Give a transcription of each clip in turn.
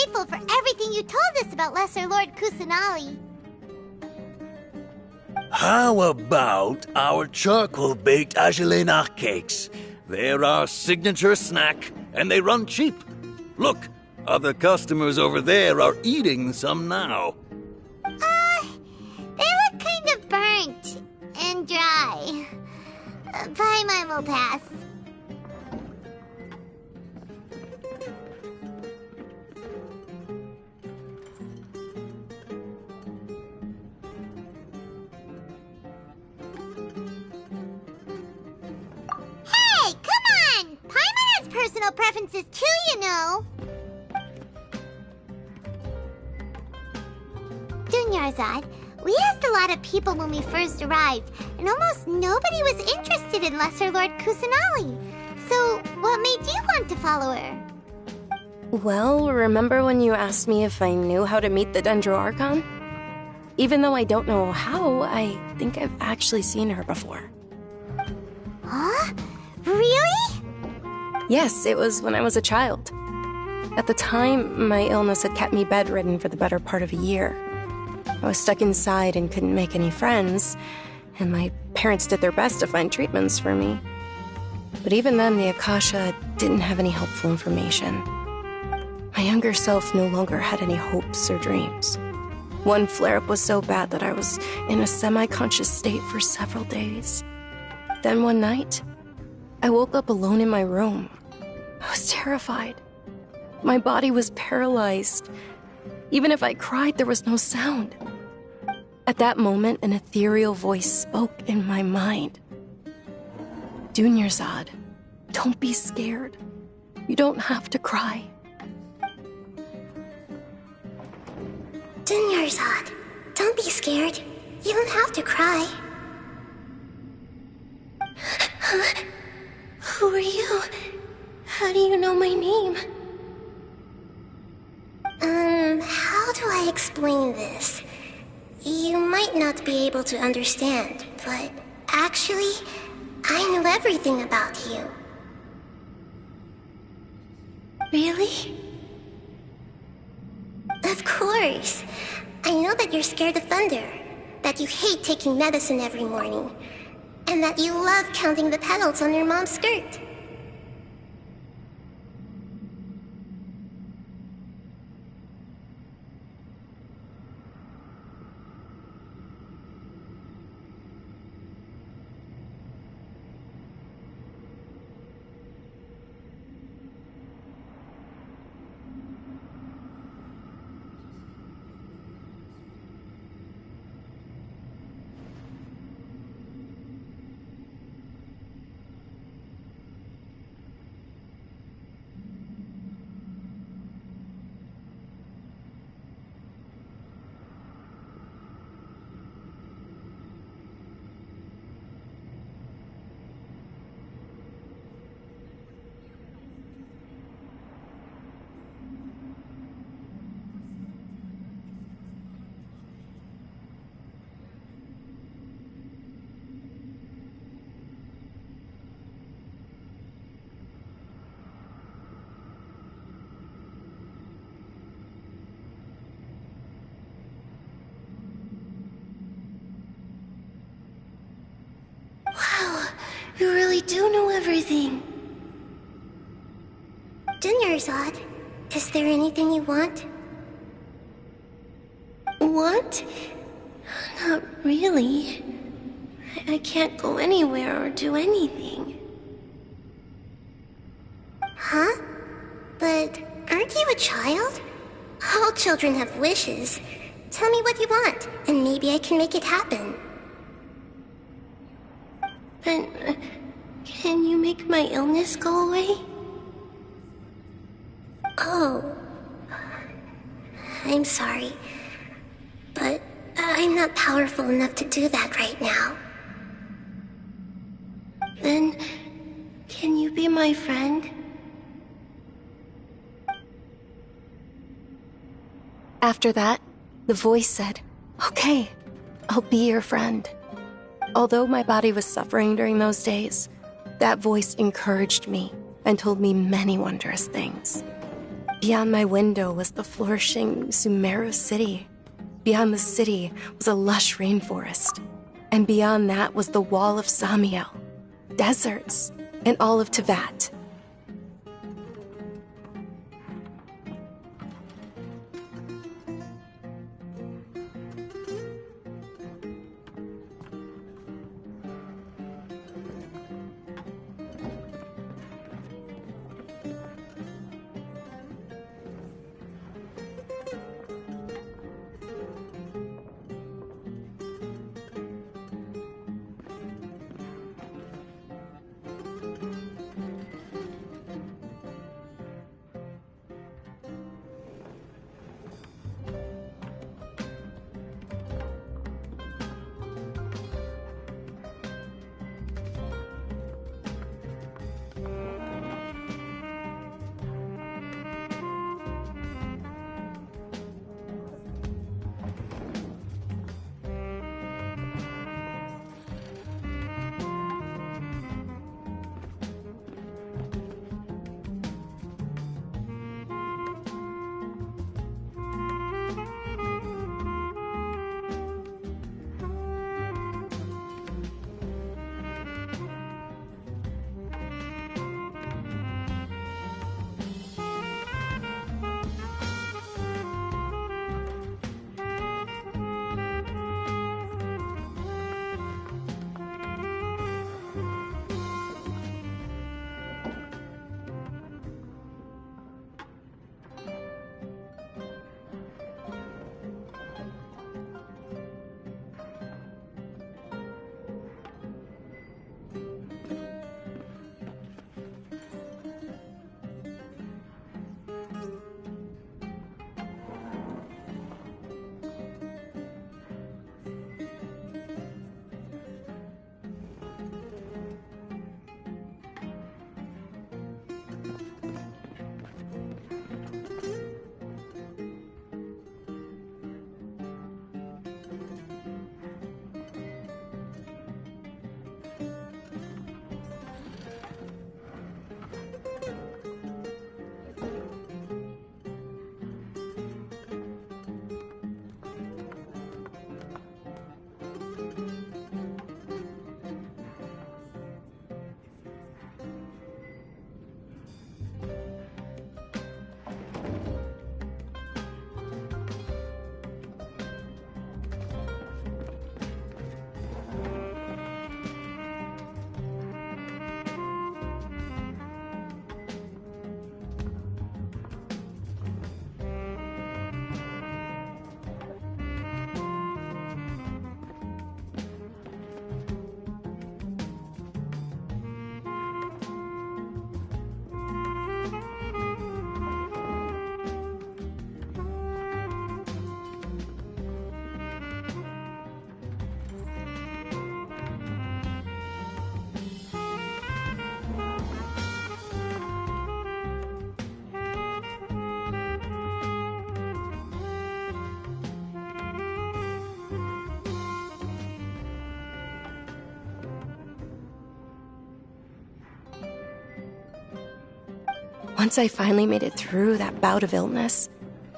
grateful for everything you told us about Lesser Lord Kusanali. How about our charcoal-baked Agelenach cakes? They're our signature snack, and they run cheap. Look, other customers over there are eating some now. They look kind of burnt and dry. Paimon will pass. Hey, come on! Paimon has personal preferences too, you know. Dunyarzad, we asked a lot of people when we first arrived, and almost nobody was interested in Lesser Lord Kusanali. So, what made you want to follow her? Well, remember when you asked me if I knew how to meet the Dendro Archon? Even though I don't know how, I think I've actually seen her before. Huh? Really? Yes, it was when I was a child. At the time, my illness had kept me bedridden for the better part of a year. I was stuck inside and couldn't make any friends, and my parents did their best to find treatments for me. But even then, the Akasha didn't have any helpful information. My younger self no longer had any hopes or dreams. One flare-up was so bad that I was in a semi-conscious state for several days. Then one night, I woke up alone in my room. I was terrified. My body was paralyzed. Even if I cried, there was no sound. At that moment, an ethereal voice spoke in my mind. Dunyarzad, don't be scared. You don't have to cry. Dunyarzad, don't be scared. You don't have to cry. Huh? Who are you? How do you know my name? How do I explain this? You might not be able to understand, but actually, I know everything about you. Really? Of course. I know that you're scared of thunder, that you hate taking medicine every morning, and that you love counting the petals on your mom's skirt. Wow, you really do know everything. Dunyarzad, is there anything you want? Want? Not really. I can't go anywhere or do anything. Huh? But aren't you a child? All children have wishes. Tell me what you want, and maybe I can make it happen. But can you make my illness go away? Oh. I'm sorry. But I'm not powerful enough to do that right now. Then, can you be my friend? After that, the voice said, "Okay, I'll be your friend." Although my body was suffering during those days, that voice encouraged me and told me many wondrous things. Beyond my window was the flourishing Sumeru city. Beyond the city was a lush rainforest. And beyond that was the wall of Samiel, deserts, and all of Teyvat. Once I finally made it through that bout of illness,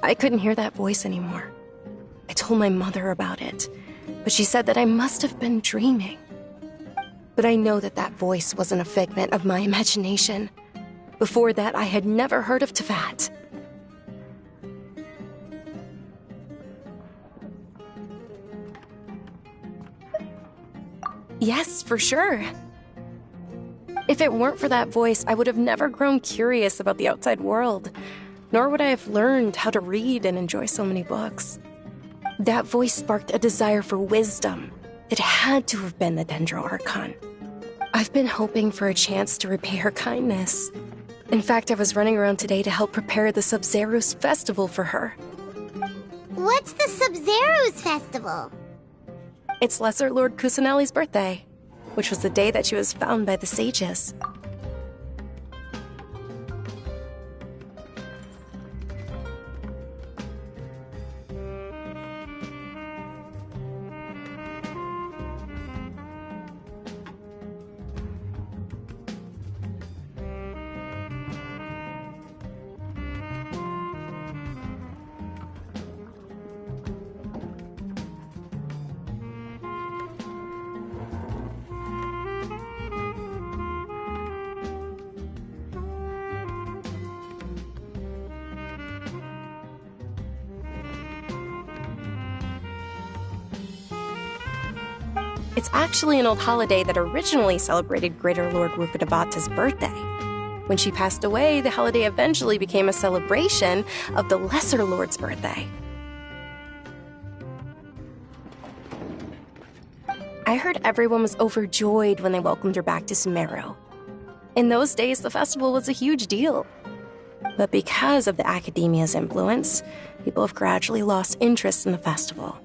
I couldn't hear that voice anymore. I told my mother about it, but she said that I must have been dreaming. But I know that that voice wasn't a figment of my imagination. Before that, I had never heard of Teyvat. Yes, for sure. If it weren't for that voice, I would have never grown curious about the outside world, nor would I have learned how to read and enjoy so many books. That voice sparked a desire for wisdom. It had to have been the Dendro Archon. I've been hoping for a chance to repay her kindness. In fact, I was running around today to help prepare the Sub-Zero's festival for her. What's the Sub-Zero's festival? It's Lesser Lord Kusanali's birthday, which was the day that she was found by the sages. It's actually an old holiday that originally celebrated Greater Lord Rukkhadevata's birthday. When she passed away, the holiday eventually became a celebration of the Lesser Lord's birthday. I heard everyone was overjoyed when they welcomed her back to Sumeru. In those days, the festival was a huge deal. But because of the Academia's influence, people have gradually lost interest in the festival.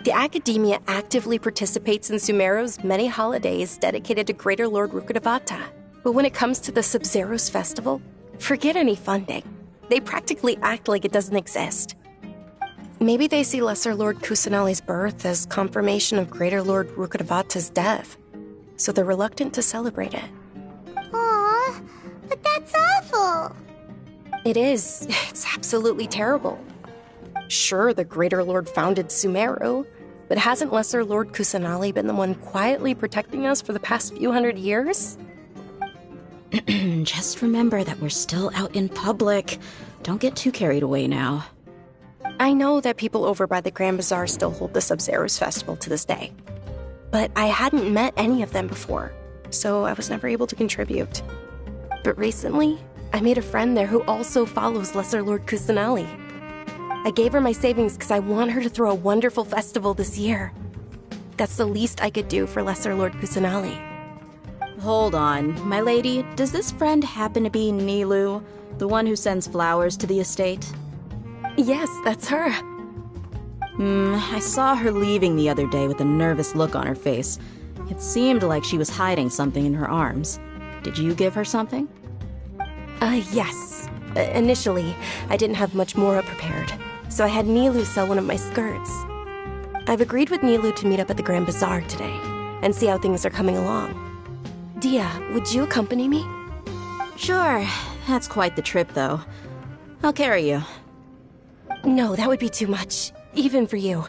The Academia actively participates in Sumeru's many holidays dedicated to Greater Lord Rukkhadevata. But when it comes to the Sub-Zero's festival, forget any funding. They practically act like it doesn't exist. Maybe they see Lesser Lord Kusanali's birth as confirmation of Greater Lord Rukkhadevata's death, so they're reluctant to celebrate it. Aw, but that's awful. It is. It's absolutely terrible. Sure, the Greater Lord founded Sumeru, but hasn't Lesser Lord Kusanali been the one quietly protecting us for the past few hundred years? Just remember that we're still out in public. Don't get too carried away now. I know that people over by the Grand Bazaar still hold the Sub-Zero's festival to this day. But I hadn't met any of them before, so I was never able to contribute. But recently, I made a friend there who also follows Lesser Lord Kusanali. I gave her my savings because I want her to throw a wonderful festival this year. That's the least I could do for Lesser Lord Kusanali. Hold on, my lady, does this friend happen to be Nilu, the one who sends flowers to the estate? Yes, that's her. I saw her leaving the other day with a nervous look on her face. It seemed like she was hiding something in her arms. Did you give her something? Yes. Initially, I didn't have much more prepared, so I had Nilu sell one of my skirts. I've agreed with Nilu to meet up at the Grand Bazaar today and see how things are coming along. Dia, would you accompany me? Sure. That's quite the trip, though. I'll carry you. No, that would be too much, even for you.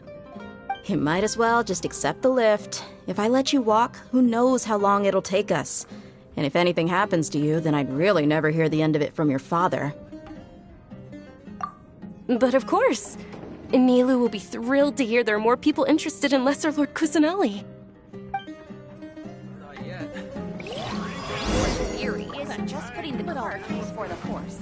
You might as well just accept the lift. If I let you walk, who knows how long it'll take us. And if anything happens to you, then I'd really never hear the end of it from your father. But of course. Nilu will be thrilled to hear there are more people interested in Lesser Lord Kusanali. Theory isn't just putting the cart before the horse.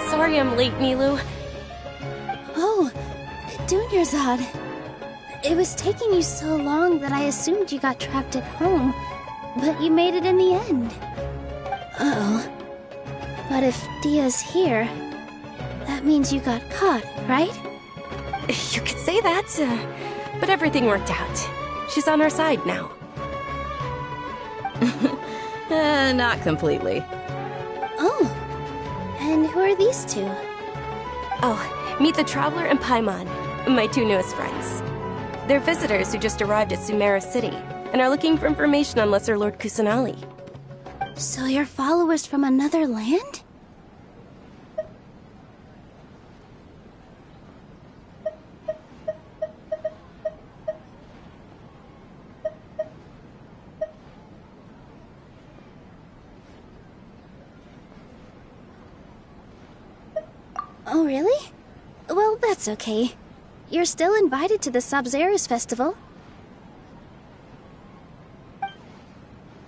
Sorry I'm late, Nilu. Oh, Dunyarzad. It was taking you so long that I assumed you got trapped at home, but you made it in the end. Uh-oh. But if Dia's here, that means you got caught, right? You could say that, but everything worked out. She's on our side now. Not completely. Oh, and who are these two? Oh, meet the Traveler and Paimon, my two newest friends. They're visitors who just arrived at Sumeru City and are looking for information on Lesser Lord Kusanali. So you're followers from another land? Oh, really? Well, that's okay. You're still invited to the Sabzeruz festival.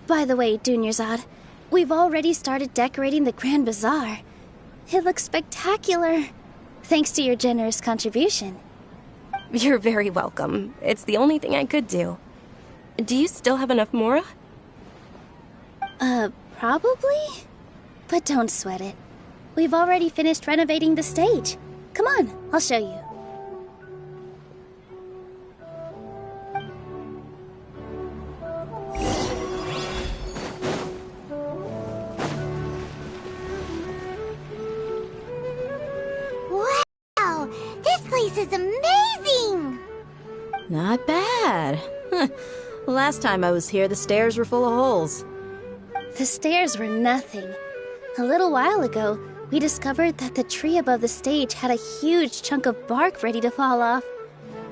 By the way, Dunyarzad, we've already started decorating the Grand Bazaar. It looks spectacular, thanks to your generous contribution. You're very welcome. It's the only thing I could do. Do you still have enough Mora? Probably? But don't sweat it. We've already finished renovating the stage. Come on, I'll show you. Wow! This place is amazing! Not bad. Last time I was here, the stairs were full of holes. The stairs were nothing. A little while ago, we discovered that the tree above the stage had a huge chunk of bark ready to fall off.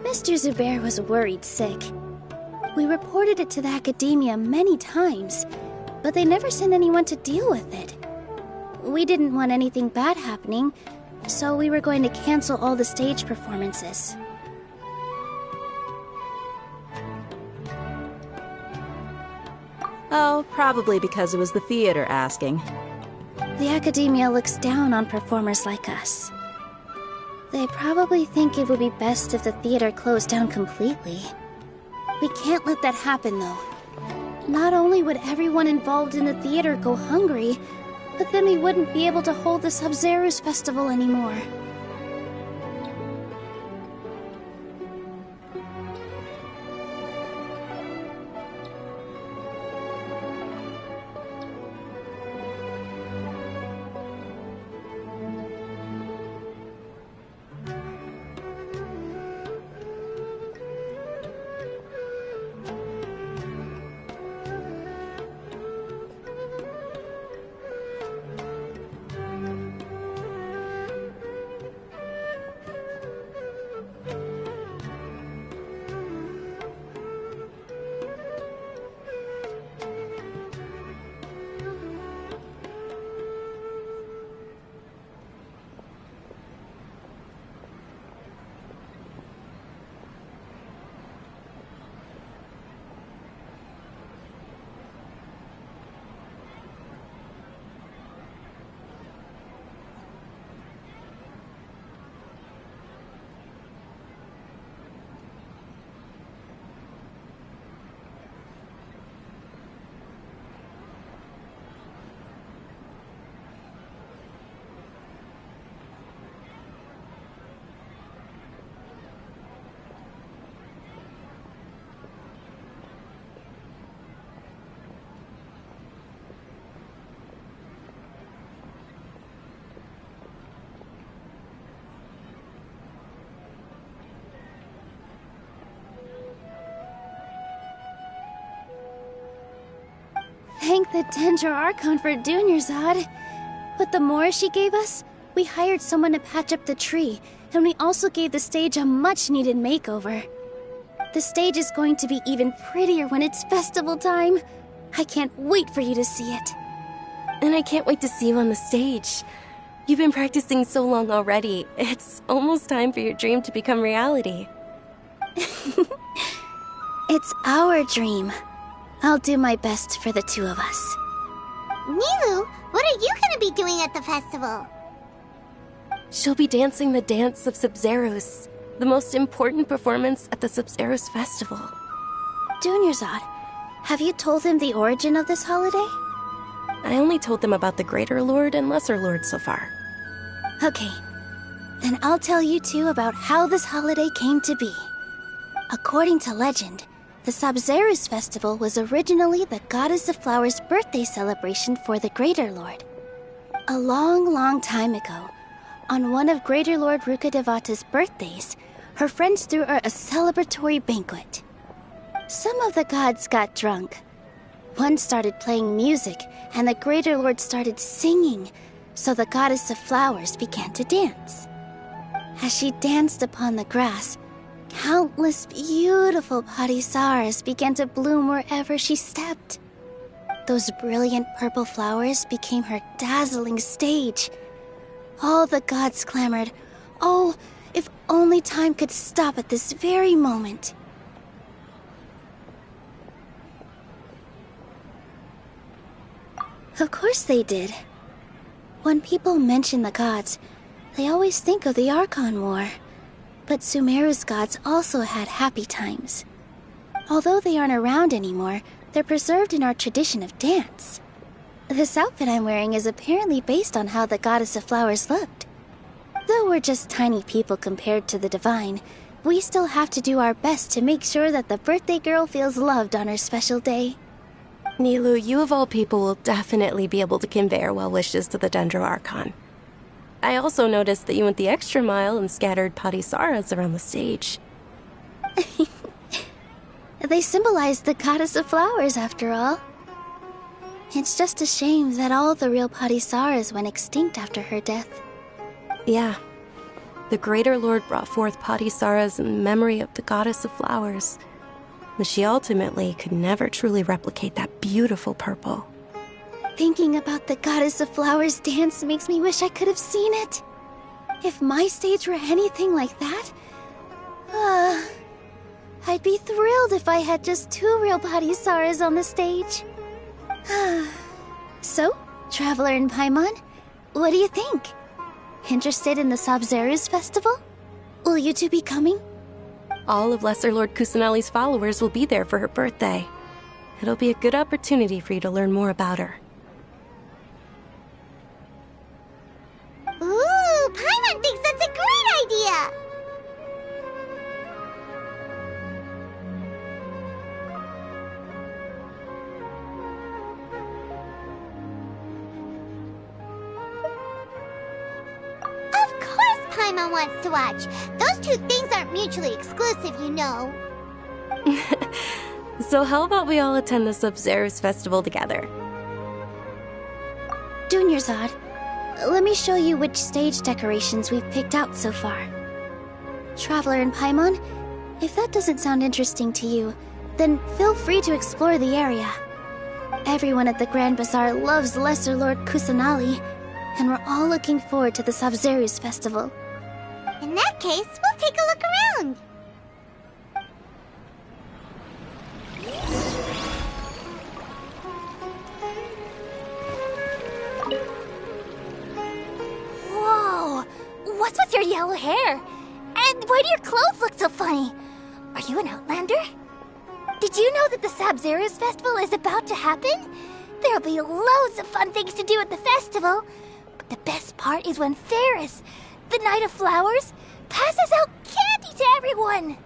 Mr. Zubair was worried sick. We reported it to the academia many times, but they never sent anyone to deal with it. We didn't want anything bad happening, so we were going to cancel all the stage performances. Oh, probably because it was the theater asking. The academia looks down on performers like us. They probably think it would be best if the theater closed down completely. We can't let that happen, though. Not only would everyone involved in the theater go hungry, but then we wouldn't be able to hold the Sabzeruz festival anymore. Thank the Dendra Archon for Dunyarzad. With the Mora she gave us, we hired someone to patch up the tree, and we also gave the stage a much-needed makeover. The stage is going to be even prettier when it's festival time. I can't wait for you to see it. And I can't wait to see you on the stage. You've been practicing so long already. It's almost time for your dream to become reality. It's our dream. I'll do my best for the two of us. Nilu, what are you gonna be doing at the festival? She'll be dancing the dance of Sabzeruz, the most important performance at the Sabzeruz festival. Dunyarzad, have you told them the origin of this holiday? I only told them about the Greater Lord and Lesser Lord so far. Okay, then I'll tell you too about how this holiday came to be. According to legend, the Sabzeruz festival was originally the Goddess of Flowers' birthday celebration for the Greater Lord. A long, long time ago, on one of Greater Lord Rukkhadevata's birthdays, her friends threw her a celebratory banquet. Some of the gods got drunk. One started playing music, and the Greater Lord started singing, so the Goddess of Flowers began to dance. As she danced upon the grass, countless beautiful parisaras began to bloom wherever she stepped. Those brilliant purple flowers became her dazzling stage. All the gods clamored, "Oh, if only time could stop at this very moment." Of course they did. When people mention the gods, they always think of the Archon War. But Sumeru's gods also had happy times. Although they aren't around anymore, they're preserved in our tradition of dance. This outfit I'm wearing is apparently based on how the Goddess of Flowers looked. Though we're just tiny people compared to the divine, we still have to do our best to make sure that the birthday girl feels loved on her special day. Nilu, you of all people will definitely be able to convey our well wishes to the Dendro Archon. I also noticed that you went the extra mile and scattered parisaras around the stage. They symbolize the Goddess of Flowers, after all. It's just a shame that all the real parisaras went extinct after her death. Yeah. The Greater Lord brought forth parisaras in memory of the Goddess of Flowers, but she ultimately could never truly replicate that beautiful purple. Thinking about the Goddess of Flowers dance makes me wish I could have seen it. If my stage were anything like that, I'd be thrilled if I had just 2 real parisaras on the stage. So, Traveler and Paimon, what do you think? Interested in the Sabzeruz festival? Will you two be coming? All of Lesser Lord Kusanali's followers will be there for her birthday. It'll be a good opportunity for you to learn more about her. Ooh, Paimon thinks that's a great idea! Of course Paimon wants to watch. Those two things aren't mutually exclusive, you know. So how about we all attend the Sabzeruz festival together? Dunyarzad, let me show you which stage decorations we've picked out so far. Traveler and Paimon, if that doesn't sound interesting to you, then feel free to explore the area. Everyone at the Grand Bazaar loves Lesser Lord Kusanali, and we're all looking forward to the Sabzeruz festival. In that case, we'll take a look around. Whoa! What's with your yellow hair? And why do your clothes look so funny? Are you an outlander? Did you know that the Sabzeruz festival is about to happen? There'll be loads of fun things to do at the festival. But the best part is when Ferris, the Knight of Flowers, passes out candy to everyone.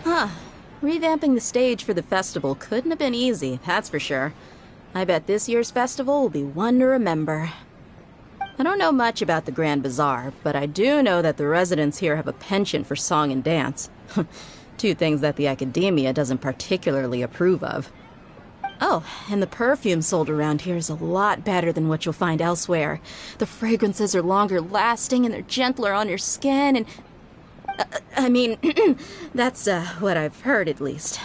Huh. Revamping the stage for the festival couldn't have been easy, that's for sure. I bet this year's festival will be one to remember. I don't know much about the Grand Bazaar, but I do know that the residents here have a penchant for song and dance. 2 things that the academia doesn't particularly approve of. Oh, and the perfume sold around here is a lot better than what you'll find elsewhere. The fragrances are longer lasting and they're gentler on your skin and... I mean, that's what I've heard at least.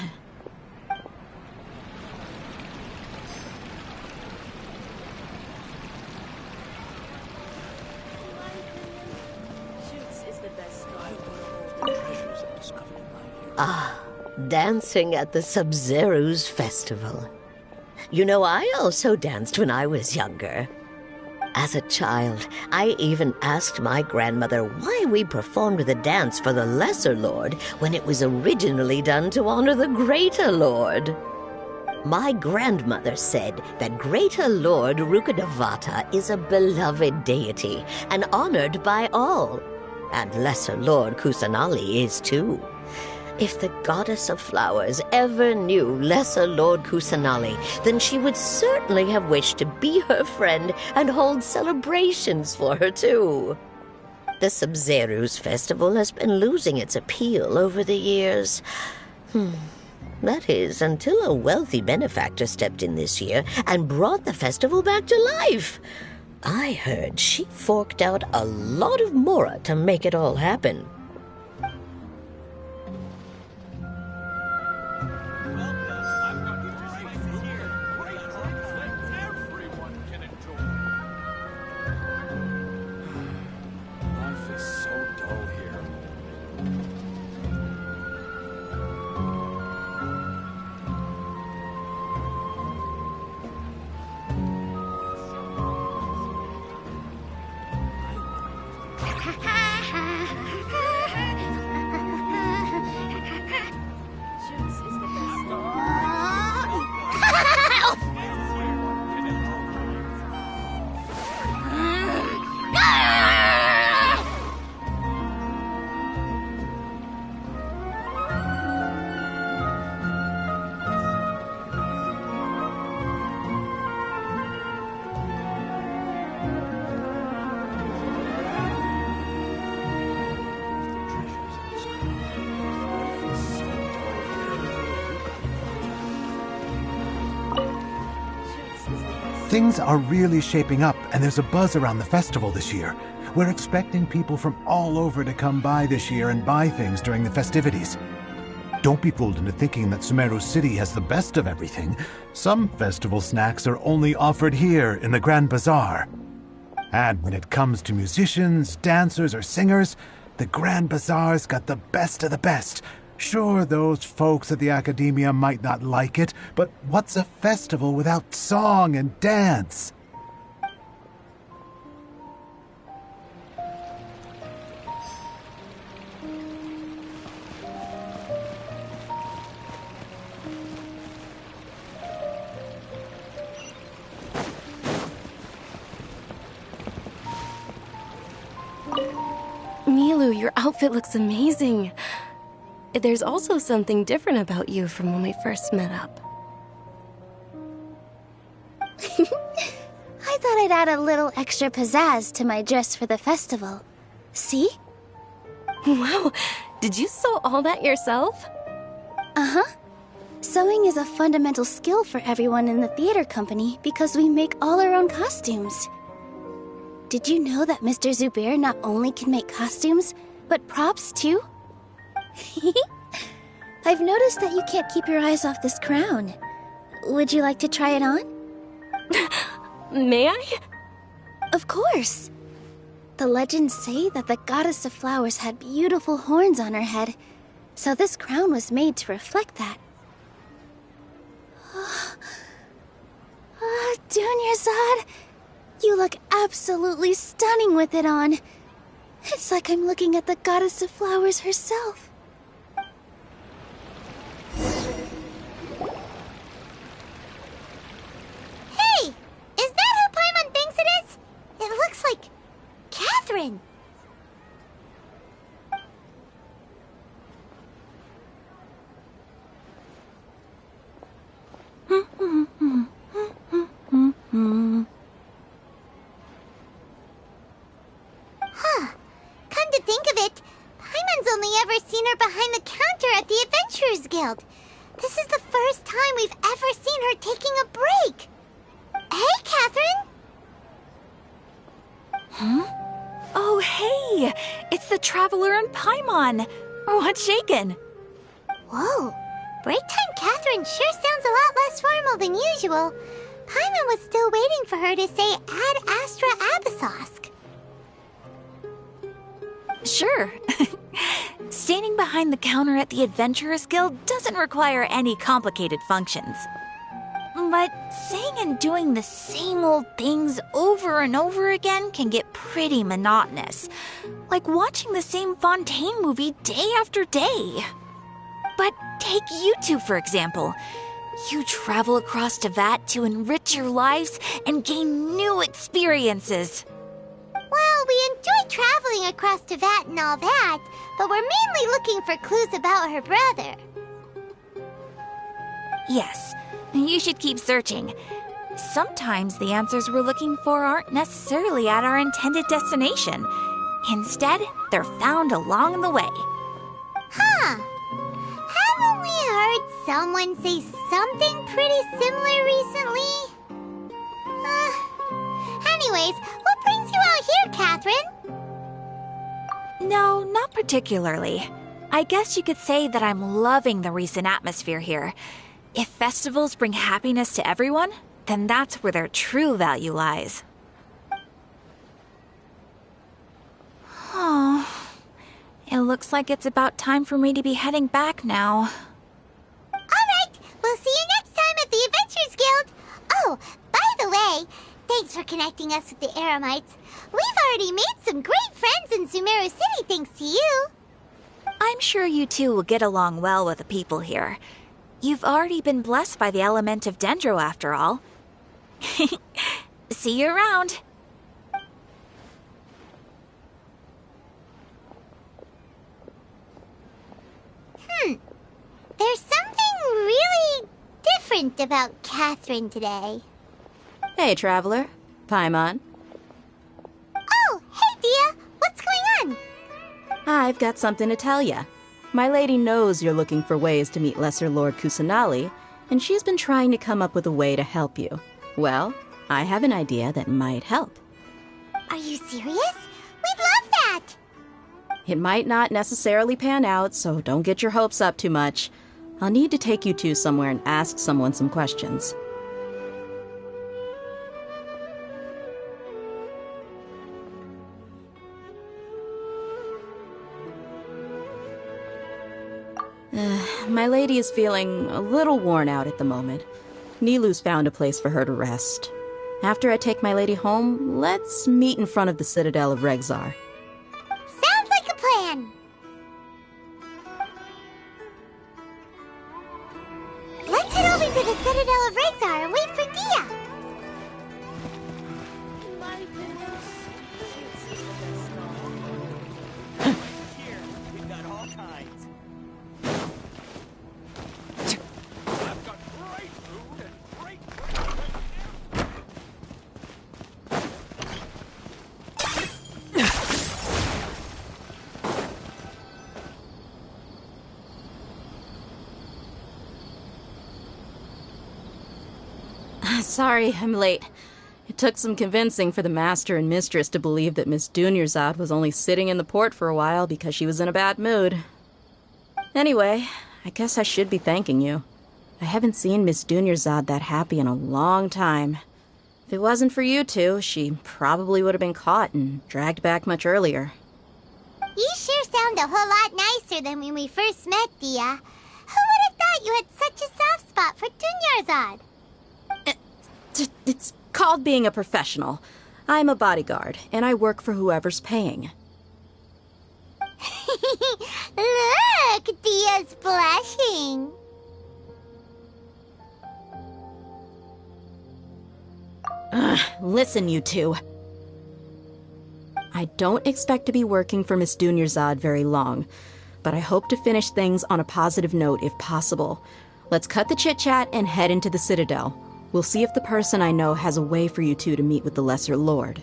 dancing at the Sub-Zero's festival. You know, I also danced when I was younger. As a child, I even asked my grandmother why we performed the dance for the Lesser Lord when it was originally done to honor the Greater Lord. My grandmother said that Greater Lord Rukkhadevata is a beloved deity and honored by all, and Lesser Lord Kusanali is too. If the Goddess of Flowers ever knew Lesser Lord Kusanali, then she would certainly have wished to be her friend and hold celebrations for her too. The Sub-Zero's festival has been losing its appeal over the years. That is, until a wealthy benefactor stepped in this year and brought the festival back to life. I heard she forked out a lot of mora to make it all happen. Things are really shaping up, and there's a buzz around the festival this year. We're expecting people from all over to come by this year and buy things during the festivities. Don't be fooled into thinking that Sumeru City has the best of everything. Some festival snacks are only offered here in the Grand Bazaar. And when it comes to musicians, dancers, or singers, the Grand Bazaar's got the best of the best. Sure, those folks at the Academia might not like it, but what's a festival without song and dance? Milu, your outfit looks amazing. There's also something different about you from when we first met up. I thought I'd add a little extra pizzazz to my dress for the festival. See? Wow, did you sew all that yourself? Uh-huh. Sewing is a fundamental skill for everyone in the theater company because we make all our own costumes. Did you know that Mr. Zubair not only can make costumes, but props too? I've noticed that you can't keep your eyes off this crown. Would you like to try it on? May I? Of course. The legends say that the Goddess of Flowers had beautiful horns on her head, so this crown was made to reflect that. Dunyarzad, you look absolutely stunning with it on. It's like I'm looking at the Goddess of Flowers herself. Hey! Is that who Paimon thinks it is? It looks like Catherine. Huh. Come to think of it, Paimon's only ever seen her behind the counter at the Adventurers Guild. This is the first time we've ever seen her taking a break. Hey, Catherine! Oh, hey! It's the Traveler and Paimon! What's shaken? Whoa, break time Catherine sure sounds a lot less formal than usual. Paimon was still waiting for her to say Ad Astra Abyssosque. Sure. Standing behind the counter at the Adventurers Guild doesn't require any complicated functions. But saying and doing the same old things over and over again can get pretty monotonous. Like watching the same Fontaine movie day after day. But take you two, for example. You travel across Tevat to enrich your lives and gain new experiences. Well, we enjoy traveling across Tevat and all that, but we're mainly looking for clues about her brother. Yes, you should keep searching. Sometimes the answers we're looking for aren't necessarily at our intended destination. Instead, they're found along the way. Huh. Haven't we heard someone say something pretty similar recently? Anyways, what brings you out here, Catherine? No, not particularly. I guess you could say that I'm loving the recent atmosphere here. If festivals bring happiness to everyone, then that's where their true value lies. Oh, it looks like it's about time for me to be heading back now. Alright, we'll see you next time at the Adventurers Guild. Oh, by the way, thanks for connecting us with the Eremites. We've already made some great friends in Sumeru City thanks to you. I'm sure you two will get along well with the people here. You've already been blessed by the element of Dendro after all. See you around. There's something really different about Catherine today. Hey, Traveler. Paimon. Oh, hey, Dia. What's going on? I've got something to tell ya. My lady knows you're looking for ways to meet Lesser Lord Kusanali, and she's been trying to come up with a way to help you. Well, I have an idea that might help. Are you serious? We'd love that! It might not necessarily pan out, so don't get your hopes up too much. I'll need to take you two somewhere and ask someone some questions. My lady is feeling a little worn out at the moment. Nilu's found a place for her to rest. After I take my lady home, let's meet in front of the Citadel of Regzar. Sounds like a plan! Let's head over to the Citadel of Regzar and wait for Dia! Sorry, I'm late. It took some convincing for the master and mistress to believe that Miss Dunyarzad was only sitting in the port for a while because she was in a bad mood. Anyway, I guess I should be thanking you. I haven't seen Miss Dunyarzad that happy in a long time. If it wasn't for you two, she probably would have been caught and dragged back much earlier. You sure sound a whole lot nicer than when we first met, Dia. Who would have thought you had such a soft spot for Dunyarzad? It's called being a professional. I'm a bodyguard, and I work for whoever's paying. Look, Dia's blushing. Listen, you two. I don't expect to be working for Miss Dunyarzad very long, but I hope to finish things on a positive note if possible. Let's cut the chit-chat and head into the Citadel. We'll see if the person I know has a way for you two to meet with the Lesser Lord.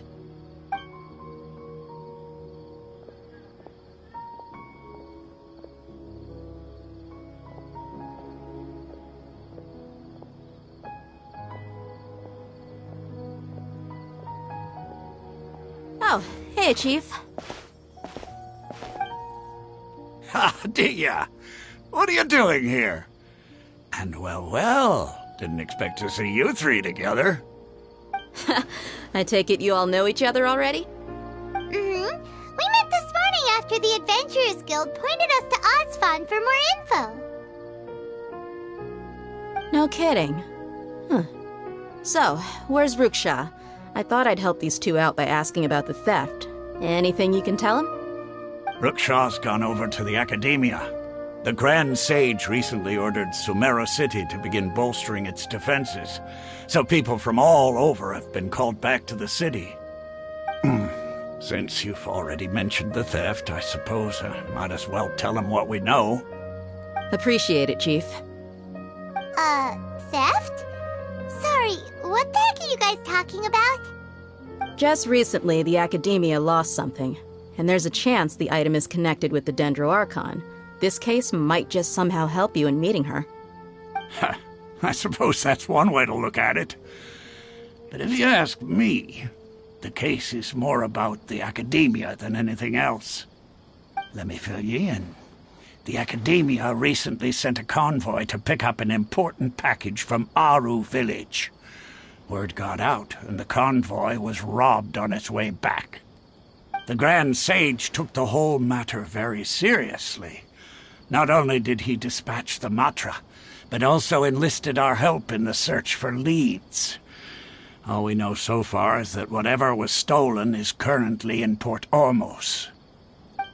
Oh, hey, Chief. Ha, Dia! What are you doing here? And well, didn't expect to see you three together. I take it you all know each other already? We met this morning after after the Adventurers Guild pointed us to Ozfon for more info. No kidding. Huh. So, where's Ruksha? I thought I'd help these two out by asking about the theft. Anything you can tell him? Ruksha's gone over to the Academia. The Grand Sage recently ordered Sumeru City to begin bolstering its defenses, so people from all over have been called back to the city. Since you've already mentioned the theft, I suppose I might as well tell him what we know. Appreciate it, Chief. Theft? Sorry, what the heck are you guys talking about? Just recently, the Academia lost something, and there's a chance the item is connected with the Dendro Archon. This case might just somehow help you in meeting her. I suppose that's one way to look at it. But if you ask me, the case is more about the Academia than anything else. Let me fill you in. The Academia recently sent a convoy to pick up an important package from Aru village. Word got out, and the convoy was robbed on its way back. The Grand Sage took the whole matter very seriously. Not only did he dispatch the Matra, but also enlisted our help in the search for leads. All we know so far is that whatever was stolen is currently in Port Ormos.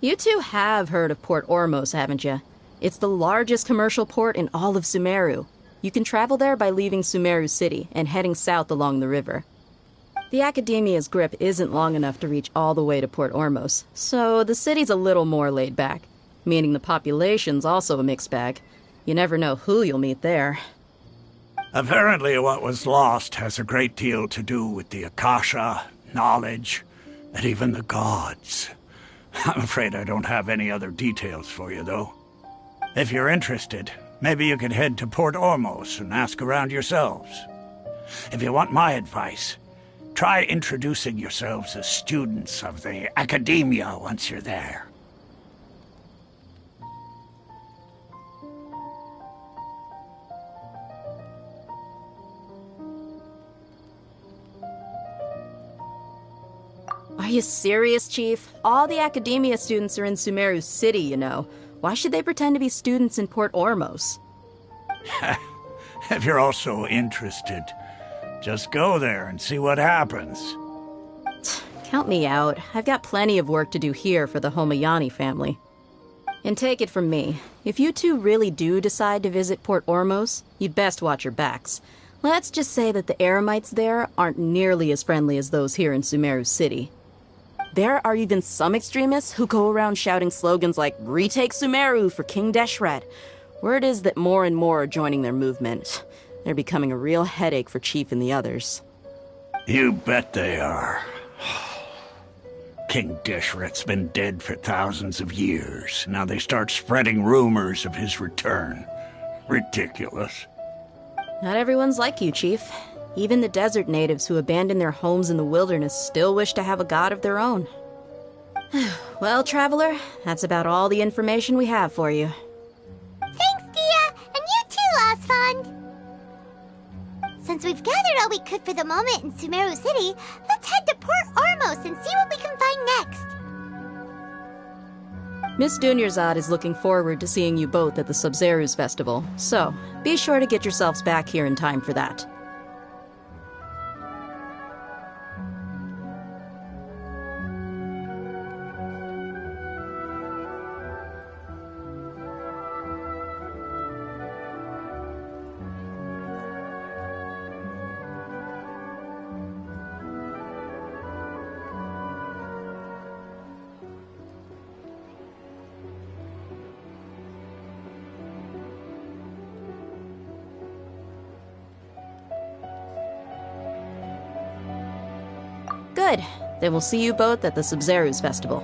You two have heard of Port Ormos, haven't you? It's the largest commercial port in all of Sumeru. You can travel there by leaving Sumeru City and heading south along the river. The Academia's grip isn't long enough to reach all the way to Port Ormos, so the city's a little more laid back, meaning the population's also a mixed bag. You never know who you'll meet there. Apparently what was lost has a great deal to do with the Akasha, knowledge, and even the gods. I'm afraid I don't have any other details for you, though. If you're interested, maybe you could head to Port Ormos and ask around yourselves. If you want my advice, try introducing yourselves as students of the Academia once you're there. Are you serious, Chief? All the Academia students are in Sumeru City, you know. Why should they pretend to be students in Port Ormos? If you're also interested, just go there and see what happens. Count me out. I've got plenty of work to do here for the Homayani family. And take it from me, if you two really do decide to visit Port Ormos, you'd best watch your backs. Let's just say that the Eremites there aren't nearly as friendly as those here in Sumeru City. There are even some extremists who go around shouting slogans like, "Retake Sumeru for King Deshret." Word is that more and more are joining their movement. They're becoming a real headache for Chief and the others. You bet they are. King Deshret's been dead for thousands of years. Now they start spreading rumors of his return. Ridiculous. Not everyone's like you, Chief. Even the desert natives who abandoned their homes in the wilderness still wish to have a god of their own. Well, Traveler, that's about all the information we have for you. Thanks, Dia! And you too, Ozfond! Since we've gathered all we could for the moment in Sumeru City, let's head to Port Ormos and see what we can find next. Miss Dunyarzad is looking forward to seeing you both at the Sub-Zeru's festival, so be sure to get yourselves back here in time for that. Good. Then we'll see you both at the Sub-Zeru's festival.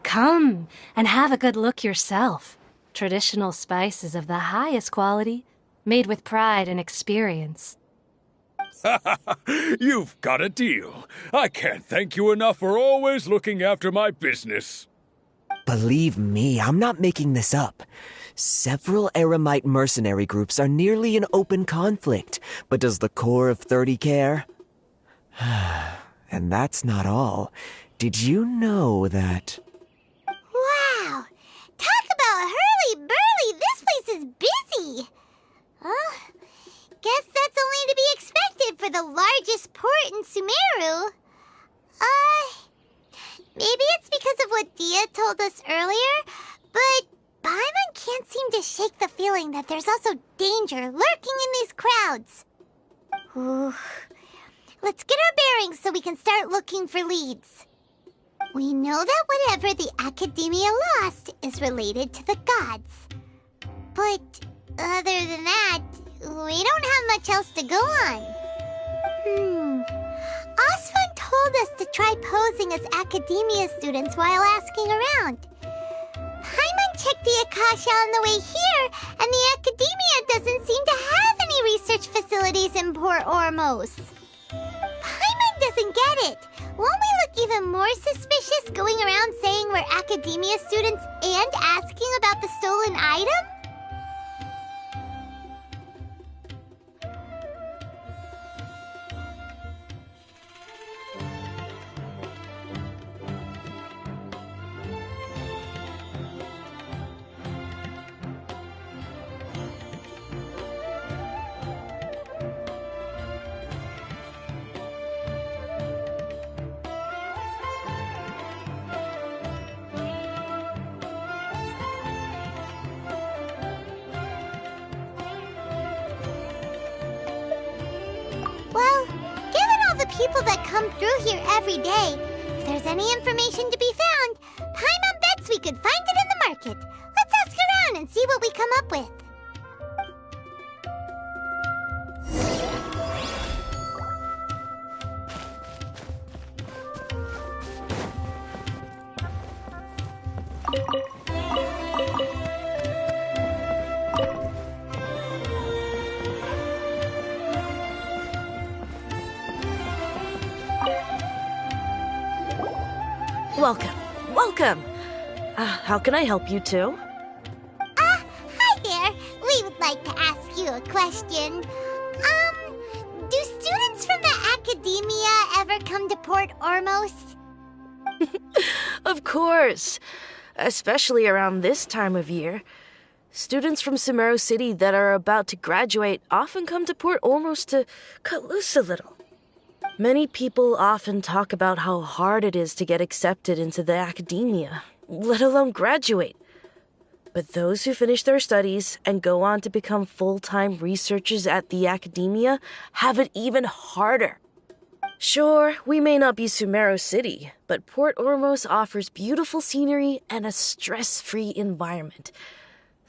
Come and have a good look yourself. Traditional spices of the highest quality, made with pride and experience. You've got a deal. I can't thank you enough for always looking after my business. Believe me, I'm not making this up. Several Eremite mercenary groups are nearly in open conflict, but does the core of 30 care? And that's not all. Did you know that... Wow! Talk about hurly-burly! This place is busy! Guess that's only to be expected for the largest port in Sumeru. Maybe it's because of what Dia told us earlier, but Paimon can't seem to shake the feeling that there's also danger lurking in these crowds. Ooh. Let's get our bearings so we can start looking for leads. We know that whatever the Academia lost is related to the gods. But other than that, we don't have much else to go on. Osfun told us to try posing as Academia students while asking around. Paimon checked the Akasha on the way here, and the Academia doesn't seem to have any research facilities in Port Ormos. Paimon doesn't get it. Won't we look even more suspicious going around saying we're Academia students and asking about the stolen item? Well, given all the people that come through here every day, if there's any information to be found, Paimon bets we could find it in the market. Let's ask around and see what we come up with. Welcome. How can I help you too? Hi there. We would like to ask you a question. Do students from the Academia ever come to Port Ormos? Of course. Especially around this time of year. Students from Sumeru City that are about to graduate often come to Port Ormos to cut loose a little. Many people often talk about how hard it is to get accepted into the Academia, let alone graduate. But those who finish their studies and go on to become full-time researchers at the Academia have it even harder. Sure, we may not be Sumeru City, but Port Ormos offers beautiful scenery and a stress-free environment.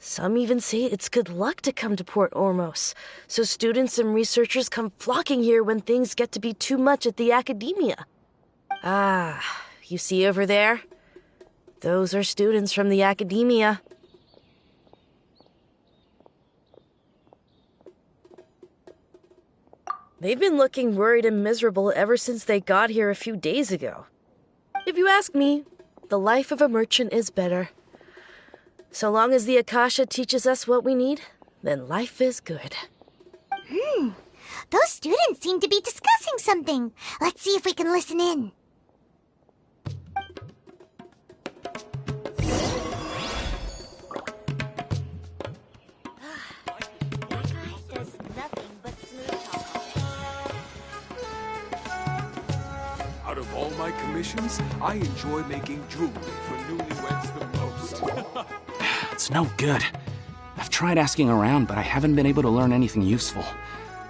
Some even say it's good luck to come to Port Ormos, so students and researchers come flocking here when things get to be too much at the academia. Ah, you see over there? Those are students from the academia. They've been looking worried and miserable ever since they got here a few days ago. If you ask me, the life of a merchant is better. So long as the Akasha teaches us what we need, then life is good. Those students seem to be discussing something. Let's see if we can listen in. Out of all my commissions, I enjoy making jewelry for newlyweds the most. It's no good. I've tried asking around, but I haven't been able to learn anything useful.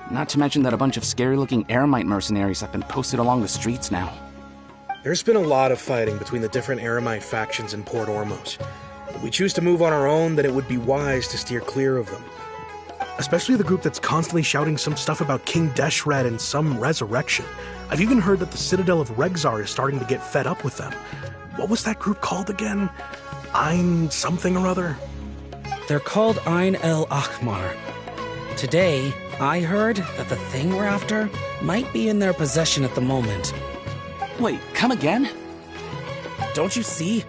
Not to mention that a bunch of scary-looking Eremite mercenaries have been posted along the streets now. There's been a lot of fighting between the different Eremite factions in Port Ormos. If we choose to move on our own, then it would be wise to steer clear of them. Especially the group that's constantly shouting some stuff about King Deshret and some resurrection. I've even heard that the Citadel of Regzar is starting to get fed up with them. What was that group called again? Ein something or other? They're called Ein El Akhmar. Today, I heard that the thing we're after might be in their possession at the moment. Wait, come again? Don't you see?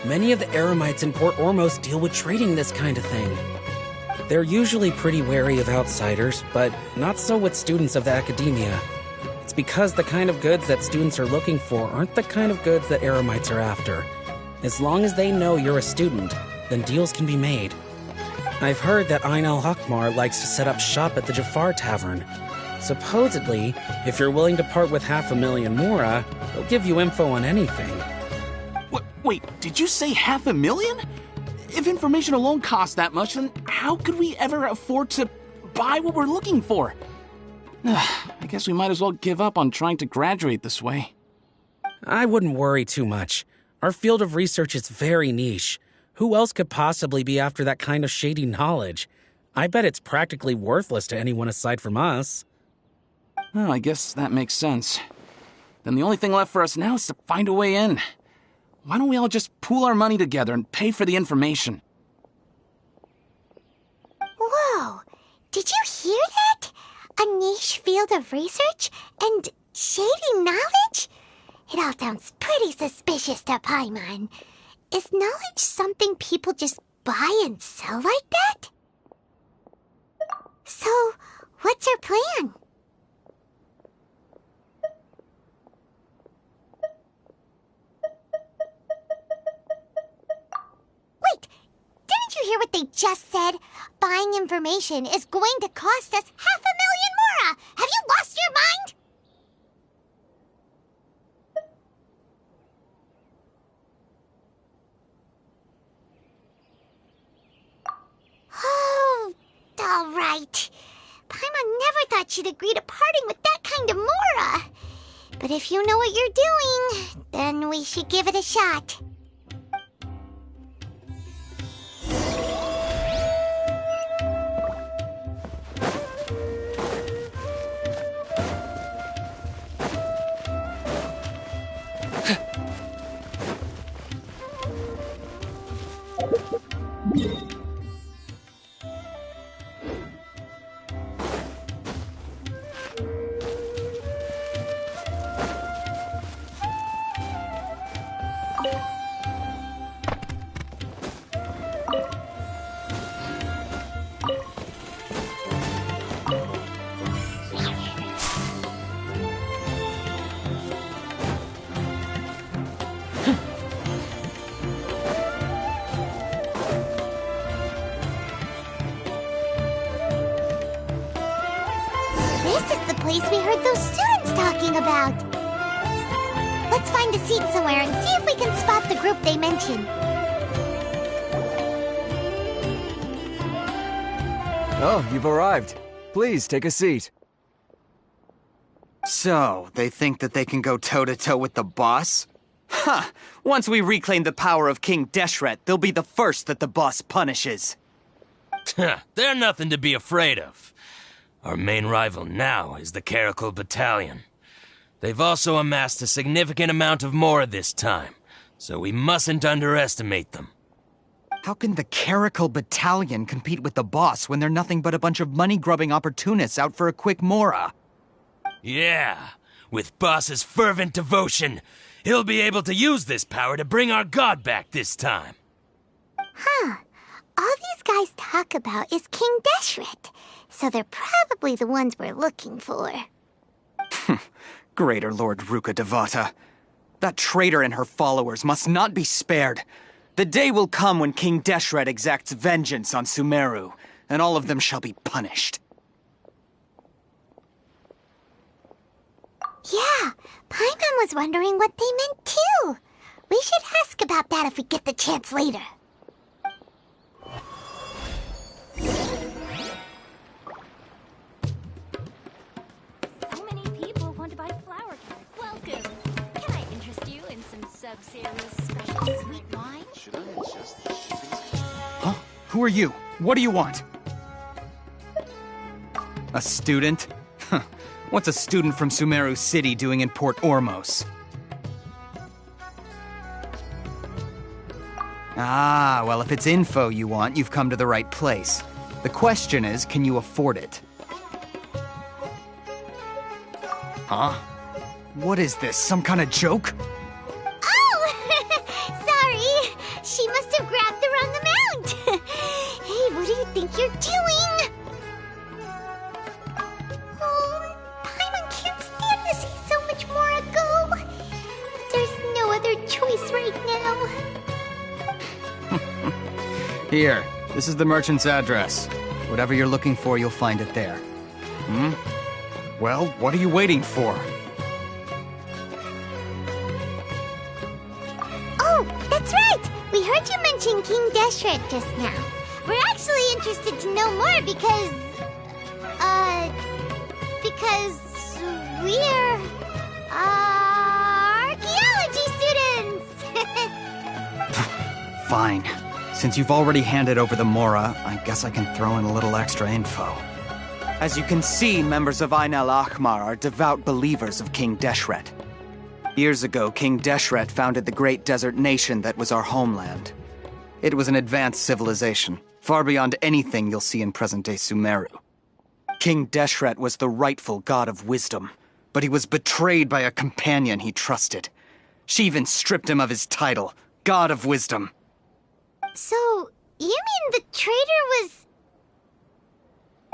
Many of the Eremites in Port Ormos deal with trading this kind of thing. They're usually pretty wary of outsiders, but not so with students of the academia. It's because the kind of goods that students are looking for aren't the kind of goods that Eremites are after. As long as they know you're a student, then deals can be made. I've heard that Ein al-Hakmar likes to set up shop at the Jafar Tavern. Supposedly, if you're willing to part with 500,000 Mora, they'll give you info on anything. Wait, did you say 500,000? If information alone costs that much, then how could we ever afford to buy what we're looking for? I guess we might as well give up on trying to graduate this way. I wouldn't worry too much. Our field of research is very niche. Who else could possibly be after that kind of shady knowledge? I bet it's practically worthless to anyone aside from us. Well, I guess that makes sense. Then the only thing left for us now is to find a way in. Why don't we all just pool our money together and pay for the information? Whoa! Did you hear that? A niche field of research and shady knowledge? It all sounds pretty suspicious to Paimon. Is knowledge something people just buy and sell like that? So, what's your plan? Wait, didn't you hear what they just said? Buying information is going to cost us 500,000 Mora! Have you lost your mind? Oh, all right. Paimon never thought she'd agree to parting with that kind of Mora. But if you know what you're doing, then we should give it a shot. Place we heard those students talking about. Let's find a seat somewhere and see if we can spot the group they mentioned. Oh, you've arrived. Please, take a seat. So, they think that they can go toe-to-toe with the boss? Once we reclaim the power of King Deshret, they'll be the first that the boss punishes. They're nothing to be afraid of. Our main rival now is the Caracal Battalion. They've also amassed a significant amount of Mora this time, so we mustn't underestimate them. How can the Caracal Battalion compete with the boss when they're nothing but a bunch of money-grubbing opportunists out for a quick Mora? Yeah, with Boss's fervent devotion, he'll be able to use this power to bring our god back this time. Huh. All these guys talk about is King Deshret, so they're probably the ones we're looking for. Greater Lord Ruka Devata. That traitor and her followers must not be spared. The day will come when King Deshret exacts vengeance on Sumeru, and all of them shall be punished. Yeah, Paimon was wondering what they meant too. We should ask about that if we get the chance later. So many people want to buy flower cards. Welcome. Can I interest you in some Sub-Zero's special sweet wine? Should I adjust the shipping? Huh? Who are you? What do you want? A student? Huh. What's a student from Sumeru City doing in Port Ormos? Ah, well, if it's info you want, you've come to the right place. The question is, can you afford it? Huh? What is this, some kind of joke? Oh! Sorry! She must have grabbed the wrong amount! Hey, what do you think you're doing? Oh, Paimon can't stand to see so much more go. But there's no other choice right now. Here, this is the merchant's address. Whatever you're looking for, you'll find it there. Hmm? Well, what are you waiting for? Oh, that's right! We heard you mention King Deshret just now. We're actually interested to know more because we're, archaeology students! Fine. Since you've already handed over the Mora, I guess I can throw in a little extra info. As you can see, members of Ain al-Ahmar are devout believers of King Deshret. Years ago, King Deshret founded the great desert nation that was our homeland. It was an advanced civilization, far beyond anything you'll see in present-day Sumeru. King Deshret was the rightful god of wisdom, but he was betrayed by a companion he trusted. She even stripped him of his title, God of Wisdom. So, you mean the traitor was...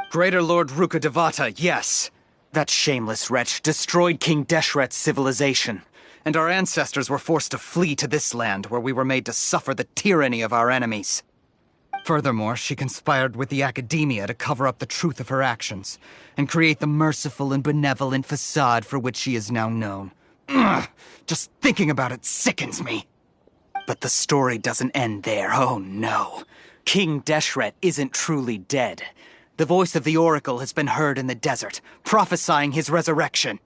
Greater Lord Ruka Devata, yes. That shameless wretch destroyed King Deshret's civilization, and our ancestors were forced to flee to this land where we were made to suffer the tyranny of our enemies. Furthermore, she conspired with the academia to cover up the truth of her actions, and create the merciful and benevolent facade for which she is now known. Ugh, just thinking about it sickens me. But the story doesn't end there, oh no. King Deshret isn't truly dead. The voice of the Oracle has been heard in the desert, prophesying his resurrection.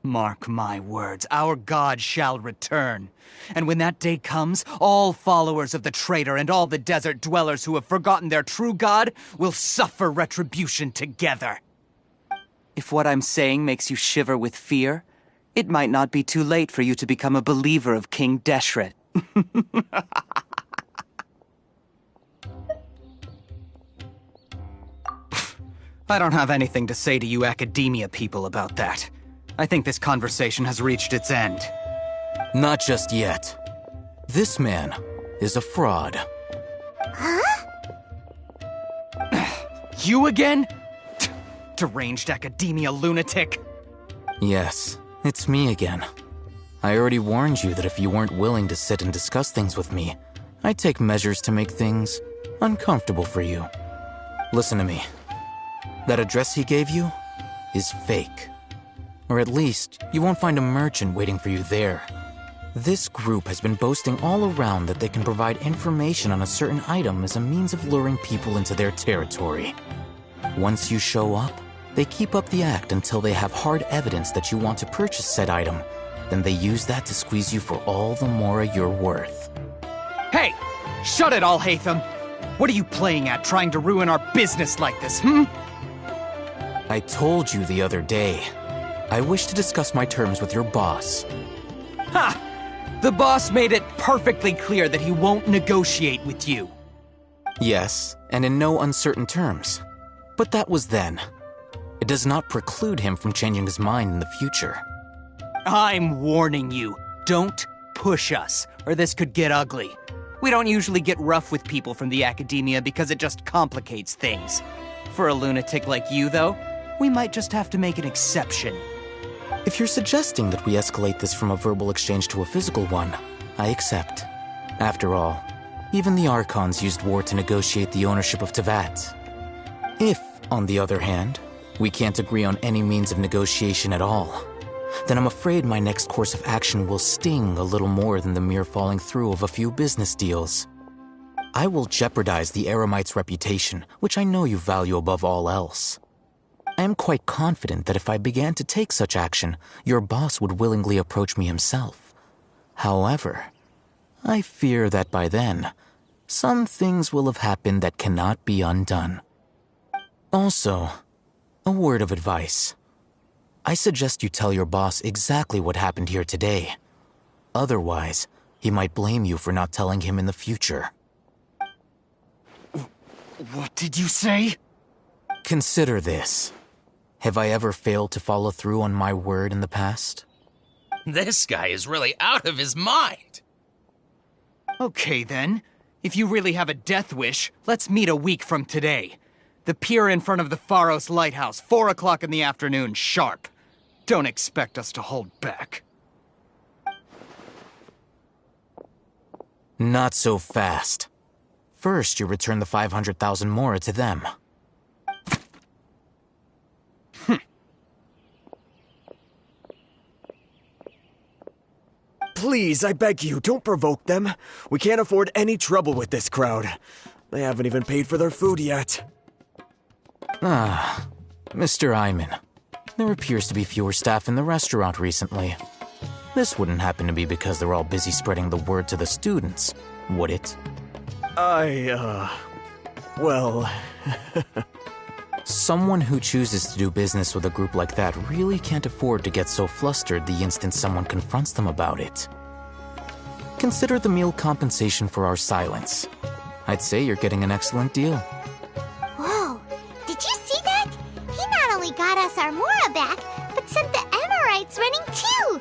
Mark my words, our god shall return. And when that day comes, all followers of the traitor and all the desert dwellers who have forgotten their true god will suffer retribution together. If what I'm saying makes you shiver with fear, it might not be too late for you to become a believer of King Deshret. I don't have anything to say to you academia people about that. I think this conversation has reached its end. Not just yet. This man is a fraud. Huh? You again? Deranged academia lunatic. Yes, it's me again. I already warned you that if you weren't willing to sit and discuss things with me, I'd take measures to make things uncomfortable for you. Listen to me. That address he gave you is fake. Or at least, you won't find a merchant waiting for you there. This group has been boasting all around that they can provide information on a certain item as a means of luring people into their territory. Once you show up, they keep up the act until they have hard evidence that you want to purchase said item. Then they use that to squeeze you for all the Mora you're worth. Hey! Shut it all, Hatham! What are you playing at, trying to ruin our business like this, hmm? I told you the other day. I wish to discuss my terms with your boss. Ha! The boss made it perfectly clear that he won't negotiate with you. Yes, and in no uncertain terms. But that was then. It does not preclude him from changing his mind in the future. I'm warning you, don't push us, or this could get ugly. We don't usually get rough with people from the academia because it just complicates things. For a lunatic like you, though, we might just have to make an exception. If you're suggesting that we escalate this from a verbal exchange to a physical one, I accept. After all, even the Archons used war to negotiate the ownership of Teyvat. If, on the other hand, we can't agree on any means of negotiation at all, then I'm afraid my next course of action will sting a little more than the mere falling through of a few business deals. I will jeopardize the Eremite's reputation, which I know you value above all else. I am quite confident that if I began to take such action, your boss would willingly approach me himself. However, I fear that by then, some things will have happened that cannot be undone. Also, a word of advice. I suggest you tell your boss exactly what happened here today. Otherwise, he might blame you for not telling him in the future. What did you say? Consider this. Have I ever failed to follow through on my word in the past? This guy is really out of his mind. Okay then. If you really have a death wish, let's meet a week from today. The pier in front of the Pharos Lighthouse, 4 o'clock in the afternoon, sharp. Don't expect us to hold back. Not so fast. First, you return the 500,000 mora to them. Please, I beg you, don't provoke them. We can't afford any trouble with this crowd. They haven't even paid for their food yet. Ah, Mr. Iman. There appears to be fewer staff in the restaurant recently. This wouldn't happen to be because they're all busy spreading the word to the students, would it? Well... Someone who chooses to do business with a group like that really can't afford to get so flustered the instant someone confronts them about it. Consider the meal compensation for our silence. I'd say you're getting an excellent deal. Whoa, did you see that? He not only got us our Mora back, but sent the Emirites running too!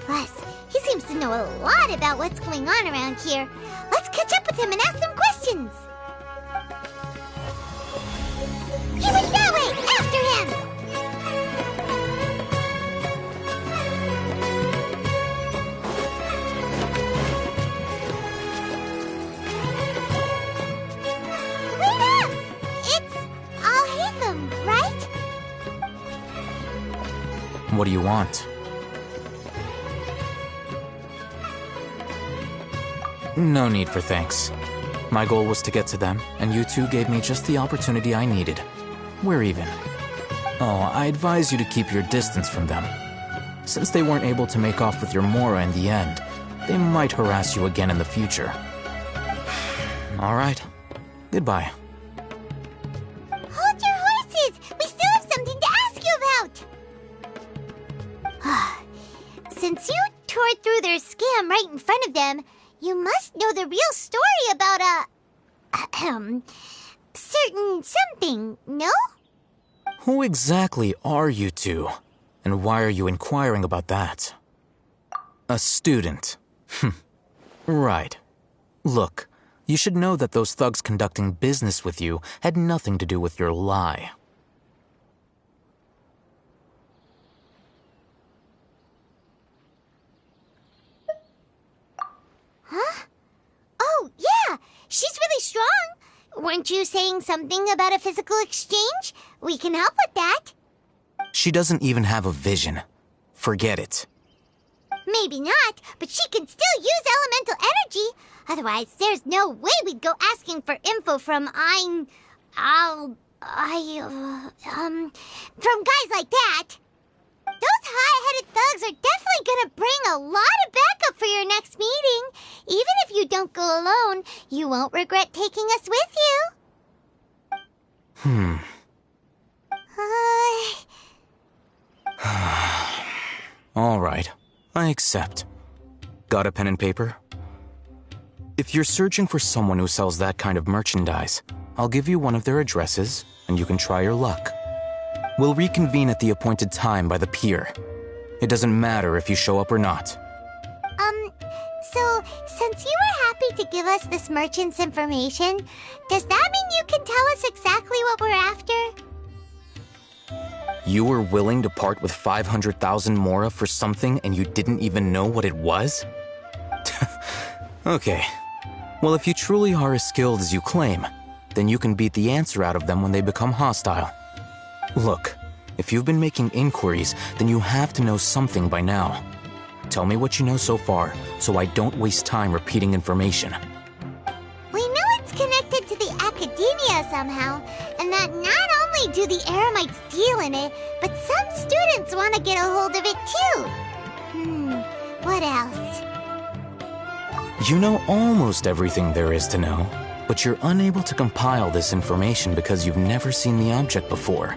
Plus, he seems to know a lot about what's going on around here. Let's catch up with him and ask some questions! He went that way! After him! Wait up! It's Al-Haytham, right? What do you want? No need for thanks. My goal was to get to them, and you two gave me just the opportunity I needed. We're even. Oh, I advise you to keep your distance from them. Since they weren't able to make off with your Mora in the end, they might harass you again in the future. All right. Goodbye. Hold your horses! We still have something to ask you about! Since you tore through their scam right in front of them, you must know the real story about certain something, no? Who exactly are you two? And why are you inquiring about that? A student. Right. Look, you should know that those thugs conducting business with you had nothing to do with your lie. Huh? Oh, yeah! She's really strong! Weren't you saying something about a physical exchange? We can help with that. She doesn't even have a vision. Forget it. Maybe not, but she can still use elemental energy. Otherwise, there's no way we'd go asking for info from from guys like that. Those hot-headed thugs are definitely gonna bring a lot of backup for your next meeting. Even if you don't go alone, you won't regret taking us with you. All right, I accept. Got a pen and paper? If you're searching for someone who sells that kind of merchandise, I'll give you one of their addresses, and you can try your luck. We'll reconvene at the appointed time by the pier. It doesn't matter if you show up or not. So, since you were happy to give us this merchant's information, does that mean you can tell us exactly what we're after? You were willing to part with 500,000 mora for something and you didn't even know what it was? Okay. Well, if you truly are as skilled as you claim, then you can beat the answer out of them when they become hostile. Look, if you've been making inquiries, then you have to know something by now. Tell me what you know so far, so I don't waste time repeating information. We know it's connected to the academia somehow, and that not only do the Eremites deal in it, but some students want to get a hold of it too. What else? You know almost everything there is to know, but you're unable to compile this information because you've never seen the object before.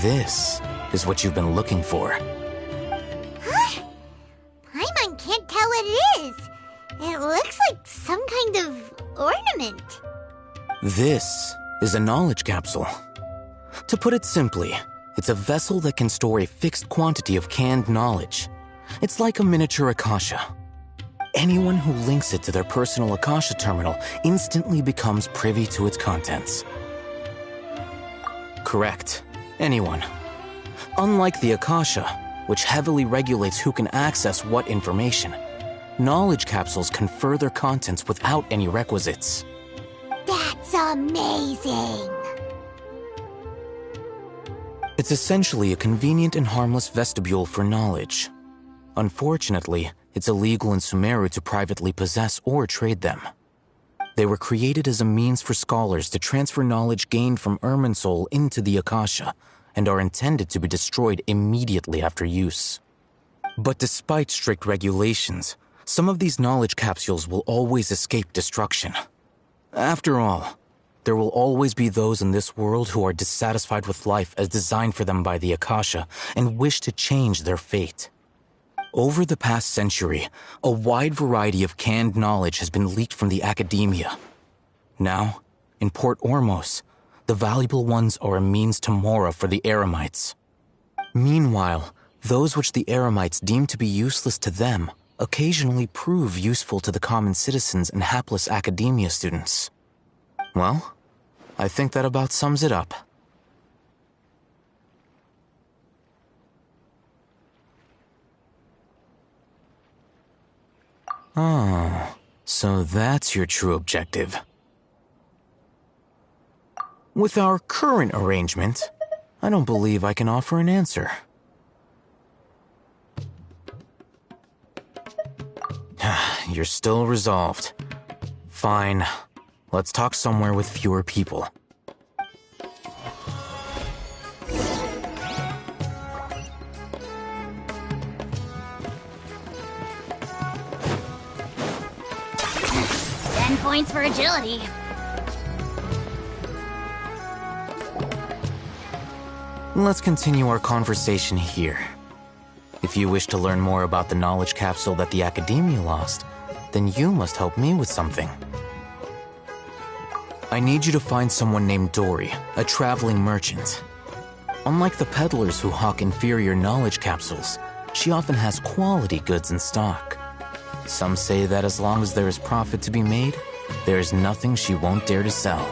This is what you've been looking for. Huh? Paimon can't tell what it is. It looks like some kind of ornament. This is a knowledge capsule. To put it simply, it's a vessel that can store a fixed quantity of canned knowledge. It's like a miniature Akasha. Anyone who links it to their personal Akasha terminal instantly becomes privy to its contents. Correct. Anyone. Unlike the Akasha, which heavily regulates who can access what information, knowledge capsules confer their contents without any requisites. That's amazing! It's essentially a convenient and harmless vestibule for knowledge. Unfortunately, it's illegal in Sumeru to privately possess or trade them. They were created as a means for scholars to transfer knowledge gained from Irminsul into the Akasha, and are intended to be destroyed immediately after use. But despite strict regulations, some of these knowledge capsules will always escape destruction. After all, there will always be those in this world who are dissatisfied with life as designed for them by the Akasha and wish to change their fate. Over the past century, a wide variety of canned knowledge has been leaked from the academia. Now, in Port Ormos, the valuable ones are a means to mora for the Eremites. Meanwhile, those which the Eremites deem to be useless to them occasionally prove useful to the common citizens and hapless academia students. Well, I think that about sums it up. Oh, so that's your true objective. With our current arrangement, I don't believe I can offer an answer. You're still resolved. Fine. Let's talk somewhere with fewer people. Points for agility. Let's continue our conversation here. If you wish to learn more about the knowledge capsule that the Academia lost, then you must help me with something. I need you to find someone named Dory, a traveling merchant. Unlike the peddlers who hawk inferior knowledge capsules, she often has quality goods in stock. Some say that as long as there is profit to be made, there is nothing she won't dare to sell.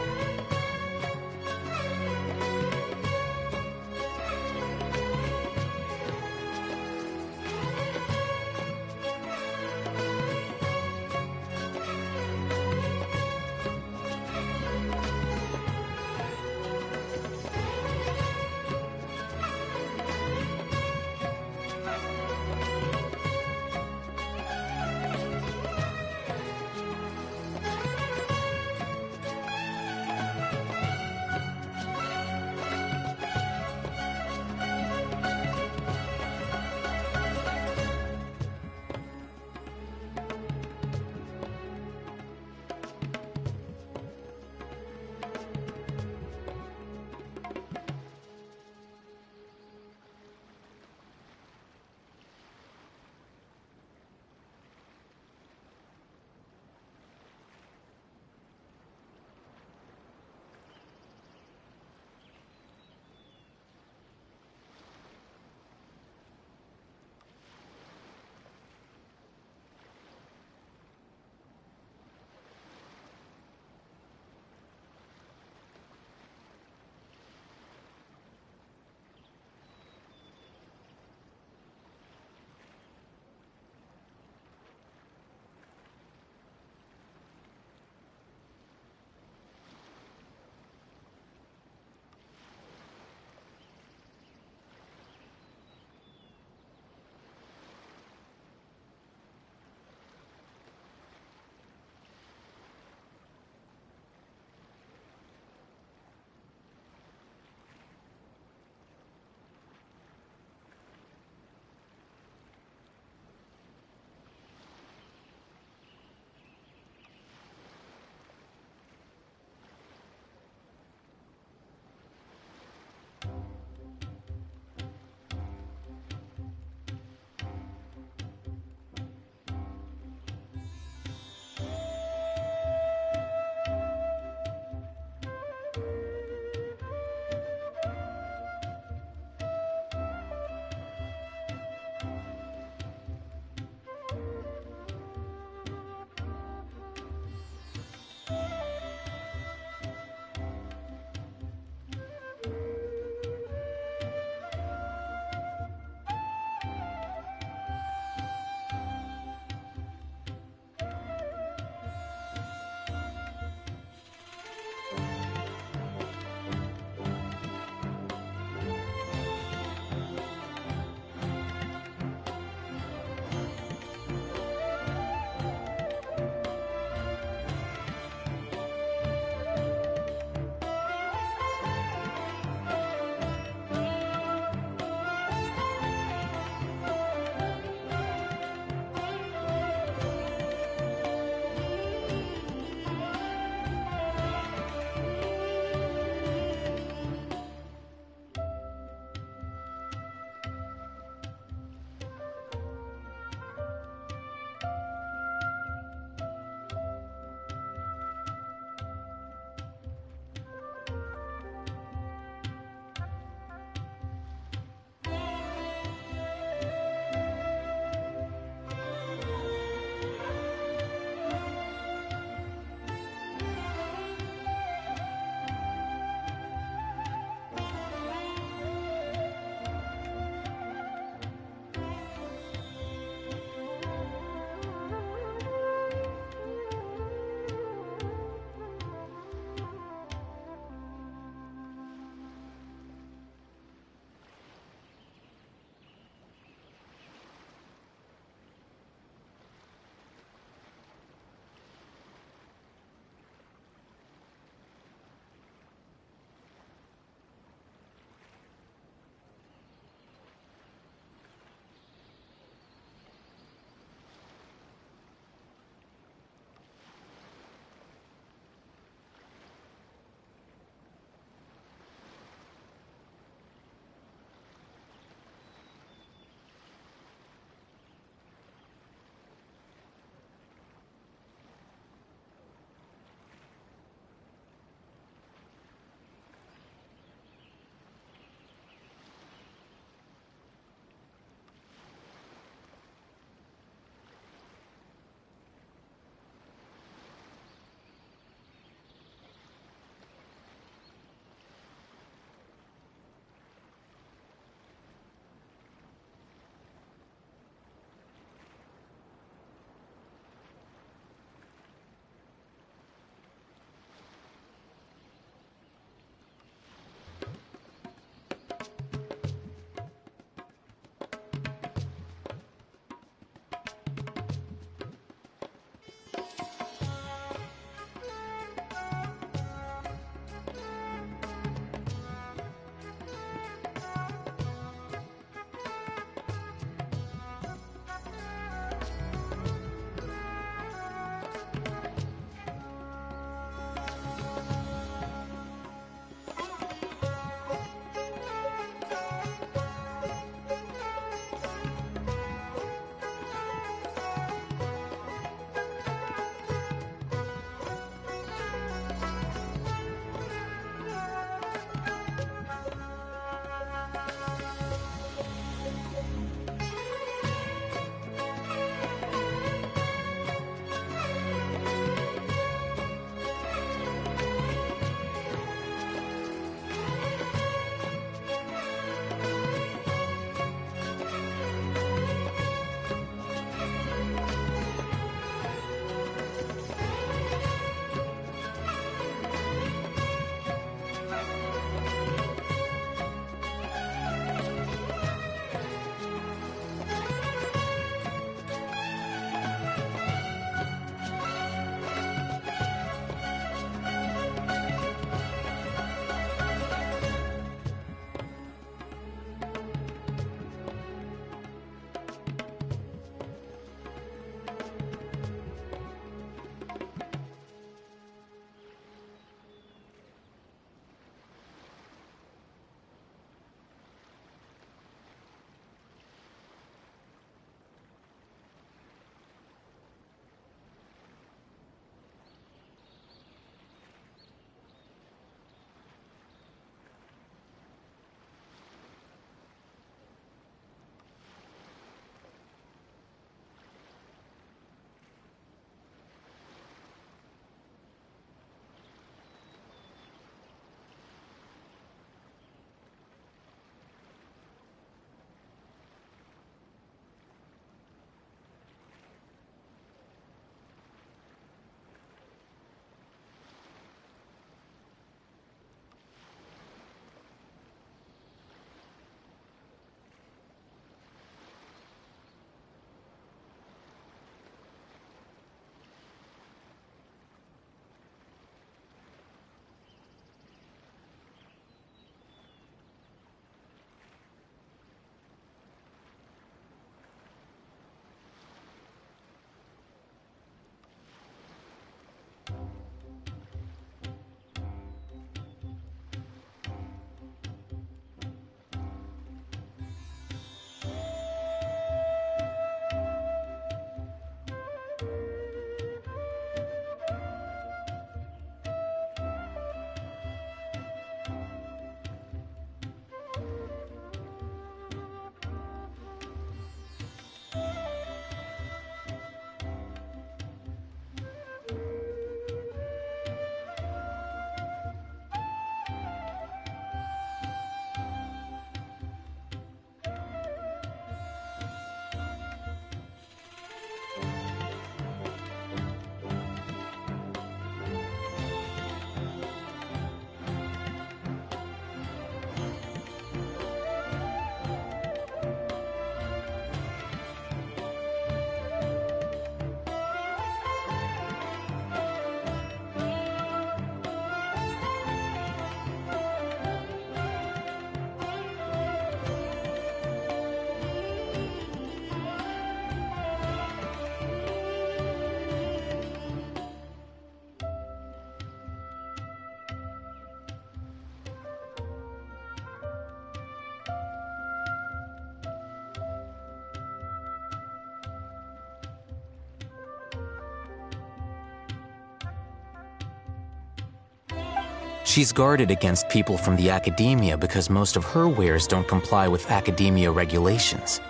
She's guarded against people from the academia because most of her wares don't comply with academia regulations.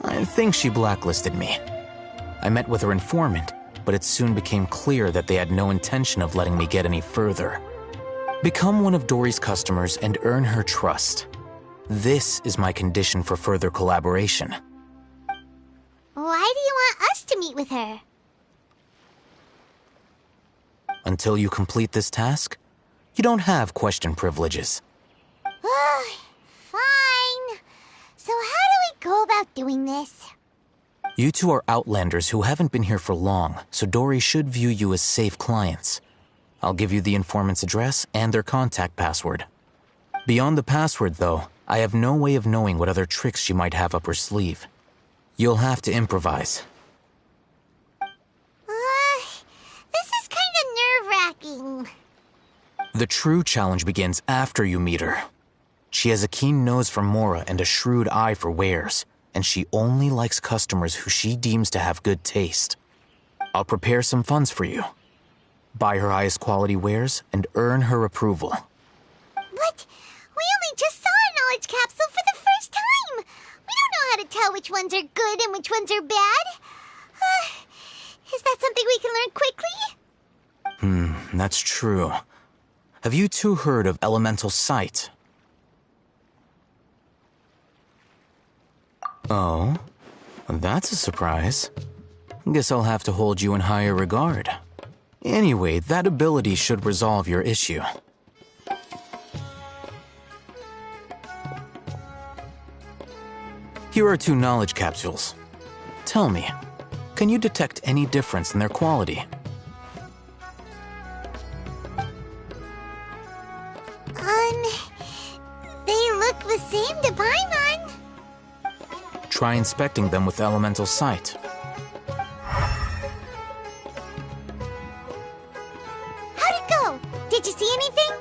I think she blacklisted me. I met with her informant, but it soon became clear that they had no intention of letting me get any further. Become one of Dory's customers and earn her trust. This is my condition for further collaboration. Why do you want us to meet with her? Until you complete this task, you don't have question privileges. Fine. So how do we go about doing this? You two are outlanders who haven't been here for long, so Dory should view you as safe clients. I'll give you the informant's address and their contact password. Beyond the password, though, I have no way of knowing what other tricks she might have up her sleeve. You'll have to improvise. This is kind of nerve-wracking. The true challenge begins after you meet her. She has a keen nose for Mora and a shrewd eye for wares, and she only likes customers who she deems to have good taste. I'll prepare some funds for you. Buy her highest quality wares and earn her approval. But we only just saw a knowledge capsule for the first time. We don't know how to tell which ones are good and which ones are bad. Is that something we can learn quickly? That's true. Have you two heard of elemental sight? Oh, that's a surprise. Guess I'll have to hold you in higher regard. Anyway, that ability should resolve your issue. Here are 2 knowledge capsules. Tell me, can you detect any difference in their quality? They look the same to Paimon. Try inspecting them with elemental sight. How'd it go? Did you see anything?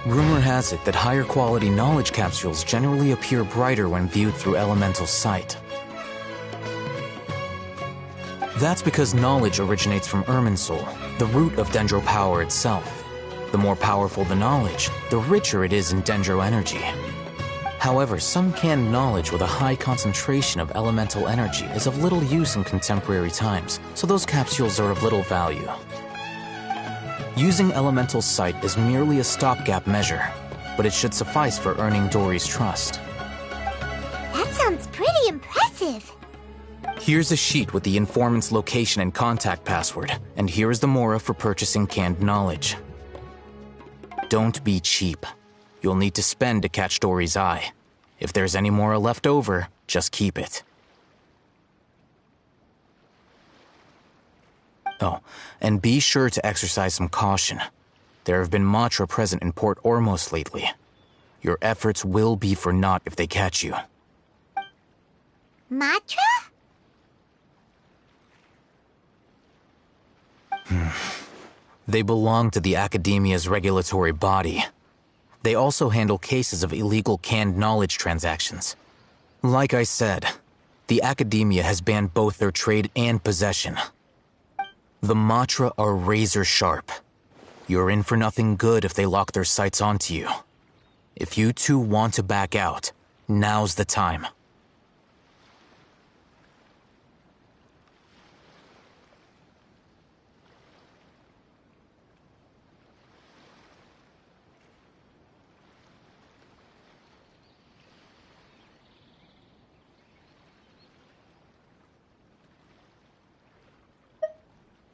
Rumor has it that higher quality knowledge capsules generally appear brighter when viewed through elemental sight. That's because knowledge originates from Irminsul, the root of Dendro power itself. The more powerful the knowledge, the richer it is in Dendro energy. However, some canned knowledge with a high concentration of elemental energy is of little use in contemporary times, so those capsules are of little value. Using elemental sight is merely a stopgap measure, but it should suffice for earning Dory's trust. That sounds pretty impressive. Here's a sheet with the informant's location and contact password, and here is the Mora for purchasing canned knowledge. Don't be cheap. You'll need to spend to catch Dory's eye. If there's any Mora left over, just keep it. Oh, and be sure to exercise some caution. There have been Matra present in Port Ormos lately. Your efforts will be for naught if they catch you. Matra? They belong to the Academia's regulatory body. They also handle cases of illegal canned knowledge transactions. Like I said, the Academia has banned both their trade and possession. The Matra are razor sharp. You're in for nothing good if they lock their sights onto you. If you two want to back out, now's the time.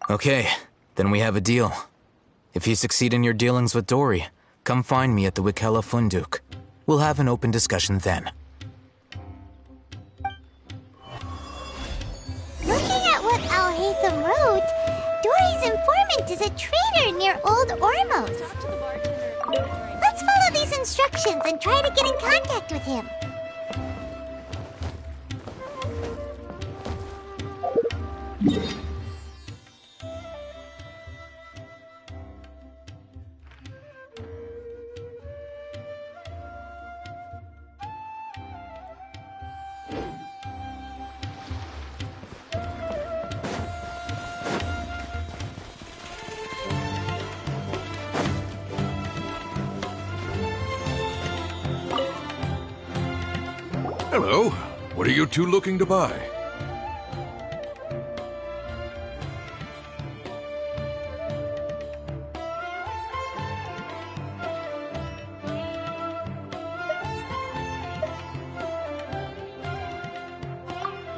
Okay, then we have a deal. If you succeed in your dealings with Dory, come find me at the Wikela Funduk. We'll have an open discussion then. Looking at what Al-Haytham wrote, Dory's informant is a trader near Old Ormos. Let's follow these instructions and try to get in contact with him. Hello. What are you two looking to buy?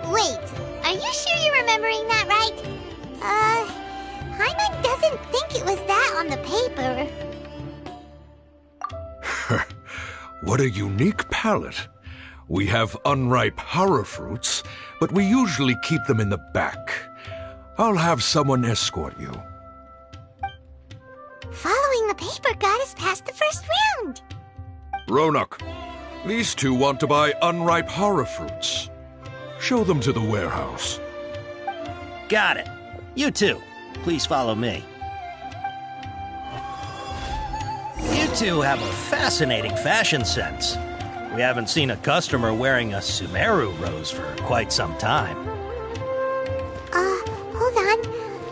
Wait, are you sure you're remembering that right? Hyman doesn't think it was that on the paper. What a unique palate. We have unripe horror fruits, but we usually keep them in the back. I'll have someone escort you. Following the paper got us past the first round. Ronak, these two want to buy unripe horror fruits. Show them to the warehouse. Got it. You two, please follow me. You two have a fascinating fashion sense. We haven't seen a customer wearing a Sumeru rose for quite some time. Hold on.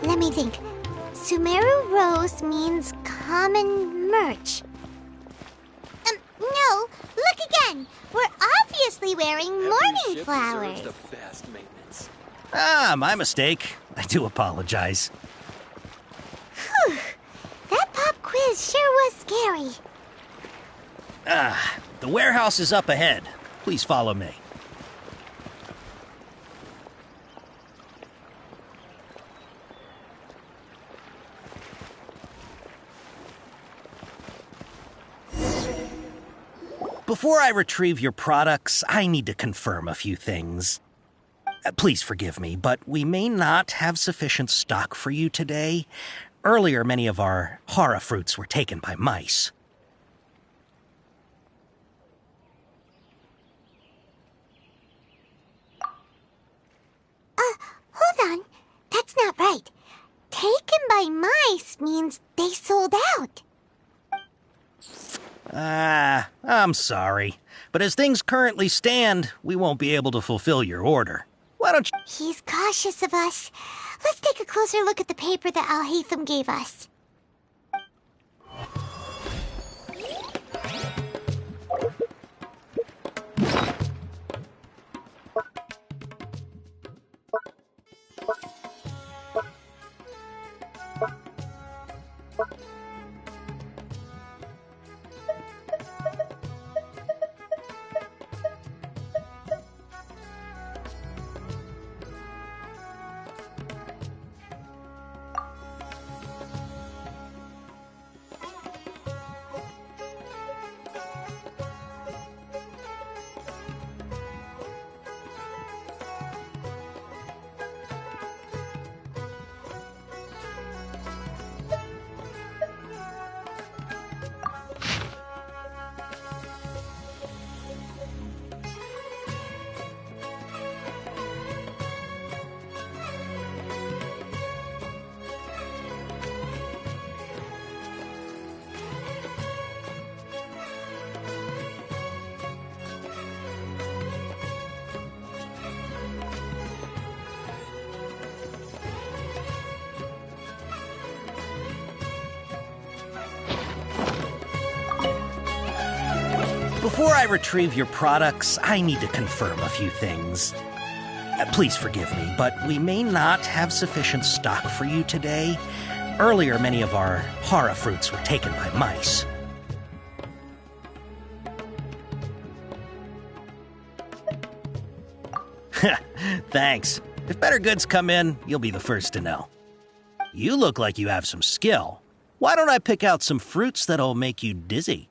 Let me think. Sumeru rose means common merch. No, look again. We're obviously wearing morning flowers. Ah, my mistake. I do apologize. Whew. That pop quiz sure was scary. The warehouse is up ahead. Please follow me. Before I retrieve your products, I need to confirm a few things. Please forgive me, but we may not have sufficient stock for you today. Earlier, many of our hara fruits were taken by mice. Hold on. That's not right. Taken by mice means they sold out. I'm sorry. But as things currently stand, we won't be able to fulfill your order. Why don't you... He's cautious of us. Let's take a closer look at the paper that Al-Haytham gave us. Before I retrieve your products, I need to confirm a few things. Please forgive me, but we may not have sufficient stock for you today. Earlier, many of our hara fruits were taken by mice. Thanks. If better goods come in, you'll be the first to know. You look like you have some skill. Why don't I pick out some fruits that'll make you dizzy?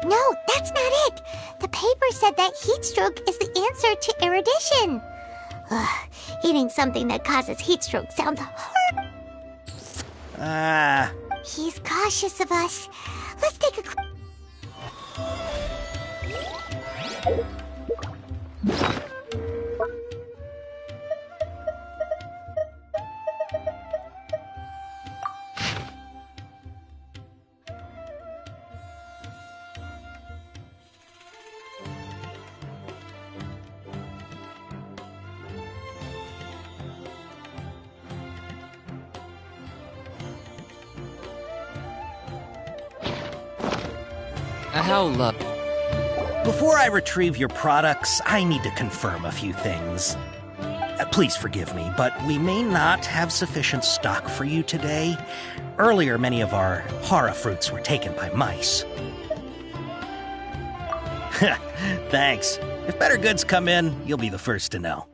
No, that's not it. The paper said that heat stroke is the answer to erudition. Ugh, eating something that causes heat stroke sounds horrible. He's cautious of us. Let's take a... Before I retrieve your products, I need to confirm a few things. Please forgive me, but we may not have sufficient stock for you today. Earlier, many of our hara fruits were taken by mice. Thanks. If better goods come in, you'll be the first to know.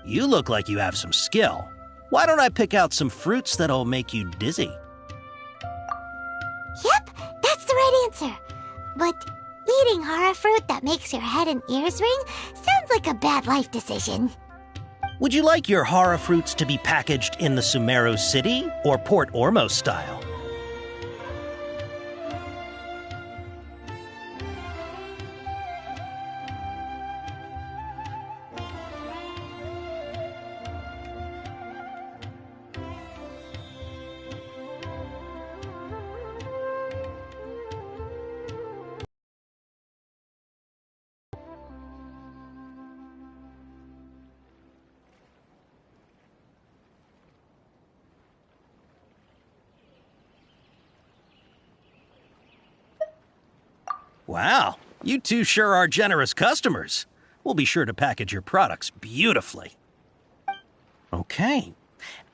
You look like you have some skill. Why don't I pick out some fruits that'll make you dizzy? Yep, that's the right answer. But eating hara fruit that makes your head and ears ring sounds like a bad life decision. Would you like your hara fruits to be packaged in the Sumeru City or Port Ormos style? Wow, you two sure are generous customers. We'll be sure to package your products beautifully. Okay,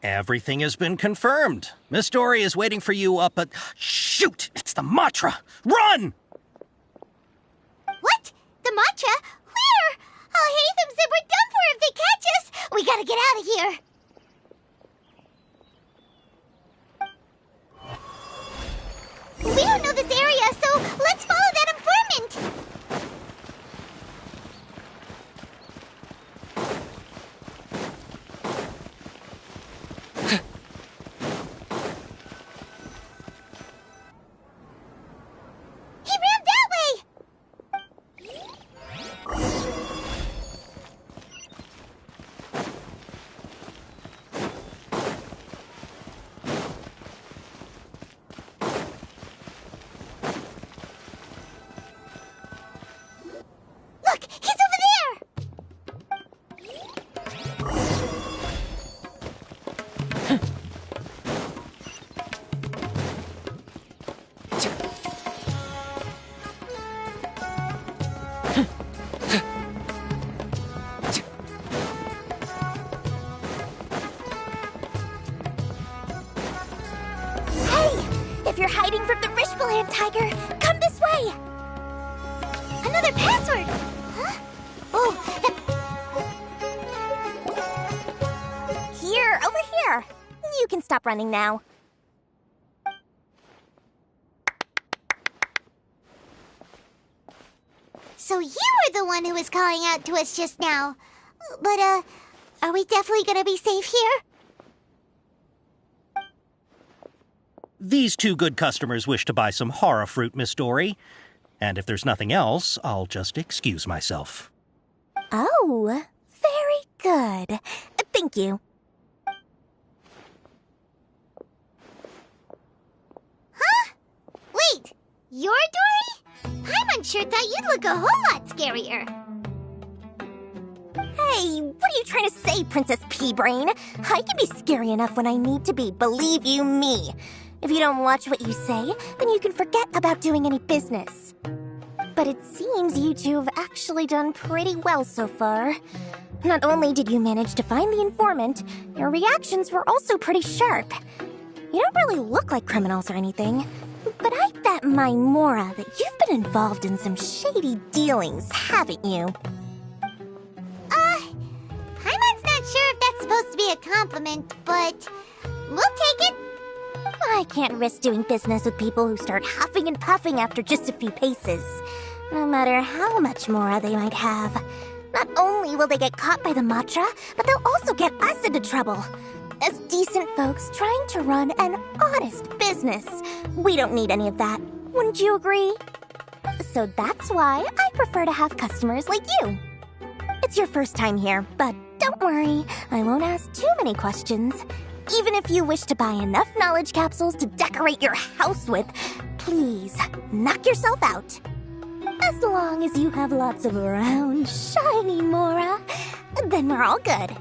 everything has been confirmed. Miss Dory is waiting for you up at... Shoot! It's the Matra! Run! What? The Matra? Where? Oh, Hatham said we're done for if they catch us. We gotta get out of here. We don't know this area, so let's follow that informant. He ran that way. Look, he's over there! Hey! If you're hiding from the Rishbaland tiger, come this way! Another password! Huh? Oh, Here, over here. You can stop running now. So you were the one who was calling out to us just now. But, are we definitely gonna be safe here? These two good customers wish to buy some hara fruit, Miss Dory. And if there's nothing else, I'll just excuse myself. Oh, very good. Thank you. Huh? Wait, you're Dory? Paimon sure thought you'd look a whole lot scarier. Hey, what are you trying to say, Princess Pea-Brain? I can be scary enough when I need to be, believe you me. If you don't watch what you say, then you can forget about doing any business. But it seems you two have actually done pretty well so far. Not only did you manage to find the informant, your reactions were also pretty sharp. You don't really look like criminals or anything, but I bet my Mora that you've been involved in some shady dealings, haven't you? Paimon's not sure if that's supposed to be a compliment, but we'll take it. I I can't risk doing business with people who start huffing and puffing after just a few paces, no matter how much Mora they might have. Not only will they get caught by the Matra, but they'll also get us into trouble. As decent folks trying to run an honest business, we don't need any of that. Wouldn't you agree? So that's why I prefer to have customers like you. It's your first time here, but don't worry, I won't ask too many questions. Even if you wish to buy enough knowledge capsules to decorate your house with, please knock yourself out. As long as you have lots of round, shiny Mora, then we're all good.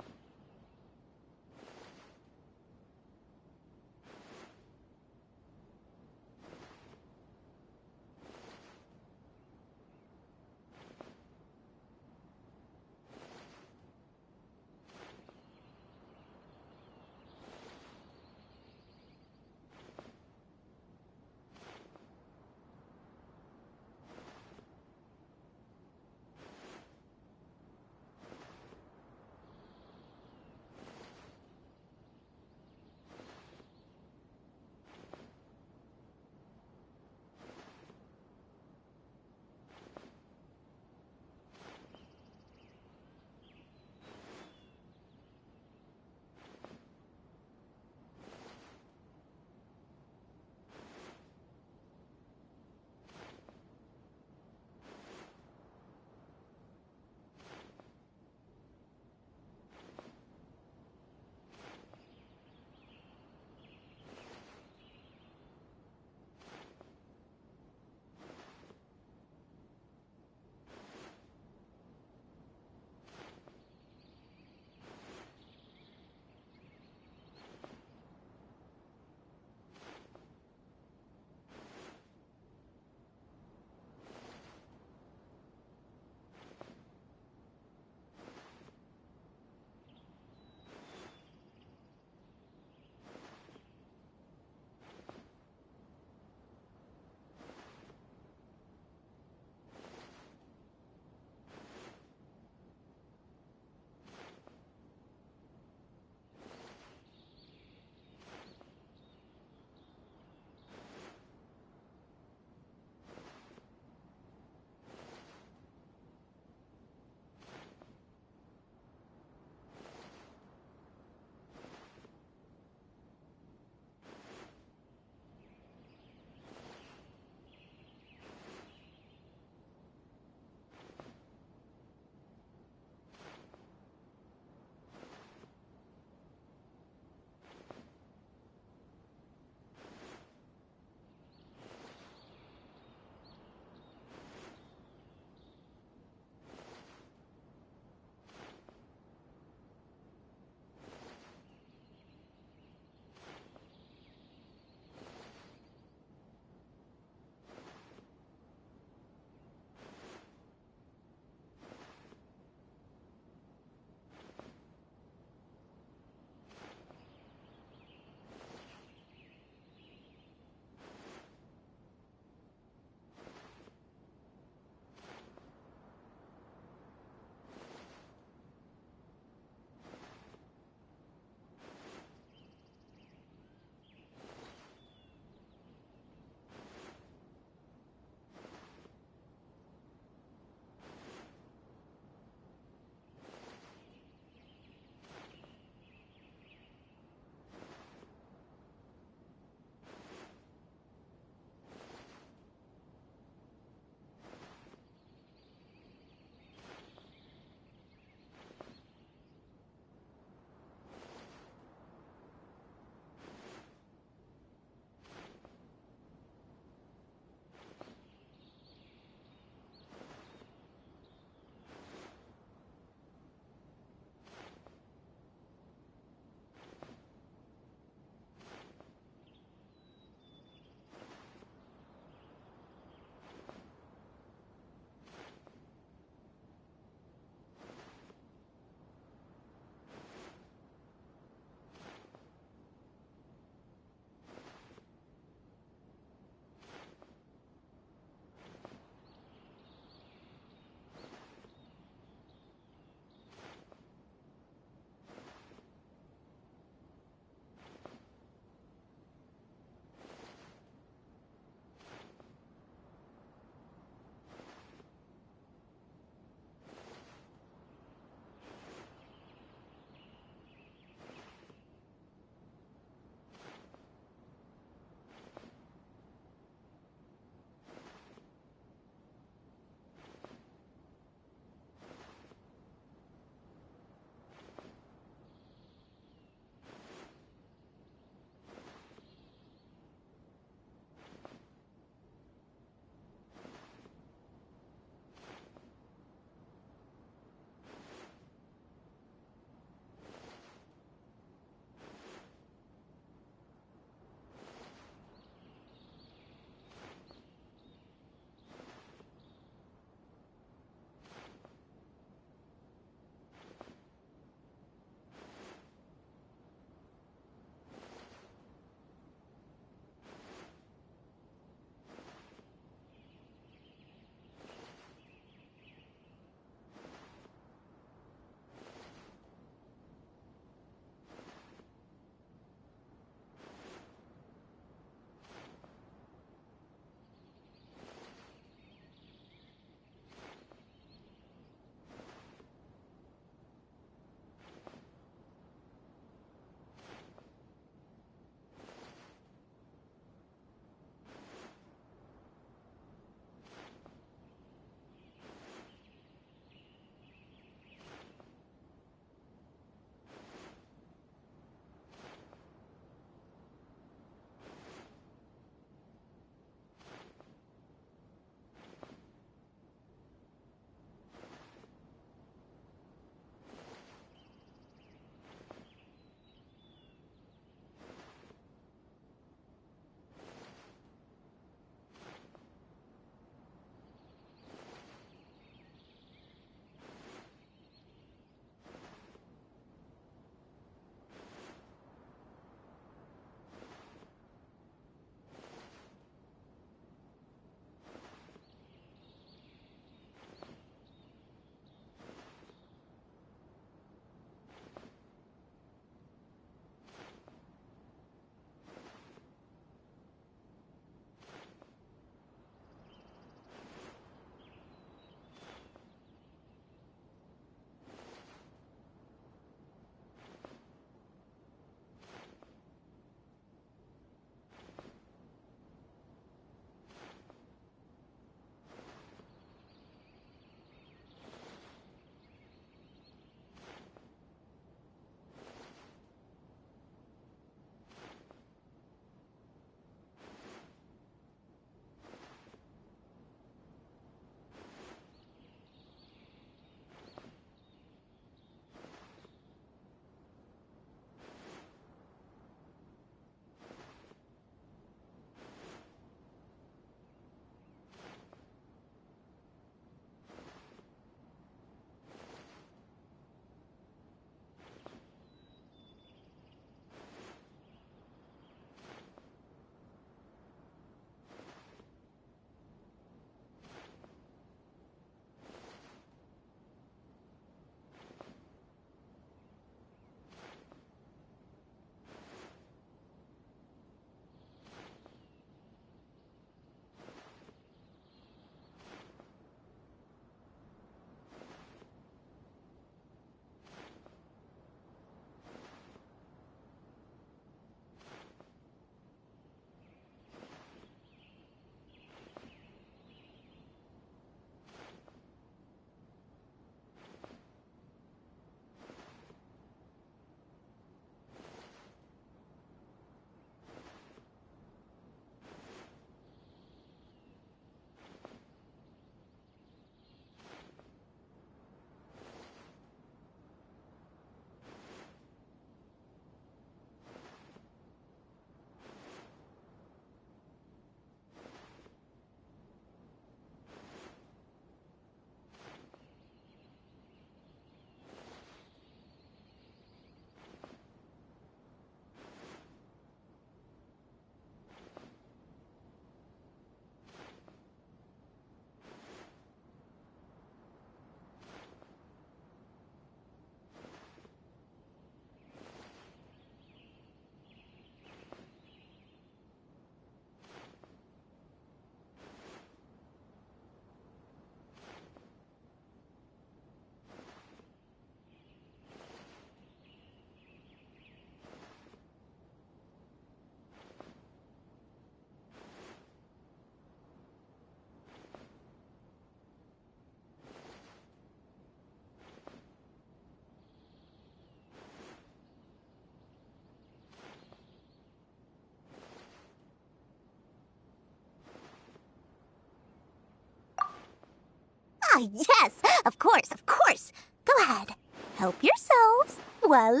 Ah, yes, of course, of course. Go ahead. Help yourselves. Voila!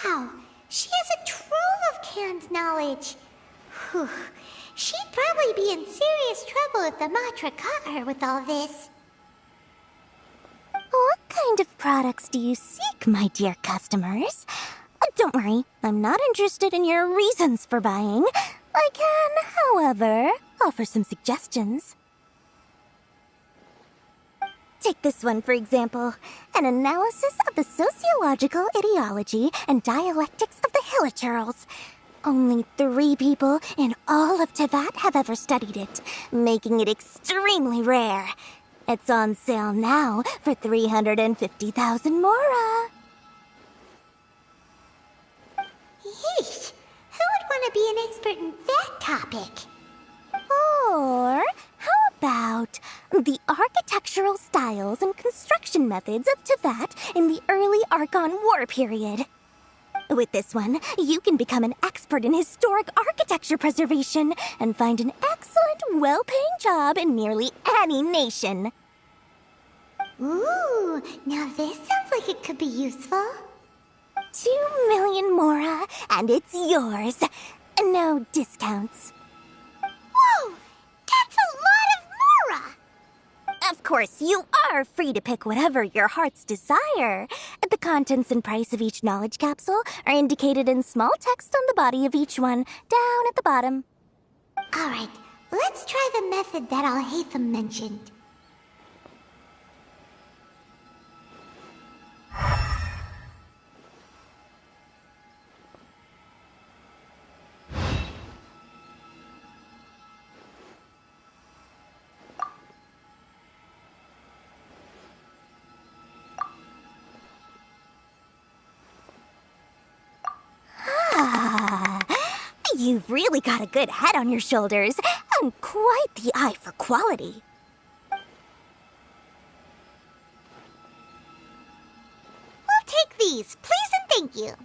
Wow, she has a trove of canned knowledge. Whew. She'd probably be in serious trouble if the Matra caught her with all this. What kind of products do you seek, my dear customers? Don't worry, I'm not interested in your reasons for buying. I can, however, offer some suggestions. Take this one, for example. An analysis of the sociological ideology and dialectics of the Hilichurls. Only 3 people in all of Teyvat have ever studied it, making it extremely rare. It's on sale now for 350,000 mora. Yeesh, who would want to be an expert in that topic? Or how about the architectural styles and construction methods of Teyvat in the early Archon War period? With this one, you can become an expert in historic architecture preservation and find an excellent, well-paying job in nearly any nation. Ooh, now this sounds like it could be useful. 2 million mora, and it's yours. No discounts. Whoa! That's a lot of mora! Of course, you are free to pick whatever your heart's desire. The contents and price of each knowledge capsule are indicated in small text on the body of each one, down at the bottom. Alright, let's try the method that Al-Haytham mentioned. You've really got a good head on your shoulders, and quite the eye for quality. We'll take these, please and thank you.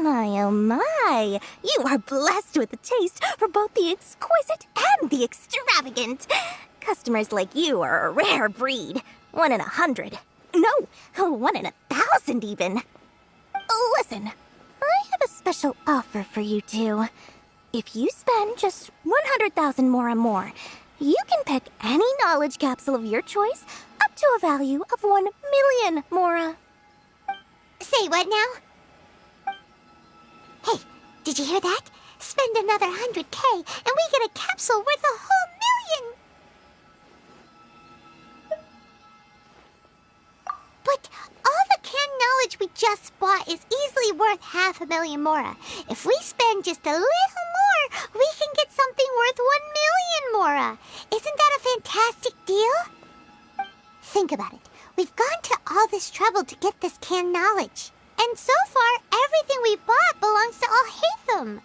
My, oh my, you are blessed with a taste for both the exquisite and the extravagant. Customers like you are a rare breed. 1 in 100. No, 1 in 1,000 even. Listen, I have a special offer for you two. If you spend just 100,000 more, you can pick any knowledge capsule of your choice up to a value of 1 million mora. Say what now? Hey, did you hear that? Spend another 100K and we get a capsule worth a whole million! But all the canned knowledge we just bought is easily worth 500,000 mora. If we spend just a little more, we can get something worth 1 million mora. Isn't that a fantastic deal? Think about it. We've gone to all this trouble to get this canned knowledge. And so far, everything we bought belongs to Al-Haytham.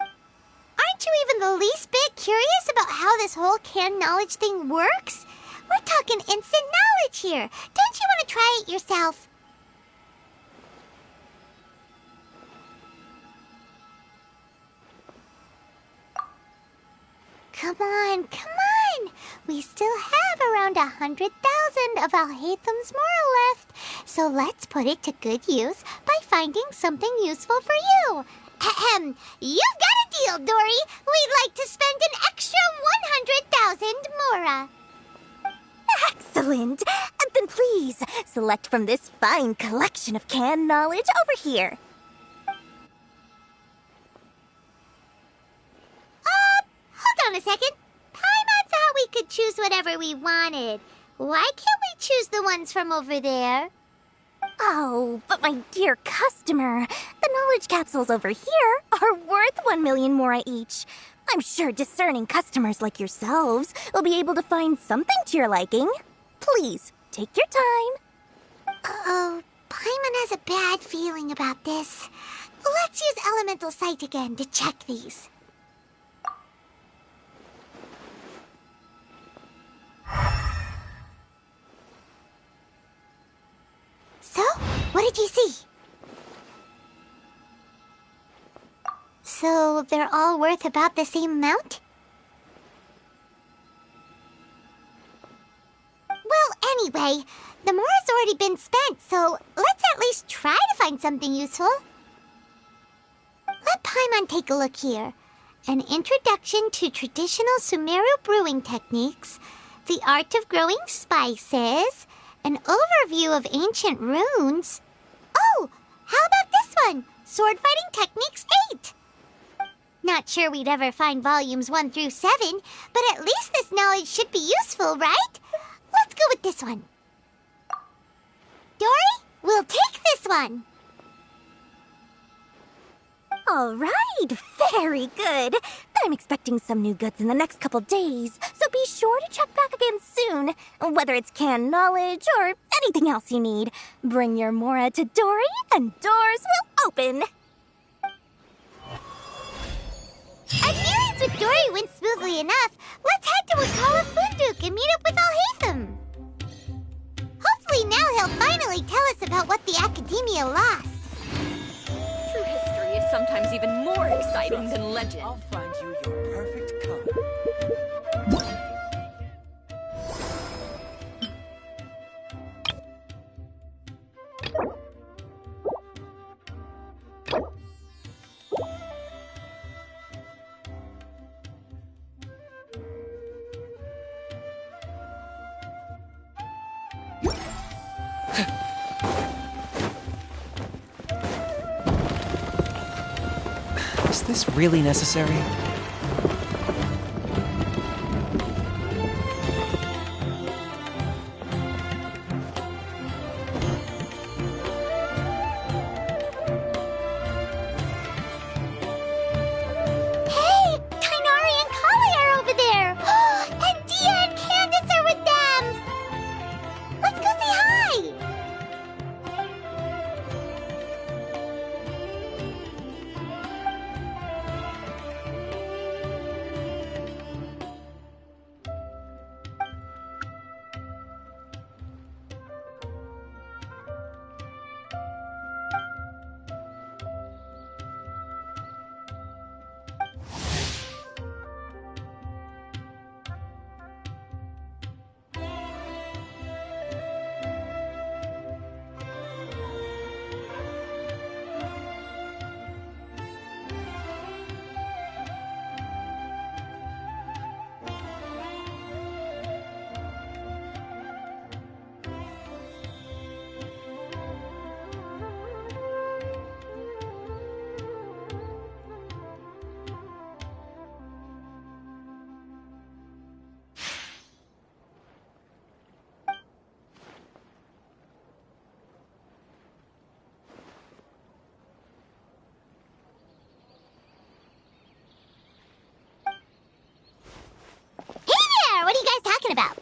Aren't you even the least bit curious about how this whole canned knowledge thing works? We're talking instant knowledge here. Don't you want to try it yourself? Come on, come on! We still have around 100,000 of Al-Haytham's mora left, so let's put it to good use by finding something useful for you. Ahem, you've got a deal, Dory. We'd like to spend an extra 100,000 mora. Excellent! Then please, select from this fine collection of canned knowledge over here. Hold on a second. Paimon thought we could choose whatever we wanted. Why can't we choose the ones from over there? Oh, but my dear customer, the knowledge capsules over here are worth 1 million mora each. I'm sure discerning customers like yourselves will be able to find something to your liking. Please, take your time. Uh-oh, Paimon has a bad feeling about this. Let's use Elemental Sight again to check these. So, what did you see? So they're all worth about the same amount? Well, anyway, the more has already been spent, so let's at least try to find something useful. Let Paimon take a look here. An introduction to traditional Sumeru brewing techniques, the art of growing spices, an overview of ancient runes. Oh, how about this one? Sword Fighting Techniques 8. Not sure we'd ever find volumes 1 through 7, but at least this knowledge should be useful, right? Let's go with this one. Dory, we'll take this one. All right, very good. I'm expecting some new goods in the next couple days, so be sure to check back again soon. Whether it's canned knowledge or anything else you need, bring your Mora to Dory and doors will open. Adherence with Dory went smoothly enough. Let's head to Wakala Funduk and meet up with Alhaitham. Hopefully now he'll finally tell us about what the Academia lost. True history is sometimes even more exciting than legend. I'll find you your perfect color. Is this really necessary? Hey! Tainari and Kali are over there! And Dia and Candace are with them! Let's go say hi! What are you guys talking about?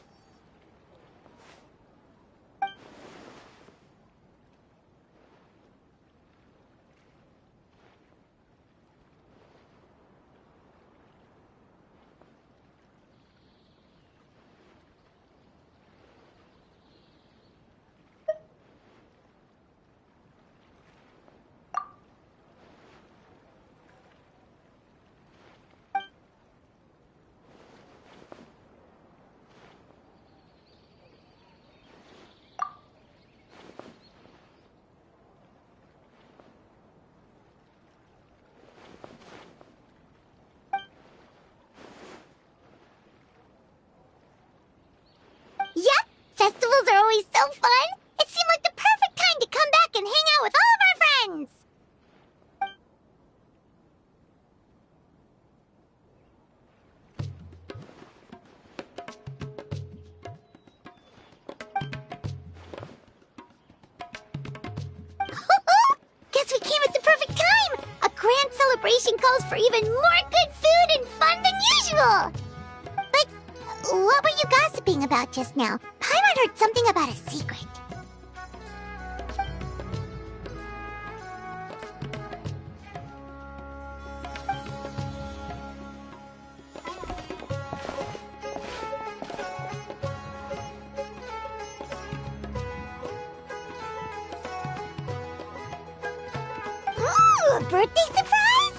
Yep, festivals are always so fun. It seemed like the perfect time to come back and hang out with all of our friends. Guess we came at the perfect time. A grand celebration calls for even more good food and fun than usual. But what were you gossiping about just now? Paimon heard something about a secret. Ooh, a birthday surprise?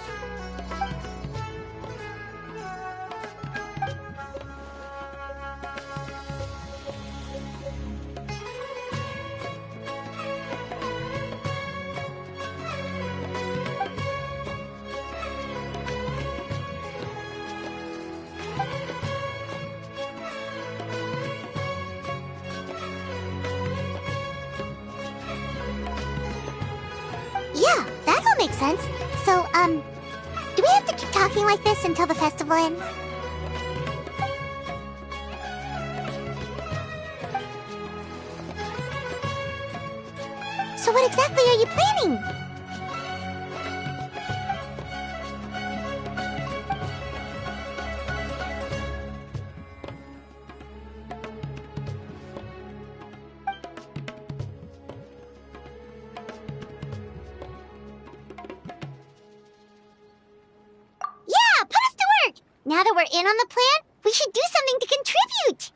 makes sense. So, do we have to keep talking like this until the festival ends? So what exactly are you planning? Yeah, put us to work! Now that we're in on the plan, we should do something to contribute!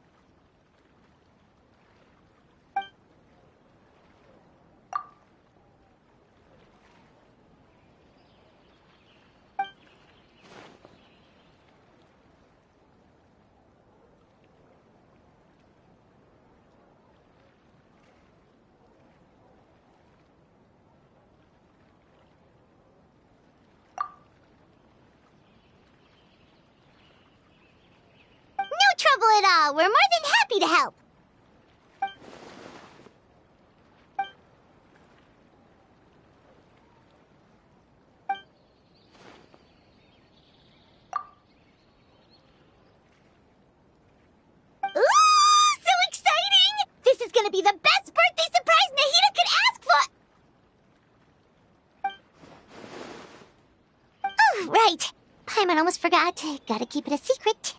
No trouble at all. We're more than happy to help. Ooh, so exciting! This is gonna be the best birthday surprise Nahida could ask for! Oh, right. Paimon almost forgot. Gotta keep it a secret.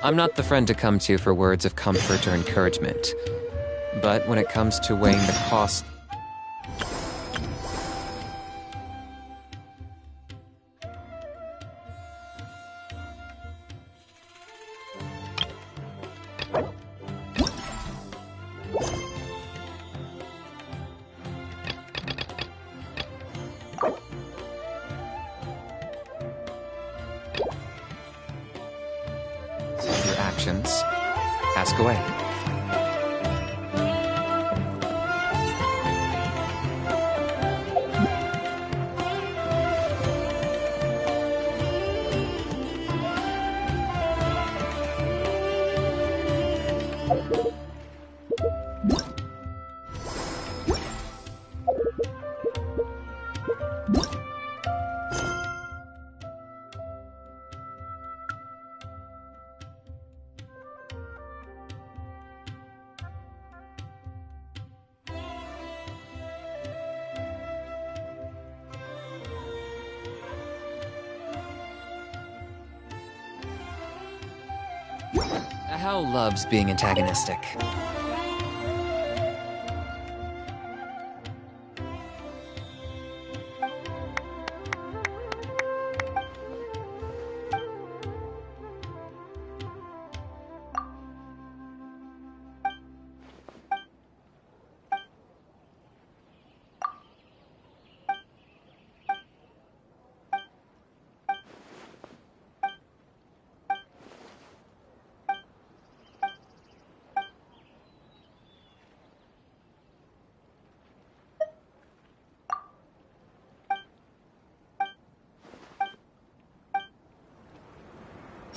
I'm not the friend to come to for words of comfort or encouragement. But when it comes to weighing the cost... your actions, ask away. Hal loves being antagonistic.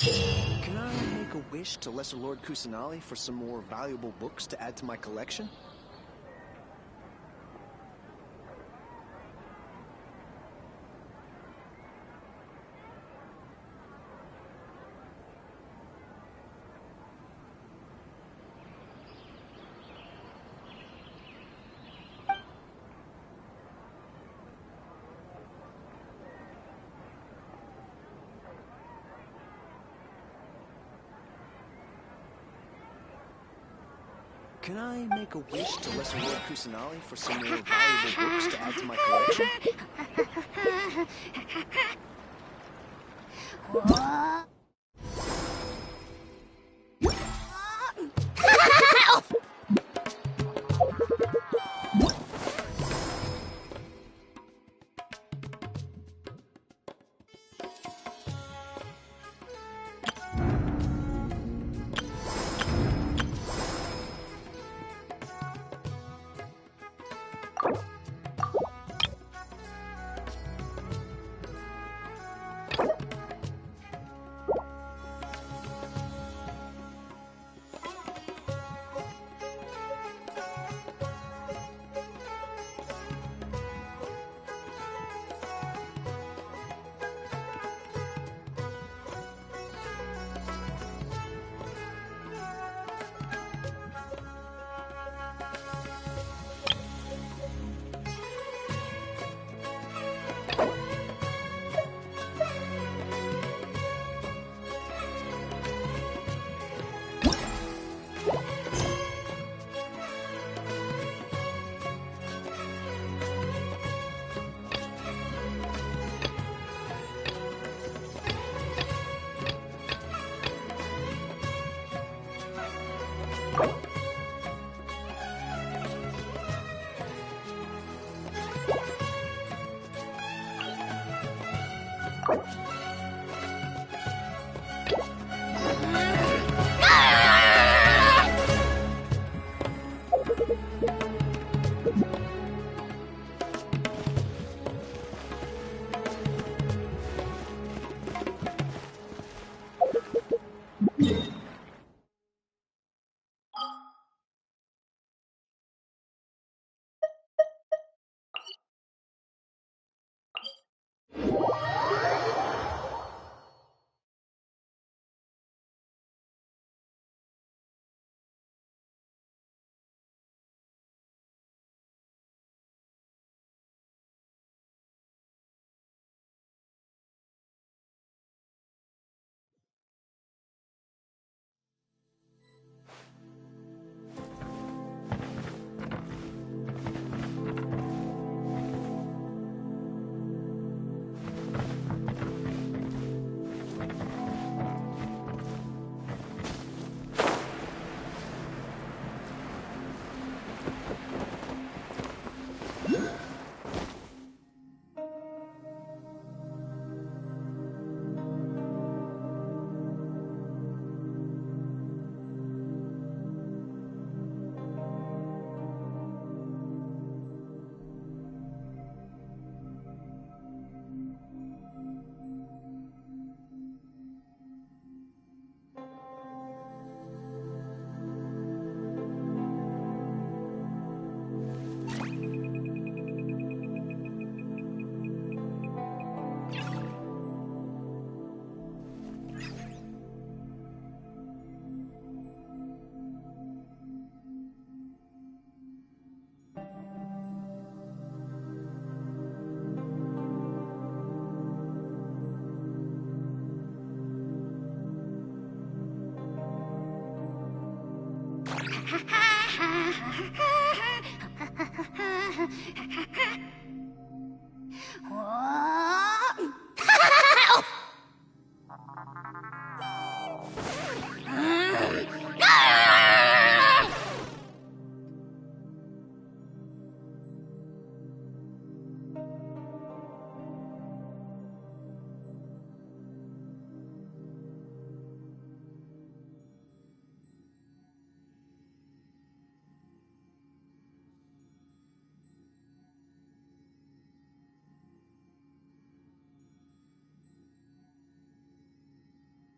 Can I make a wish to Lesser Lord Kusanali for some more valuable books to add to my collection? Can I make a wish to Lesser Lord Kusanali for some more valuable books to add to my collection?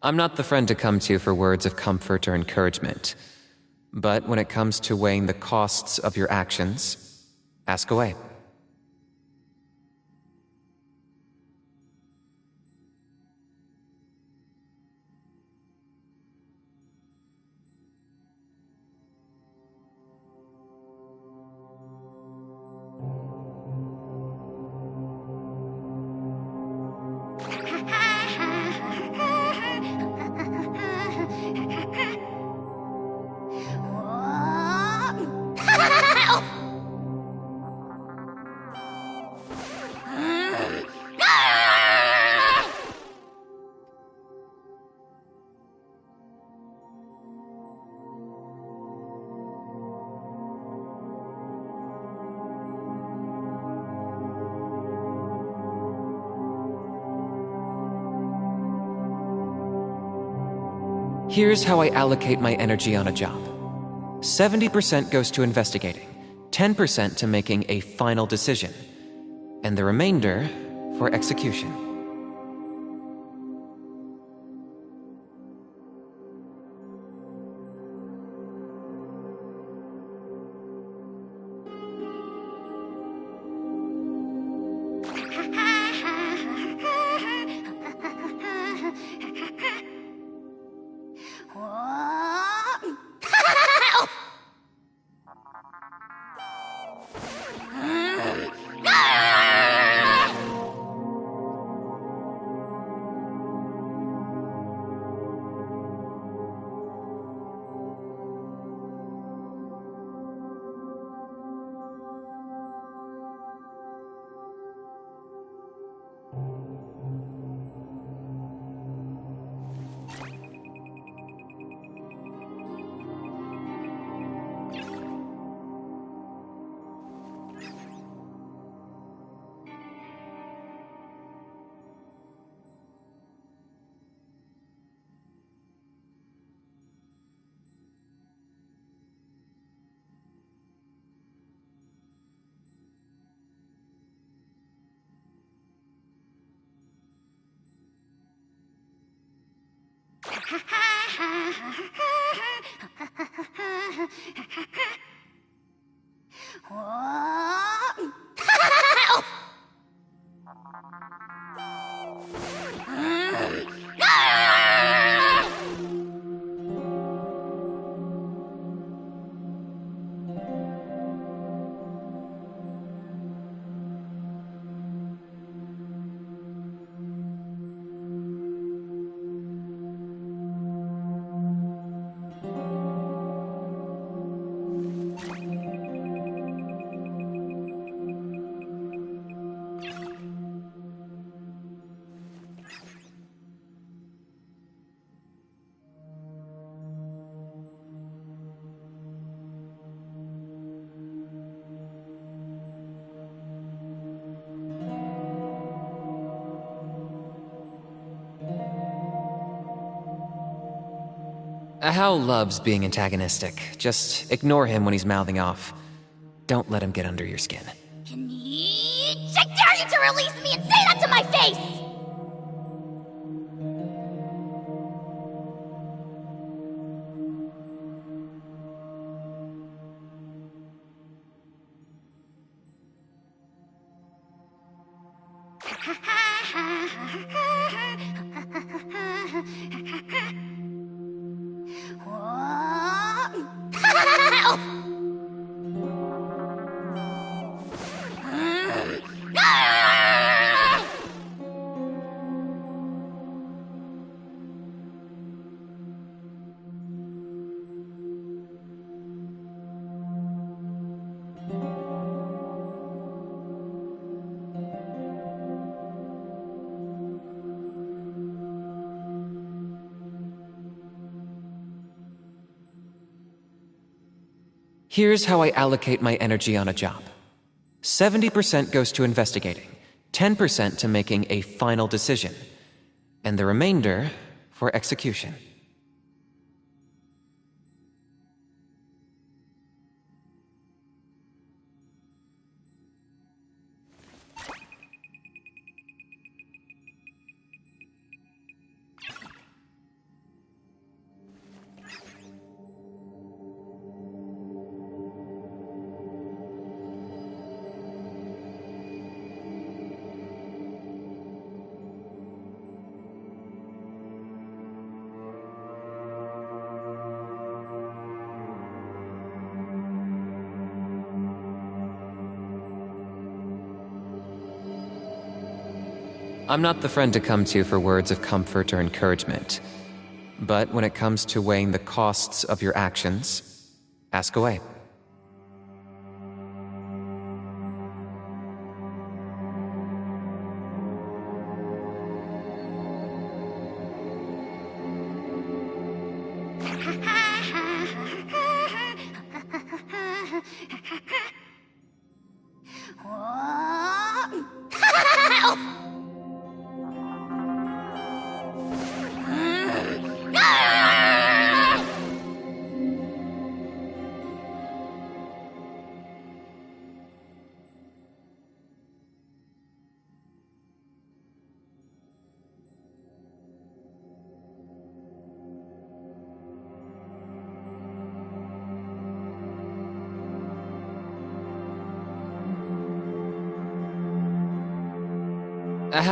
I'm not the friend to come to for words of comfort or encouragement. But when it comes to weighing the costs of your actions, ask away. Here's how I allocate my energy on a job. 70% goes to investigating, 10% to making a final decision, and the remainder for execution. Hal loves being antagonistic. Just ignore him when he's mouthing off. Don't let him get under your skin. I dare you to release me and say that to my face! Here's how I allocate my energy on a job. 70% goes to investigating, 10% to making a final decision, and the remainder for execution. I'm not the friend to come to for words of comfort or encouragement. But when it comes to weighing the costs of your actions, ask away.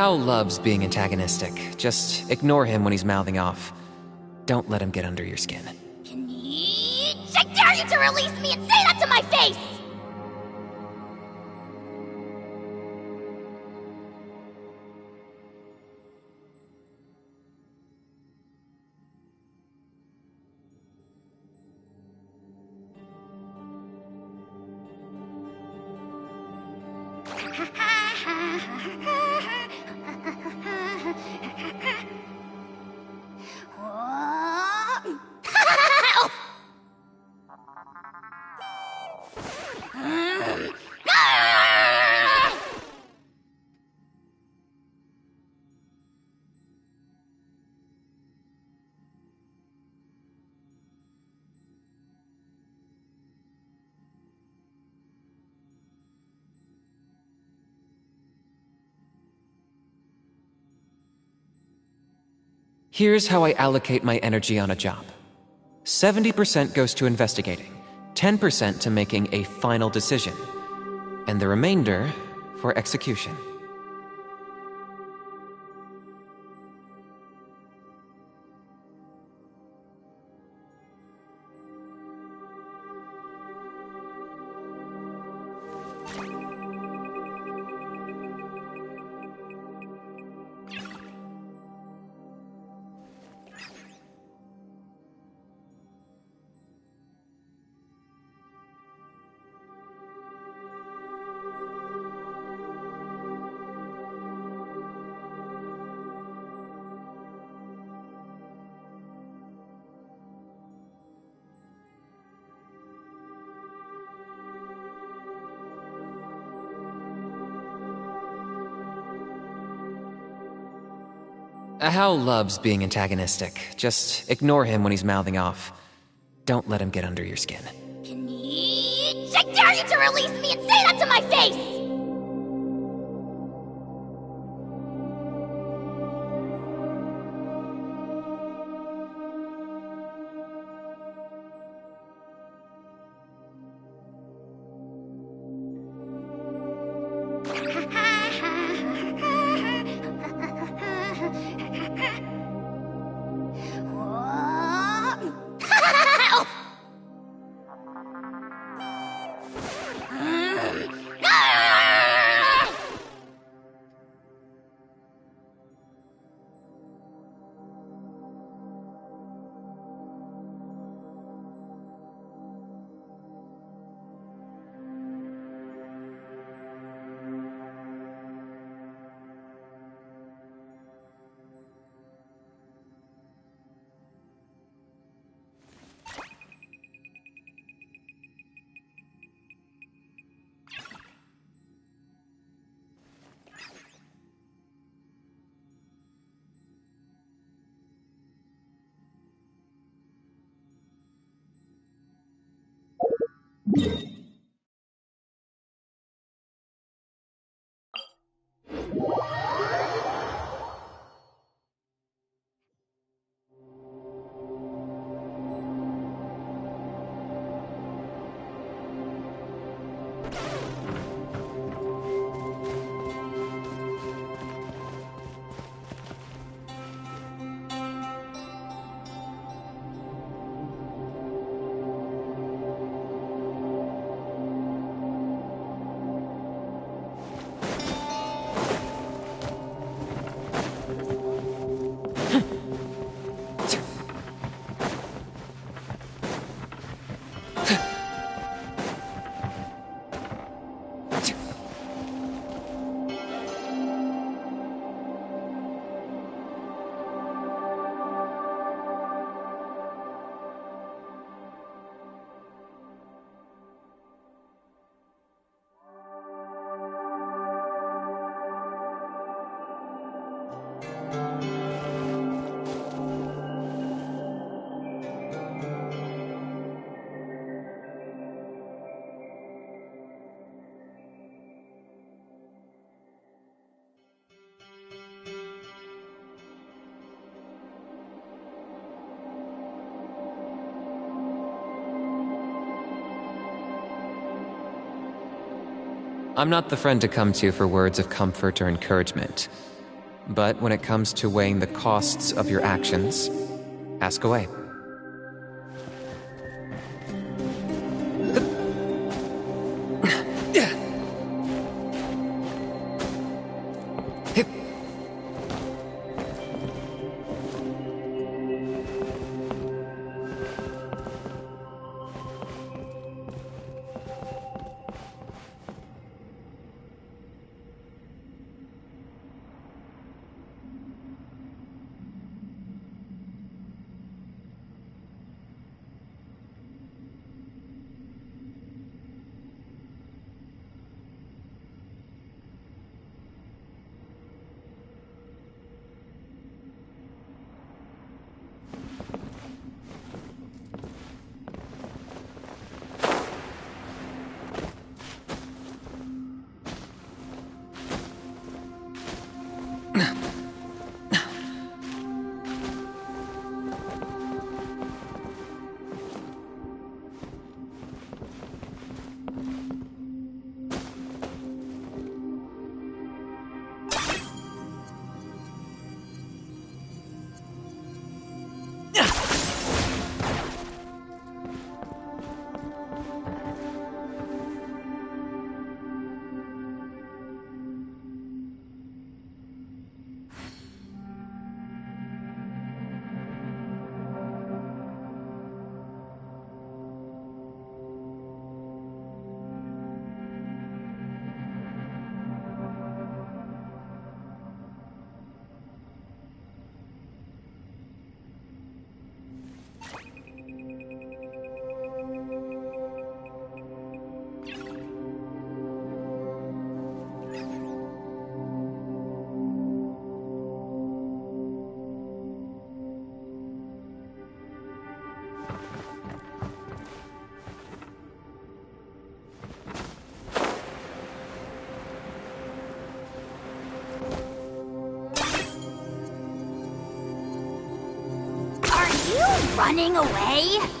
Hal loves being antagonistic. Just ignore him when he's mouthing off. Don't let him get under your skin. I dare you to release me and say that to my face! Here's how I allocate my energy on a job. 70% goes to investigating, 10% to making a final decision, and the remainder for execution. Hal loves being antagonistic. Just ignore him when he's mouthing off. Don't let him get under your skin. I dare you to release me and say that to my face! I'm not the friend to come to for words of comfort or encouragement. But when it comes to weighing the costs of your actions, ask away. Running away?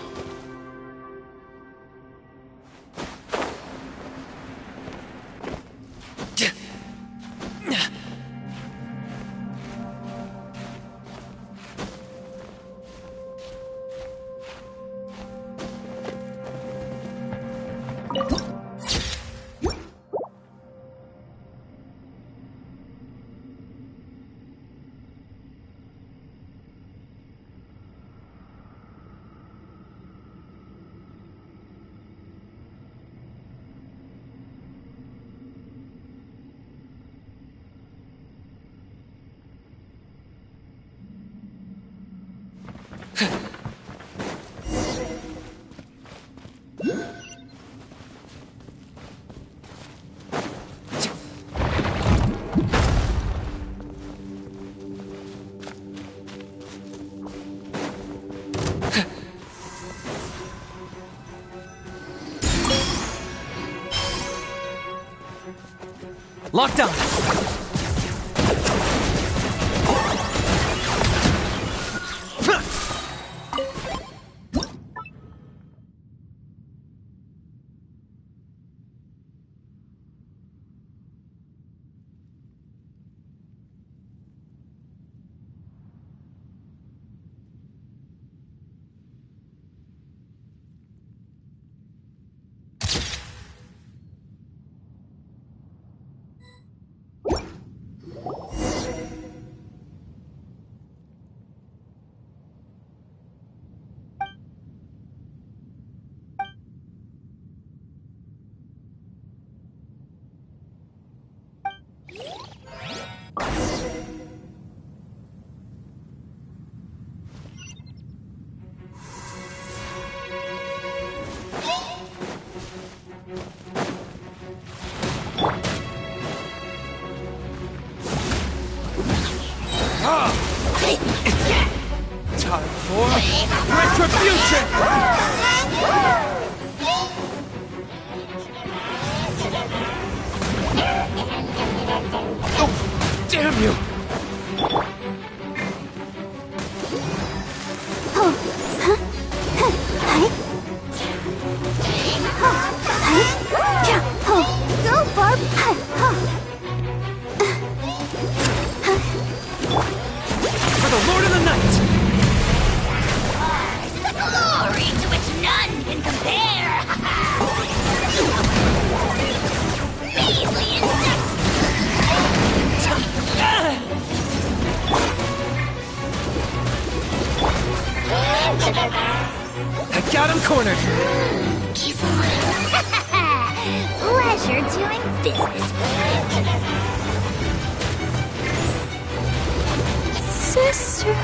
Locked on! Time for retribution! Oh, damn you! Go, Barb! For the Lord of the Night! The glory to which none can compare! Measly insect! I got him cornered! Pleasure doing business with Sister.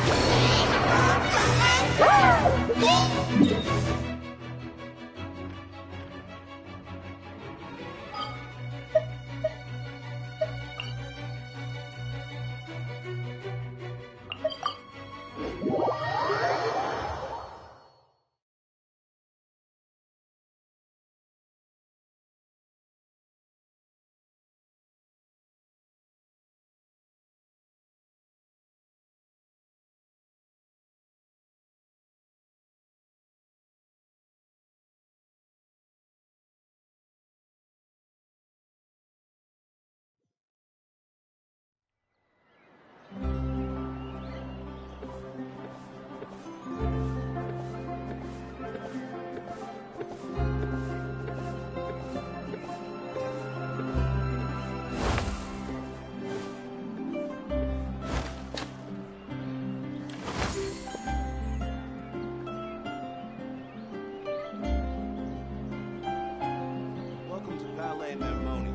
Welcome to Ballet Mermoni.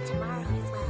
Tomorrow as well.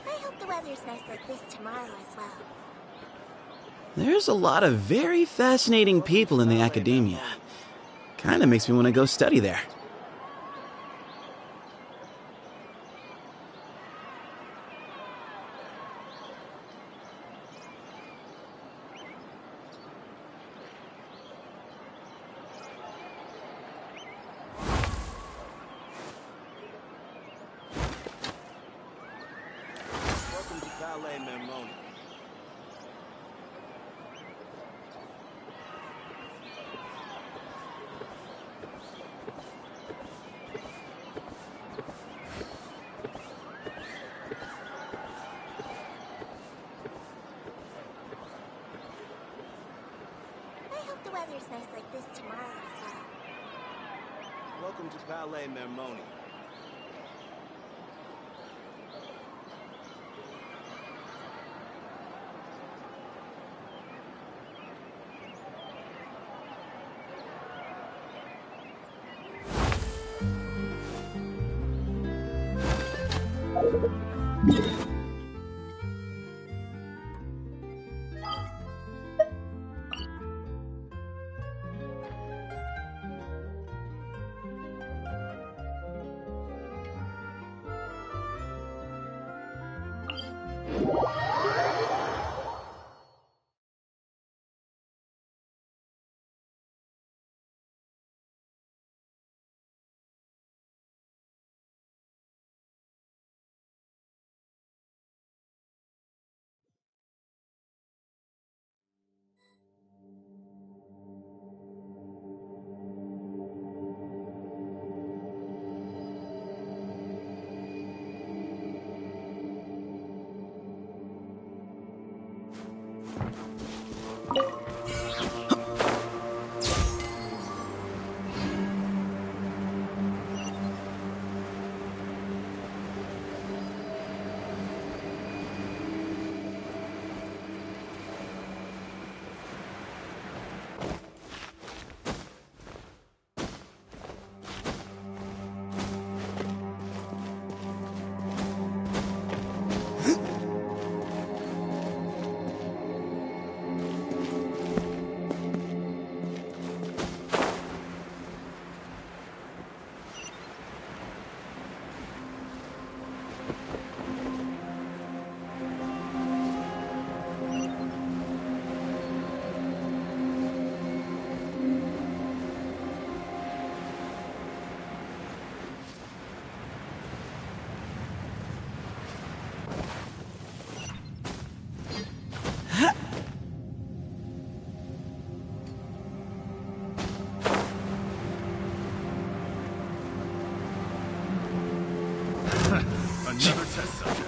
I hope the weather's nice like this tomorrow as well. There's a lot of very fascinating people in the academia. Kinda makes me want to go study there. Welcome to Ballet Mermoni. pandemonium. Another test subject.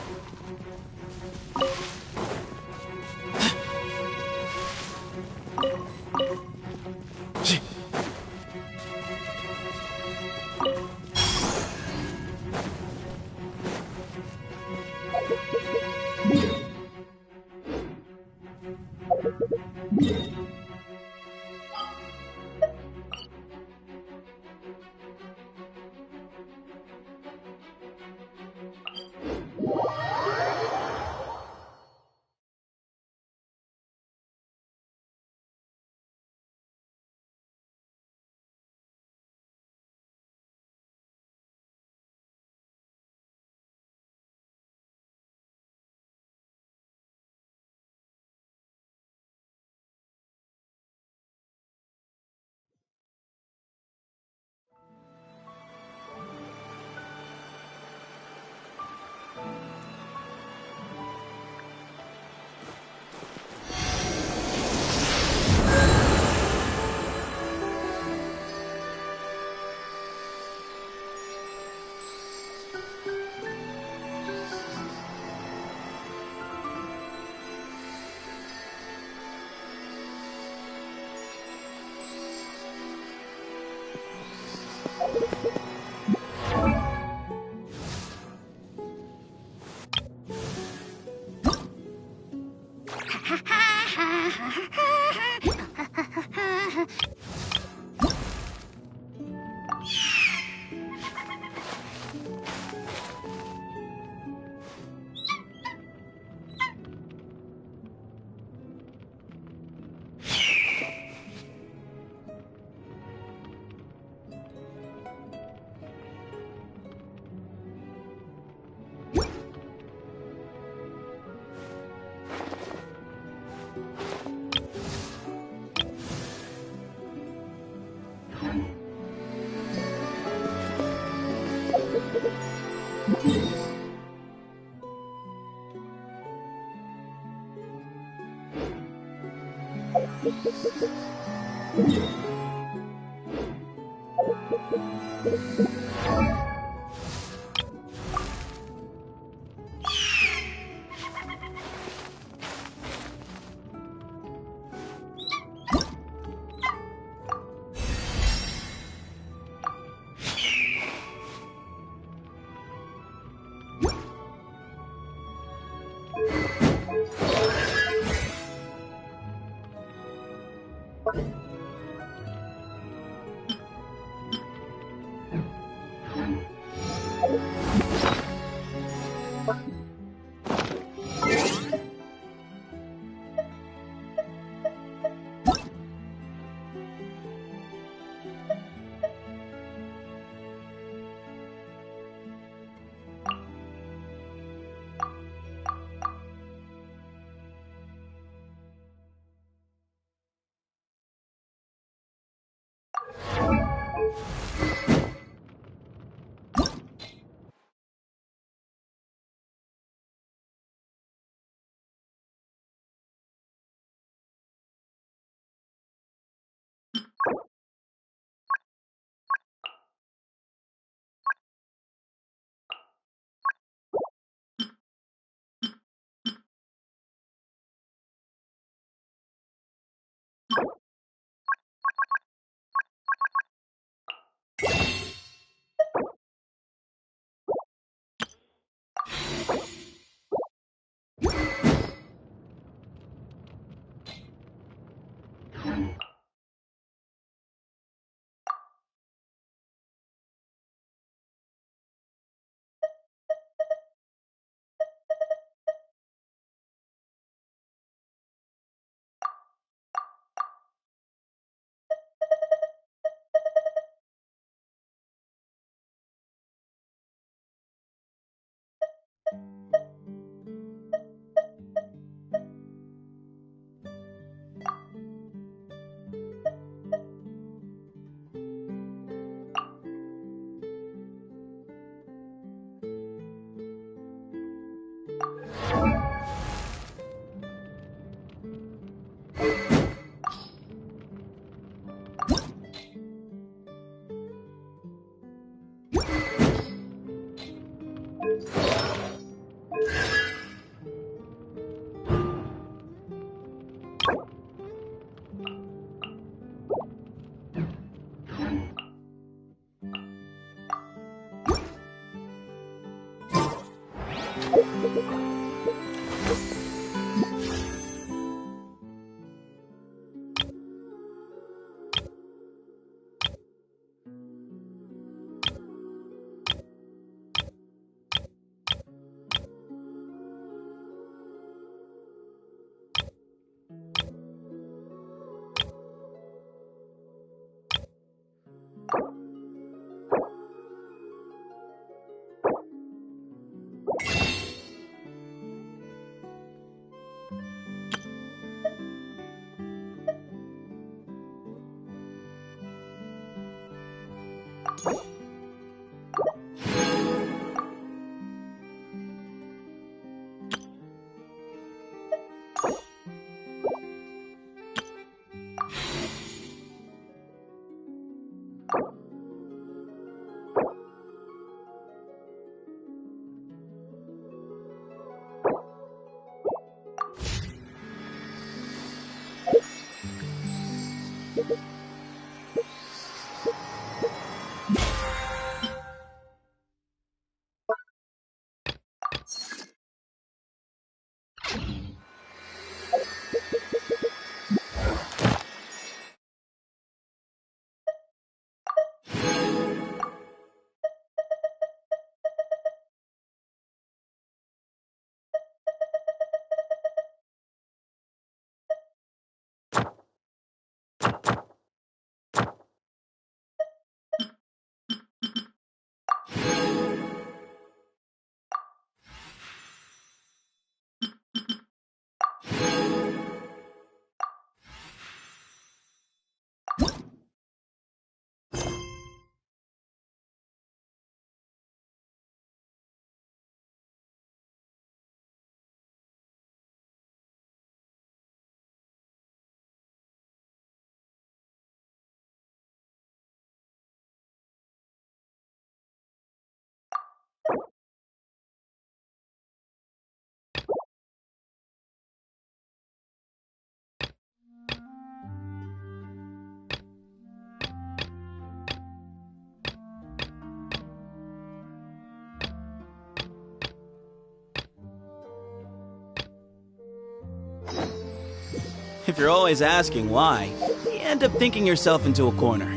After always asking why, you end up thinking yourself into a corner.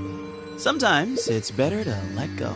Sometimes it's better to let go.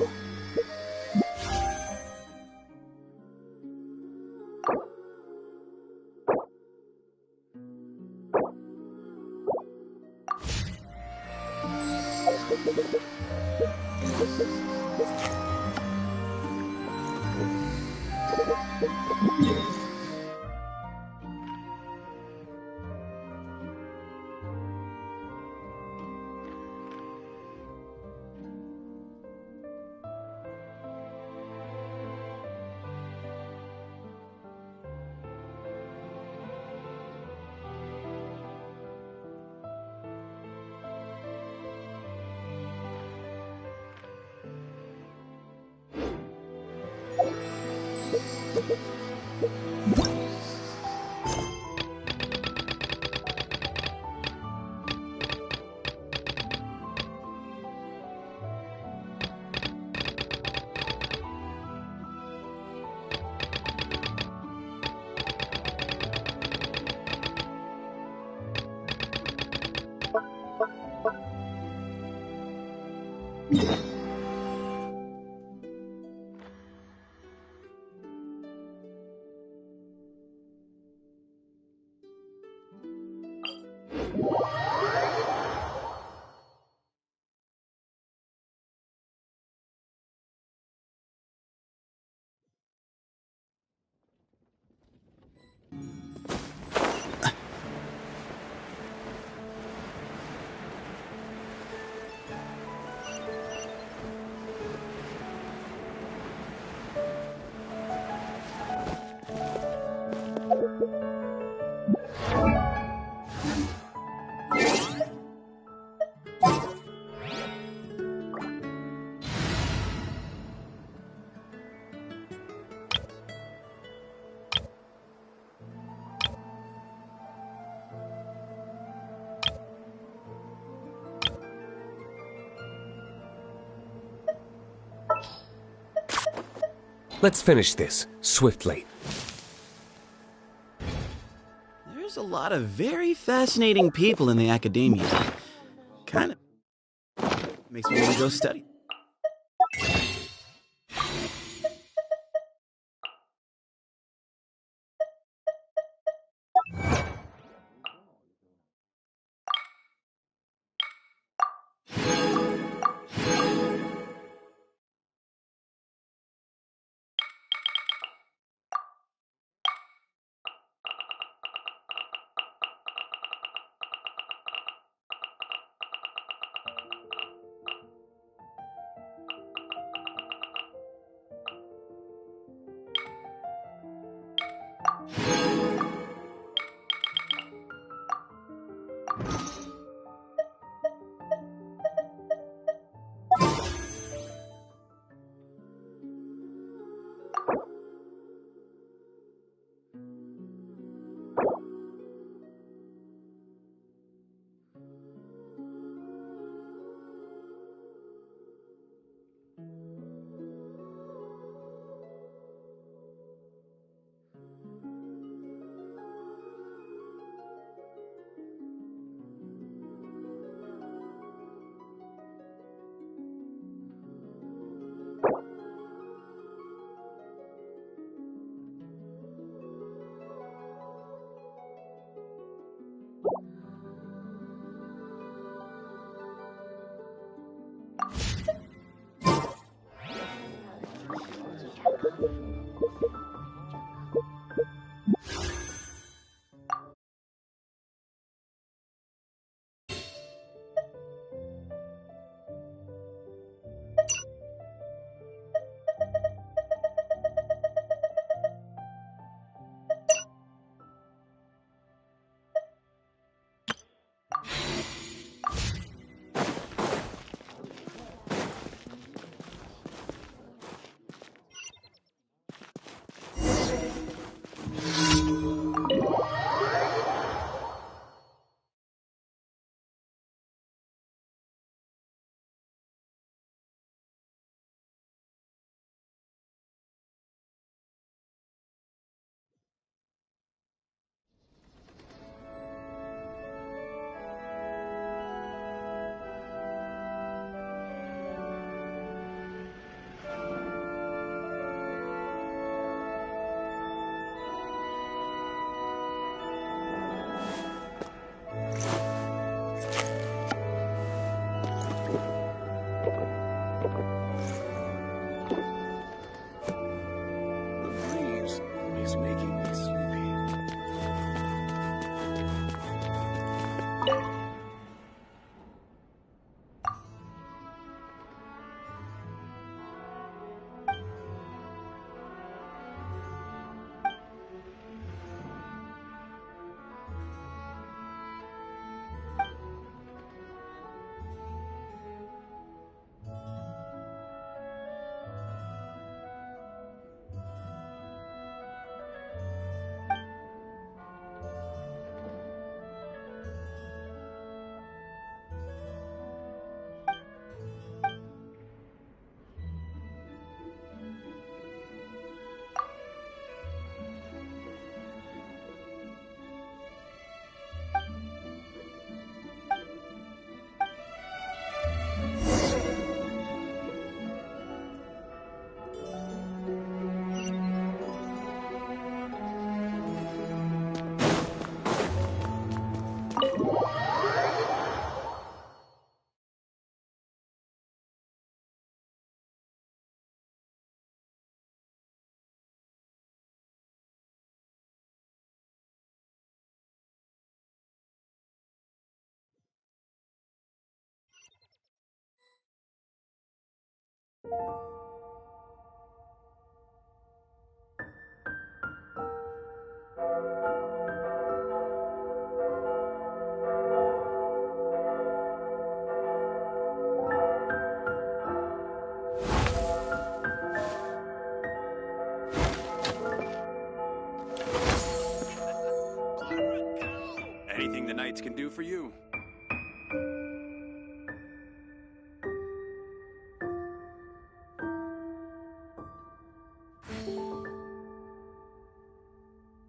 Let's finish this, swiftly. There's a lot of very fascinating people in the academia. Kind of makes me want to go study. is making me sleepy. Anything the knights can do for you.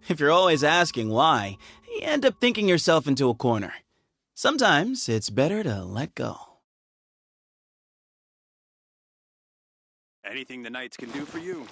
If you're always asking why, you end up thinking yourself into a corner. Sometimes it's better to let go. Anything the knights can do for you.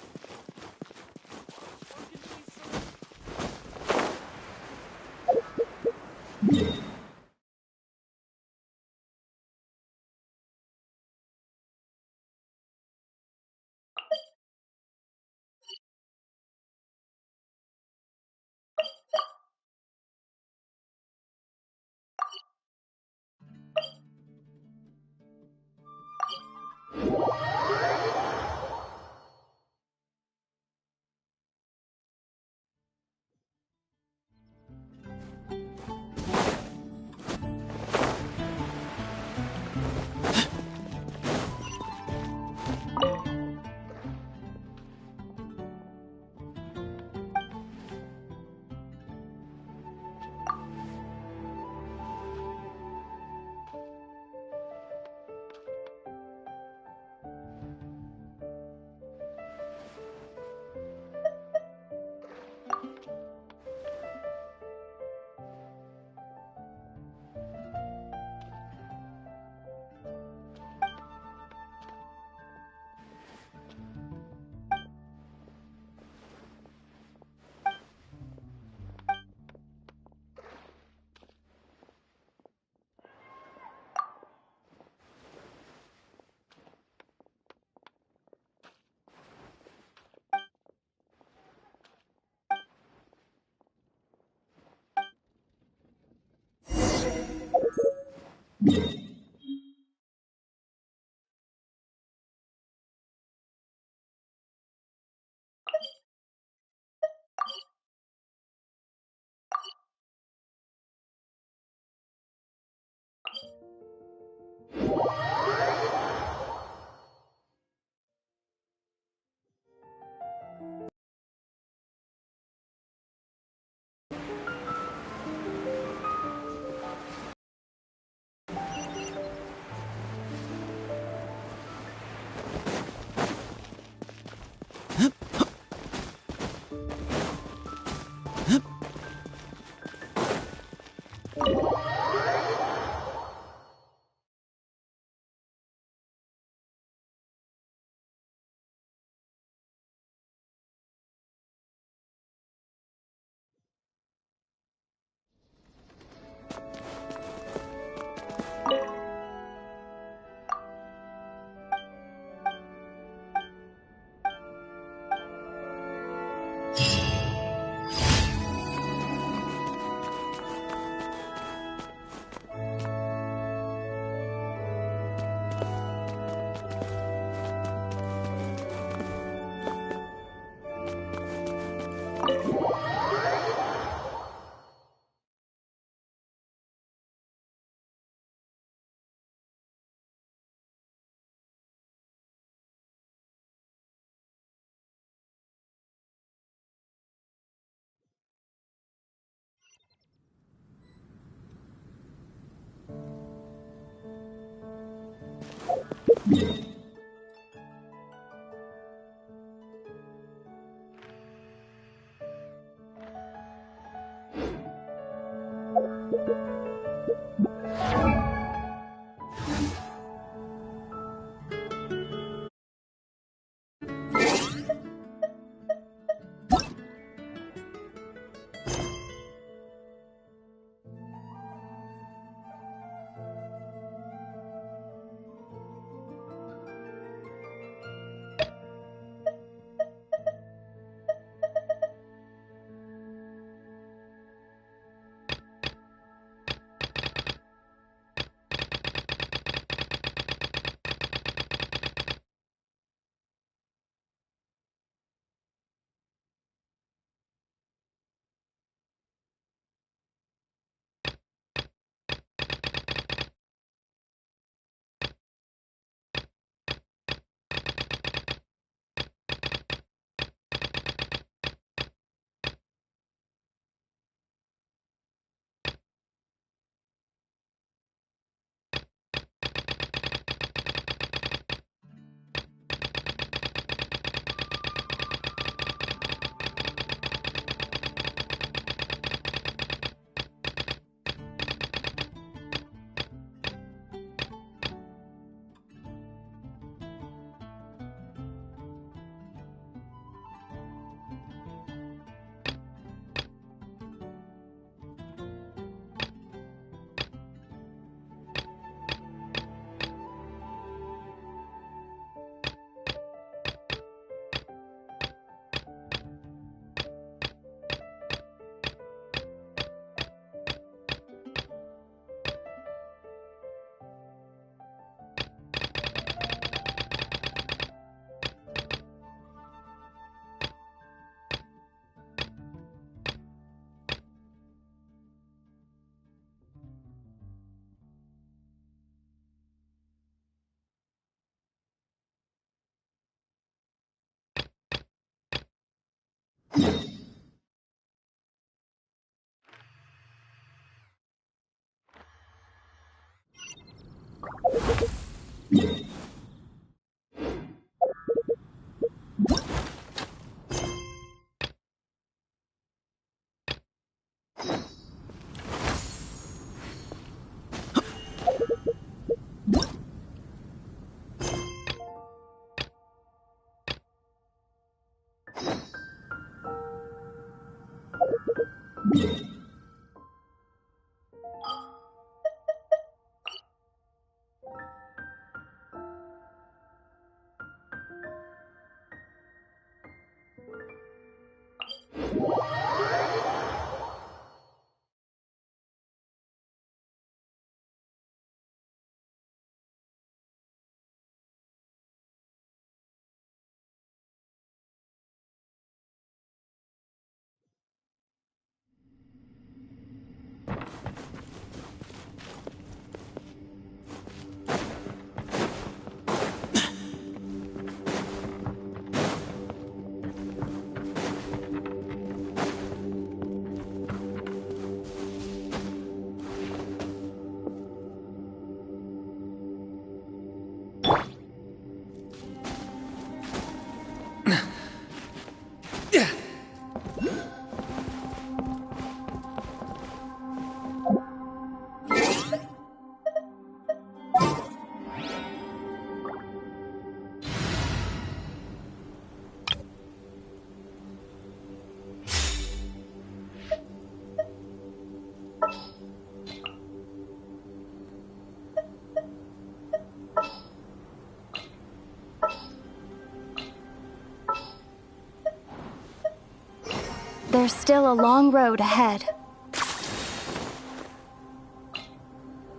There's still a long road ahead.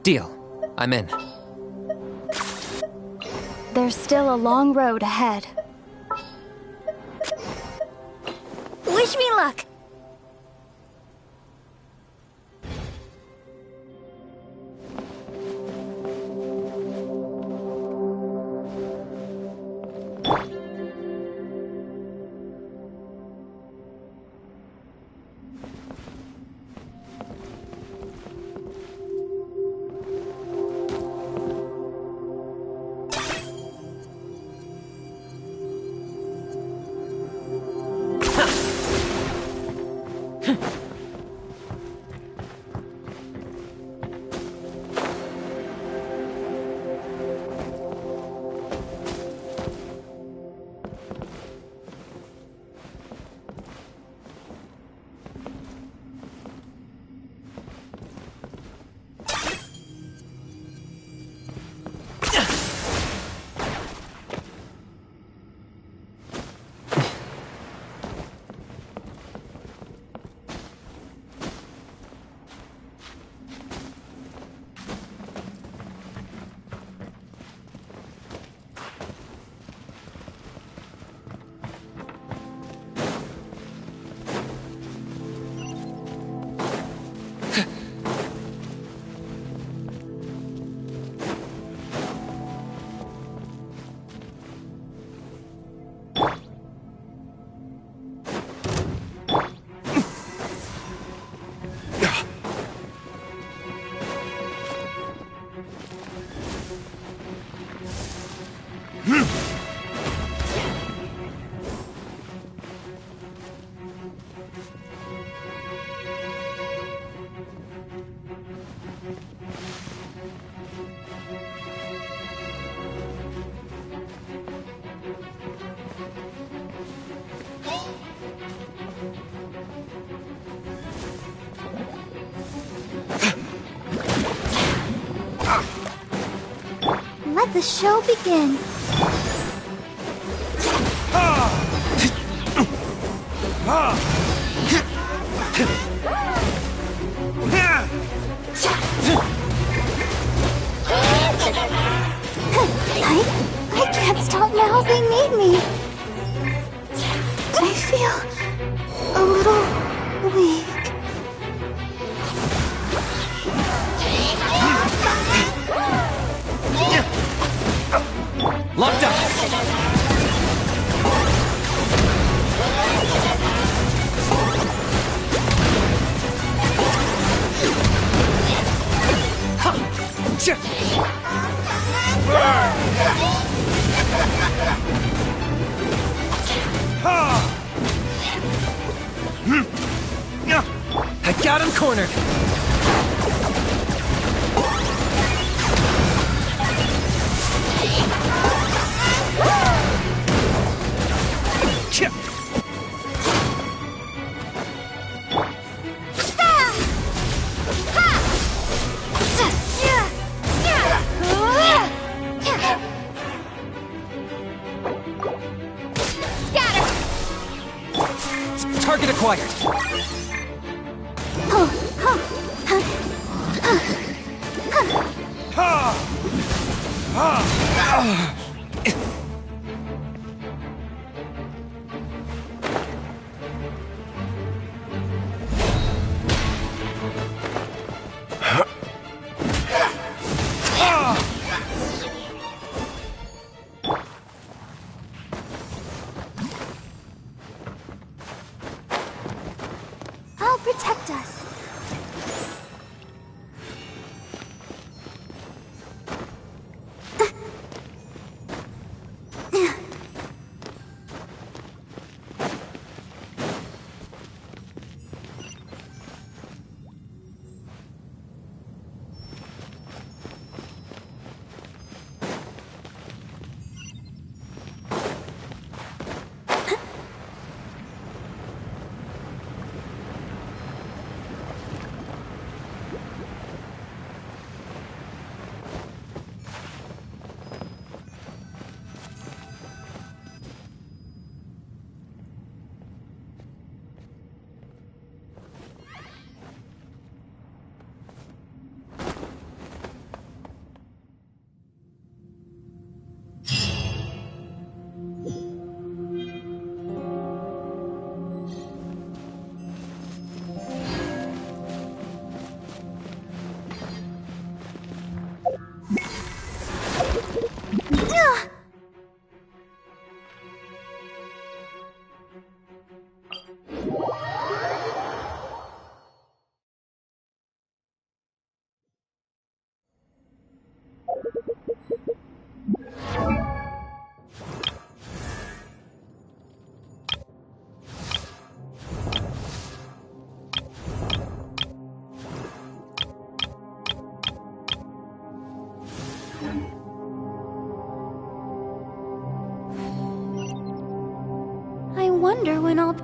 Deal. I'm in. There's still a long road ahead. Wish Wish me luck. Let the show begin. I can't stop now. They need me. I feel a little weak. Locked up! I got him cornered! Target acquired. I'll protect us. I wonder when I'll...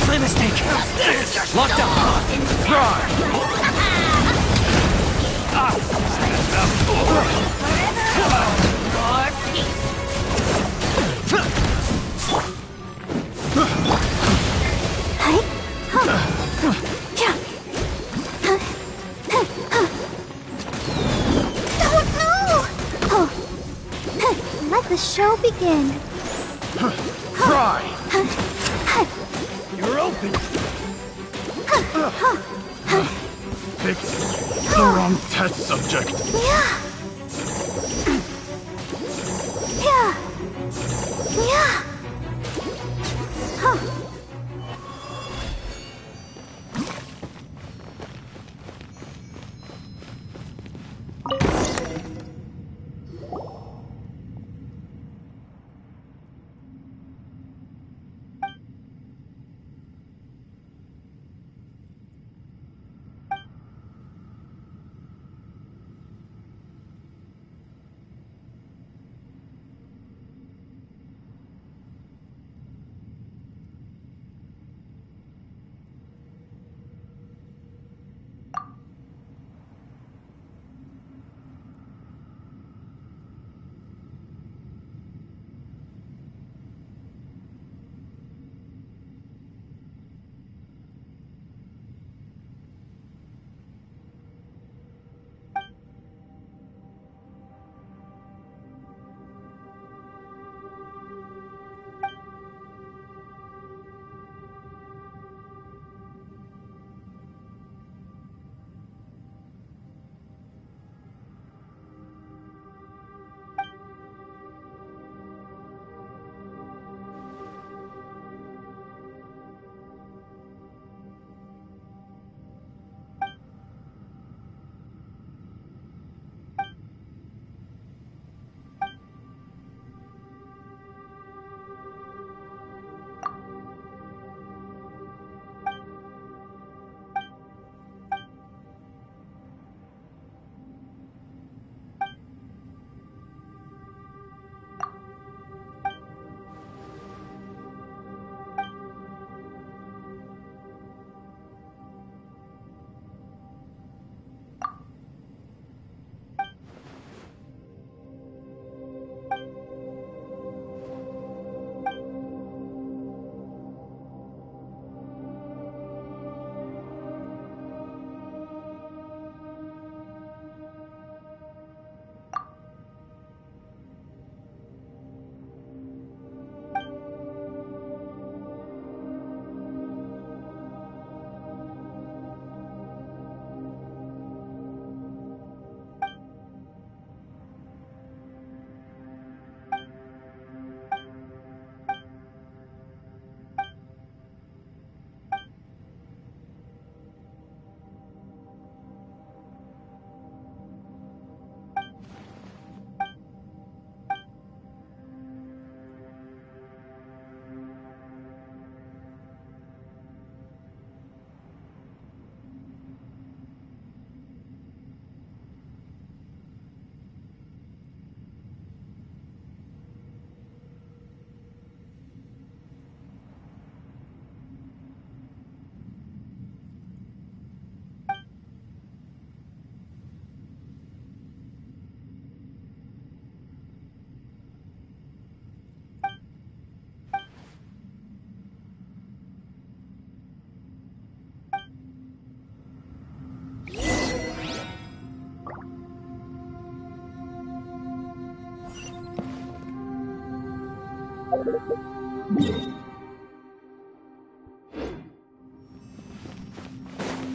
My mistake! Locked up! Let the show begin. Fry! You're open! Picked the wrong test subject. Yeah.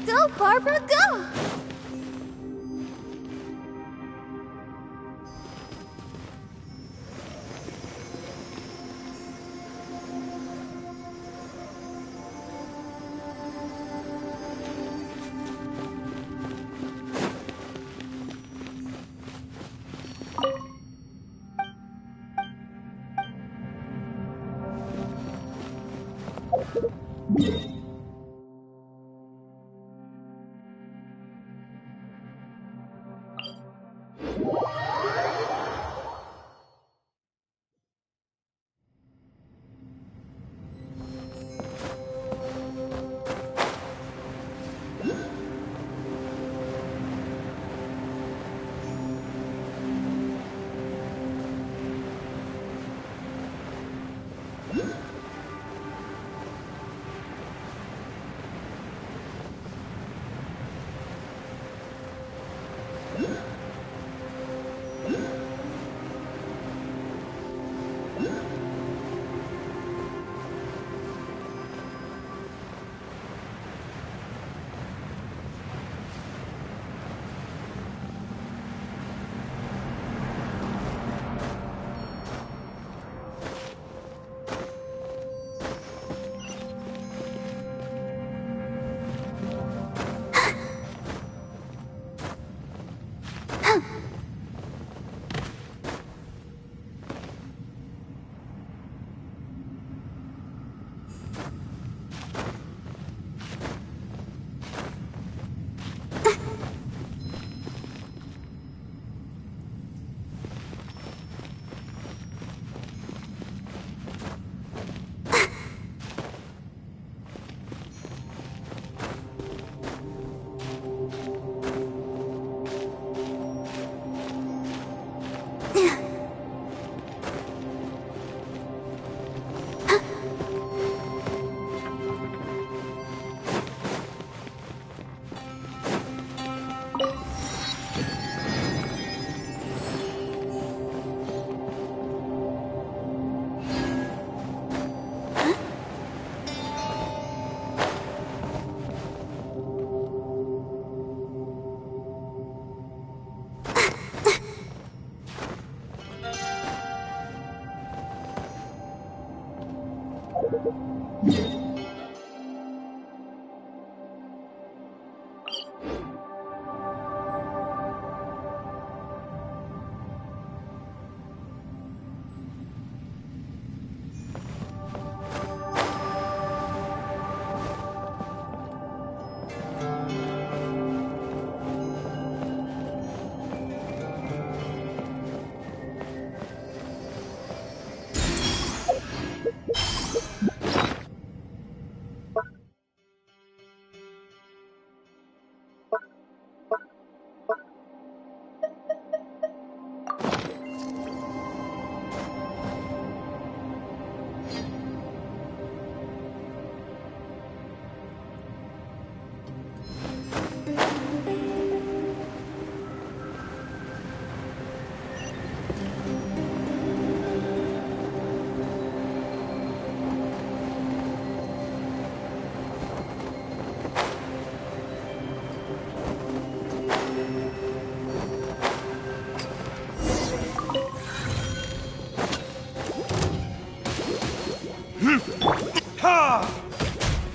Go, Barbara, go!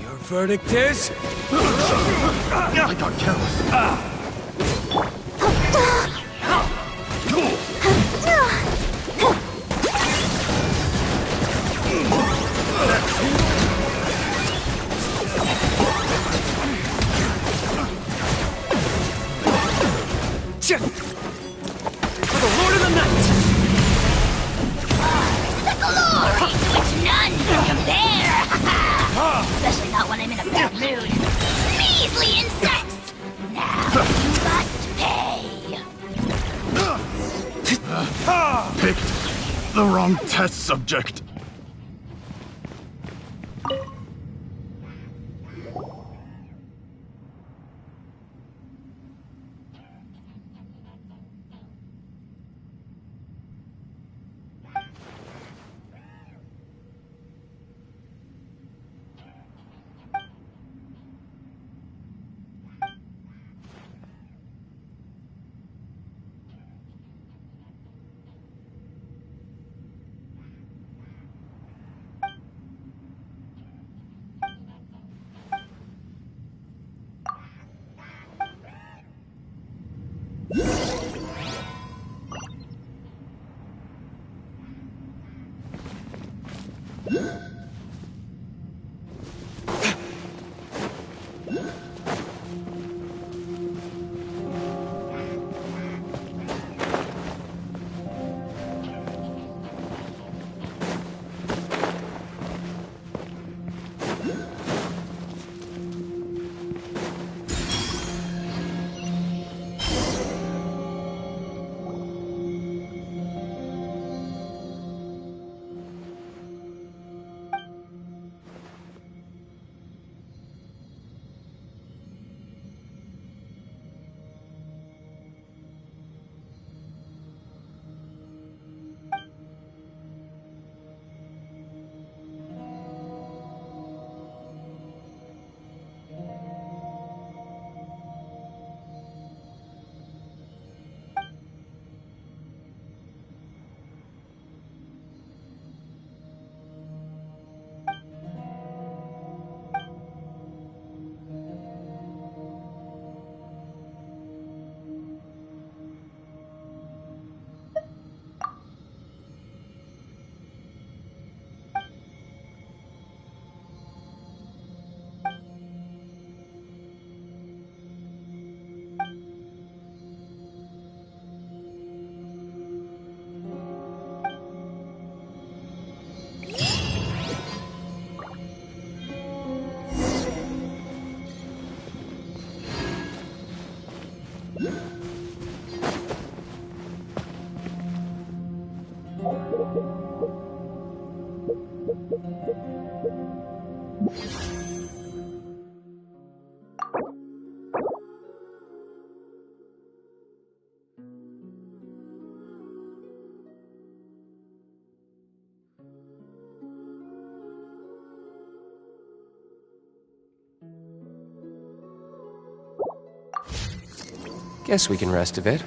Your verdict is? I got careless. For the Lord of the Night! The glory to which none can compare! Especially not when I'm in a bad mood. Measly insects! Now you must pay! Picked the wrong test subject. Guess we can rest a bit.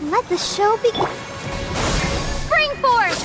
Let the show begin. Springboard!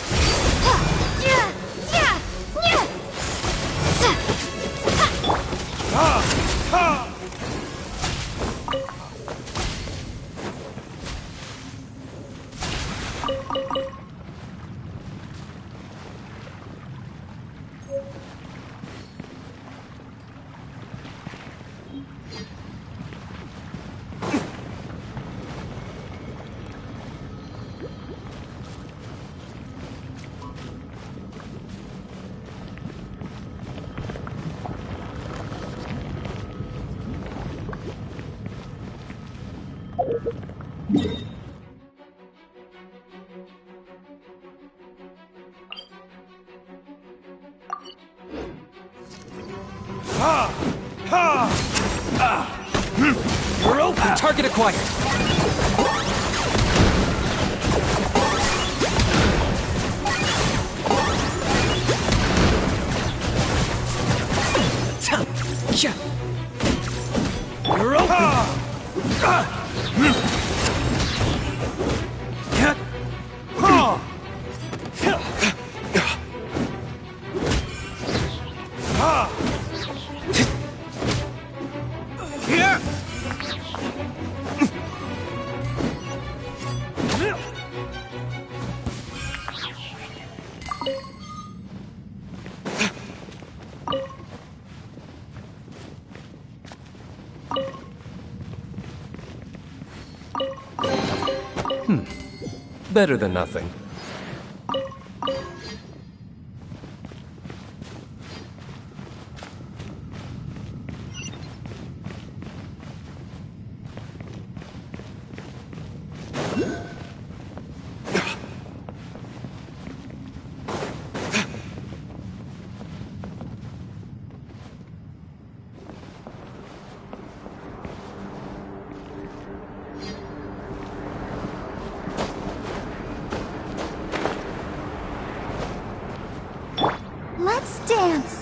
You're open! Target acquired! You're open! Better than nothing. Let's dance.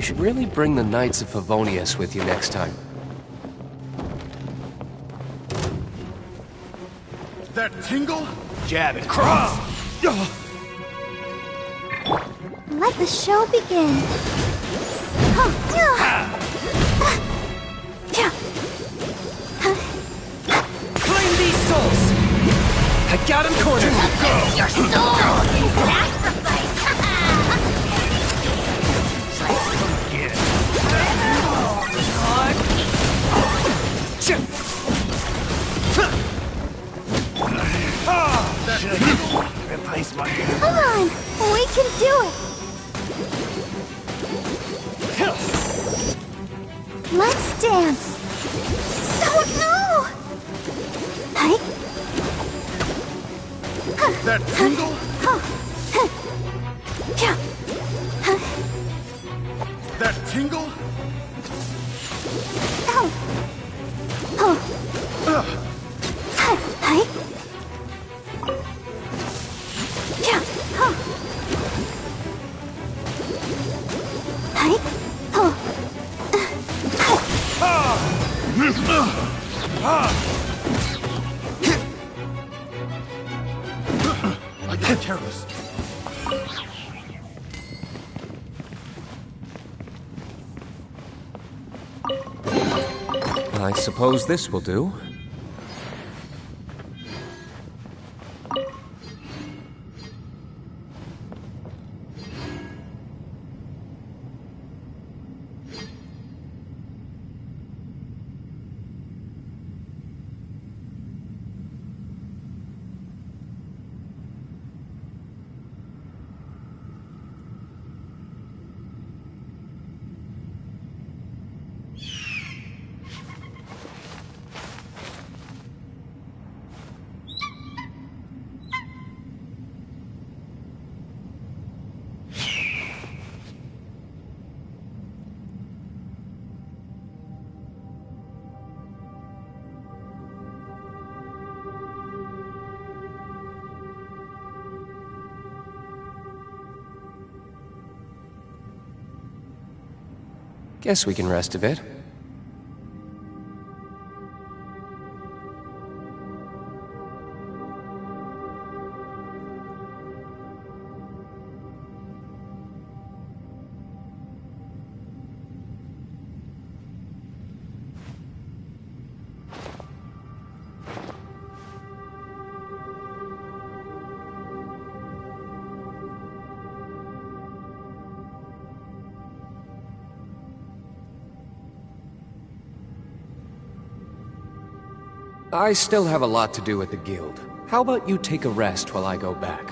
should really bring the Knights of Favonius with you next time. That tingle? Jab and cross! Let the show begin. Claim these souls! I got him cornered! Your soul in sacrifice! Replace my hand. Come on, we can do it. Let's dance. Oh no! Hi. That tingle? That tingle? Hi. I got careless. I suppose this will do. Guess we can rest a bit. I still have a lot to do at the guild. How about you take a rest while I go back?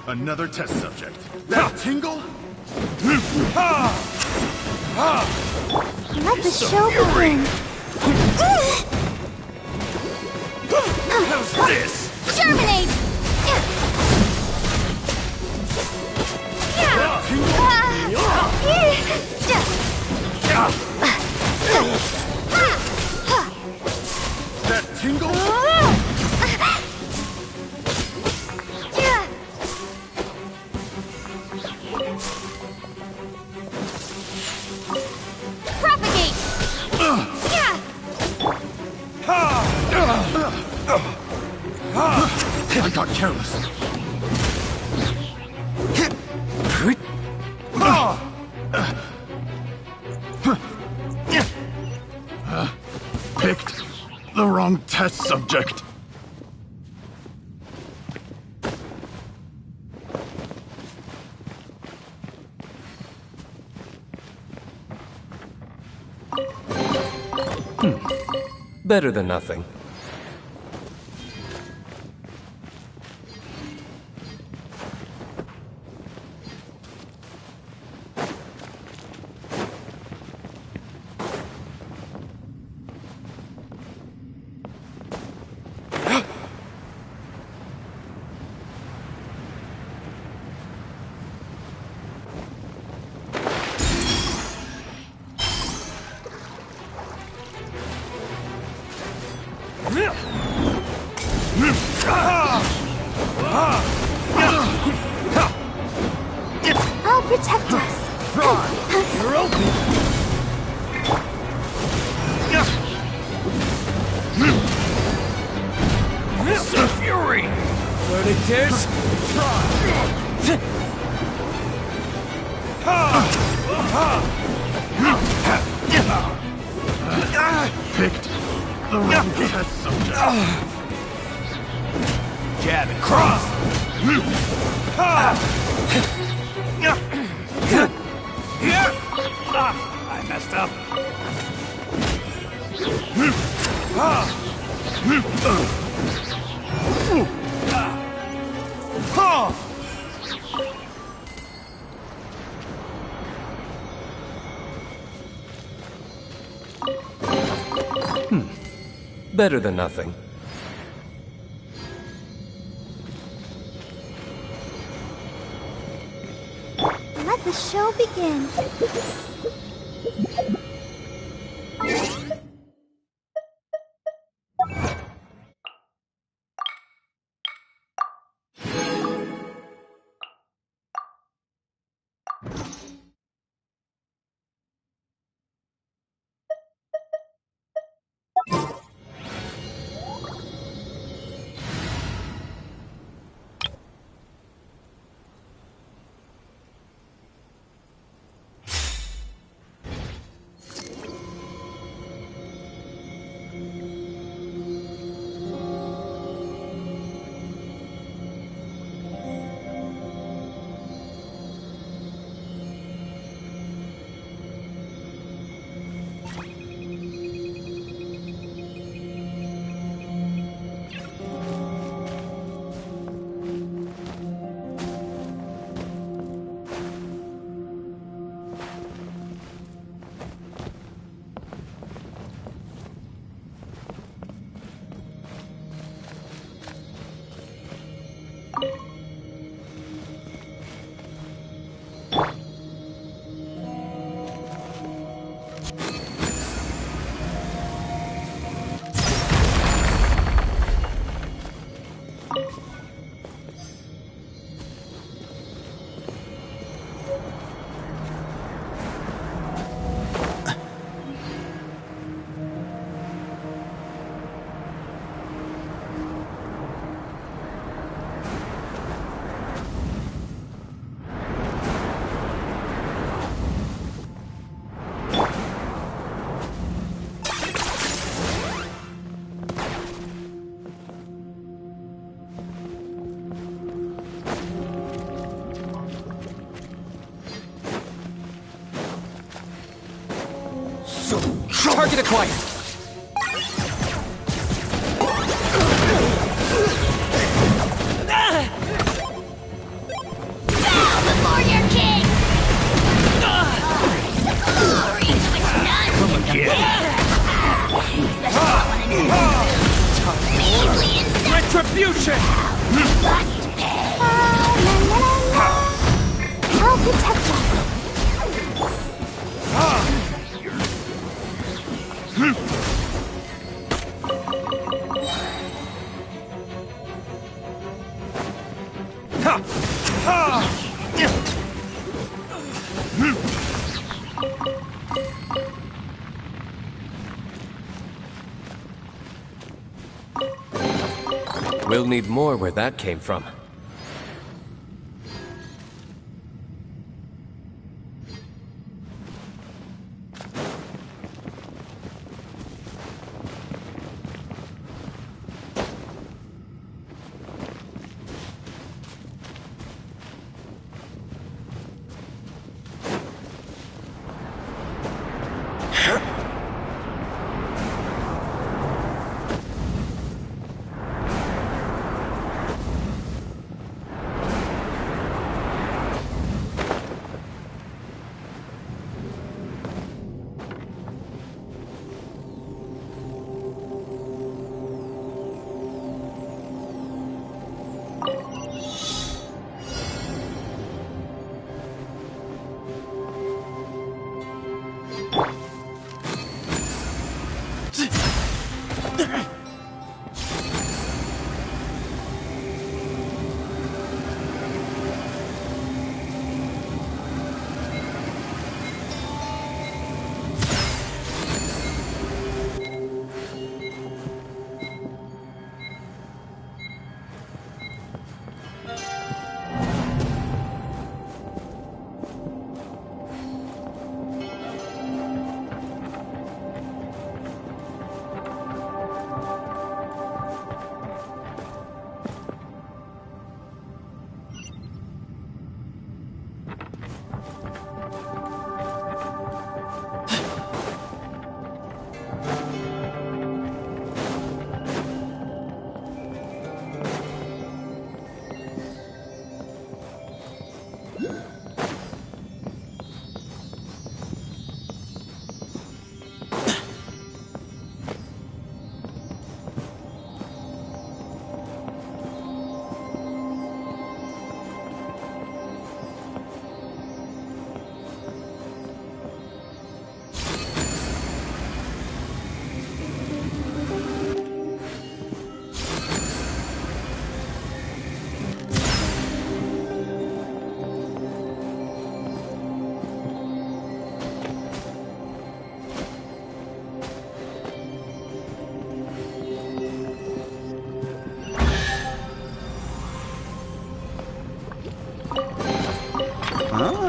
Another test subject. That tingle? Let the show begin. How's this? Terminate! That tingle? Propagate! I got careless. Picked the wrong test subject. Better than nothing. I'll protect us. You're open. Mr. Fury! Verdictors, picked the wrong test subject. Jab and cross! I messed up. Better than nothing. Let the show begin. Target acquired. Bow before your king! Retribution! Help protect us. We'll need more where that came from.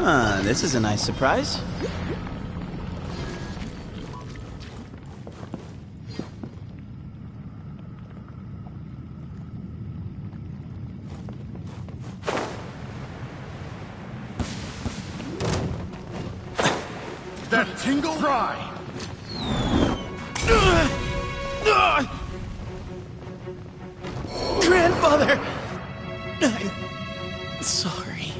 Ah, this is a nice surprise. That tingle? Fry! Grandfather! I'm sorry.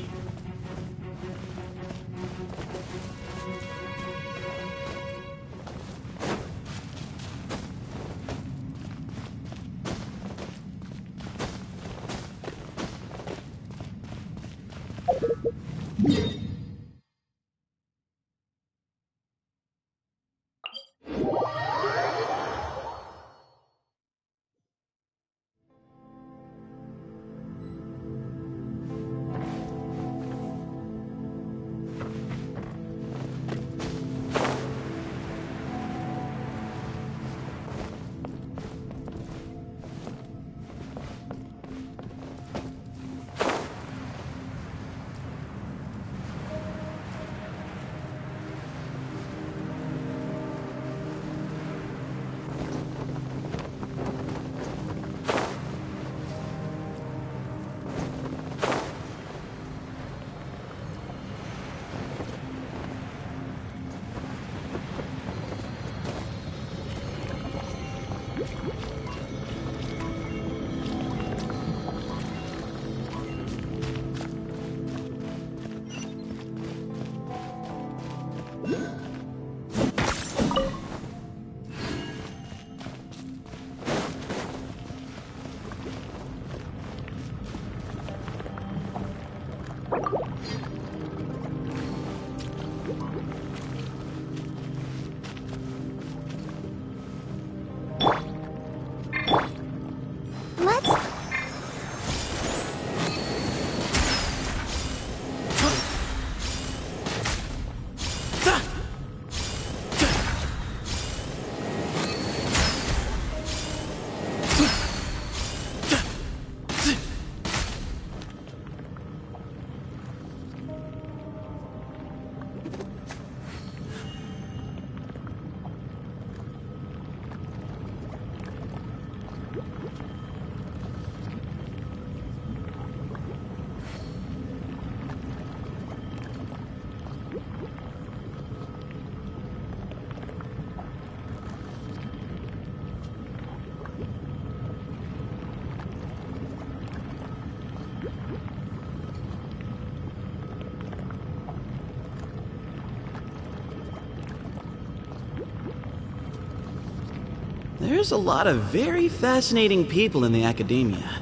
There's a lot of very fascinating people in the academia.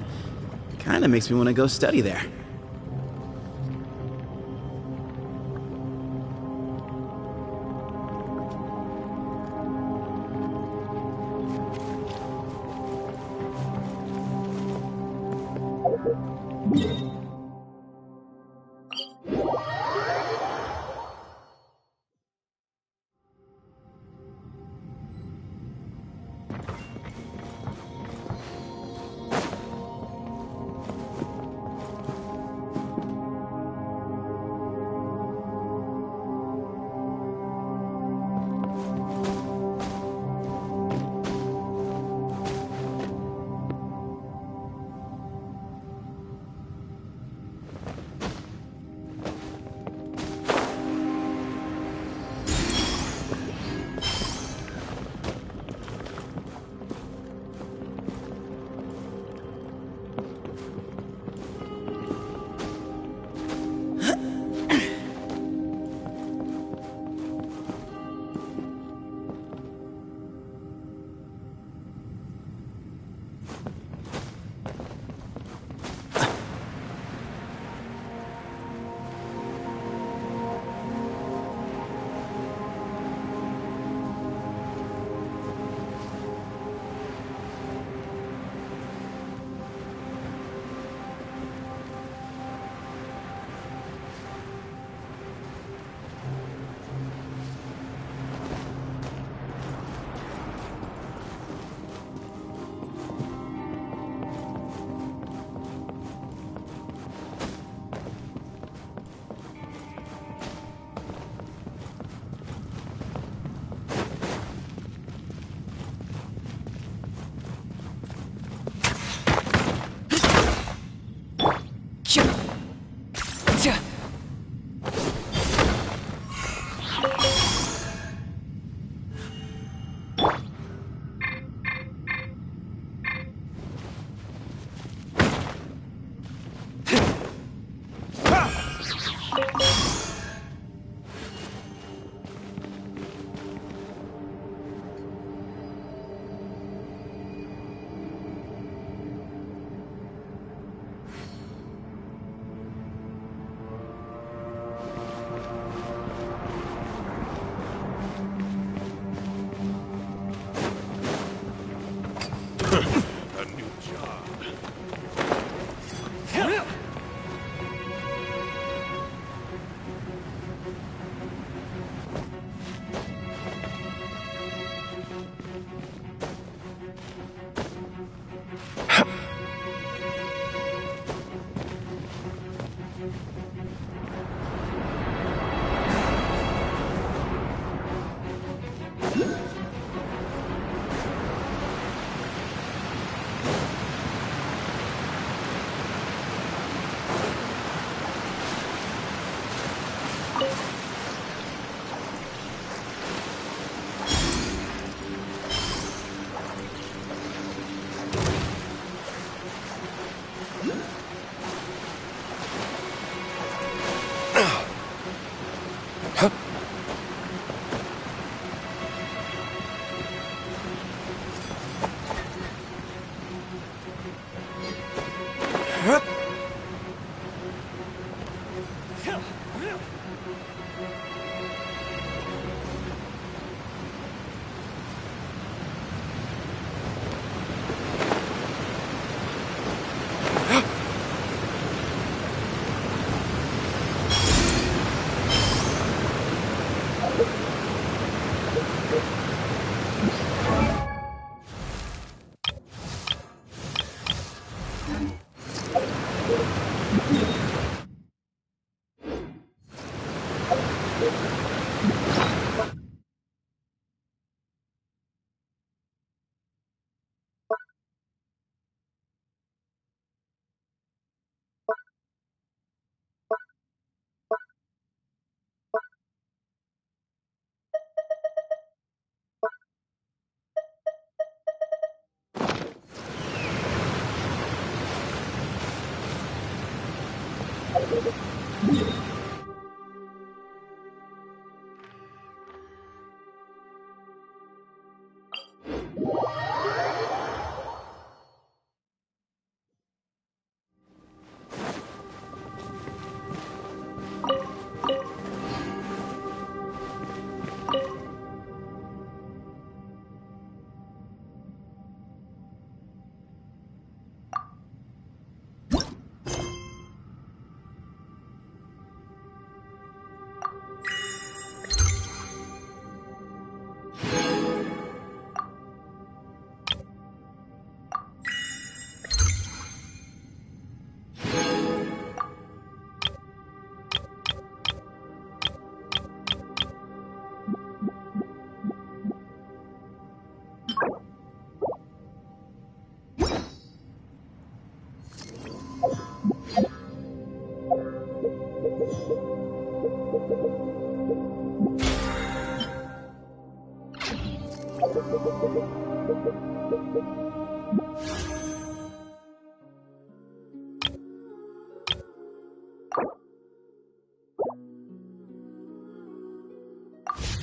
Kinda makes me want to go study there. A new job.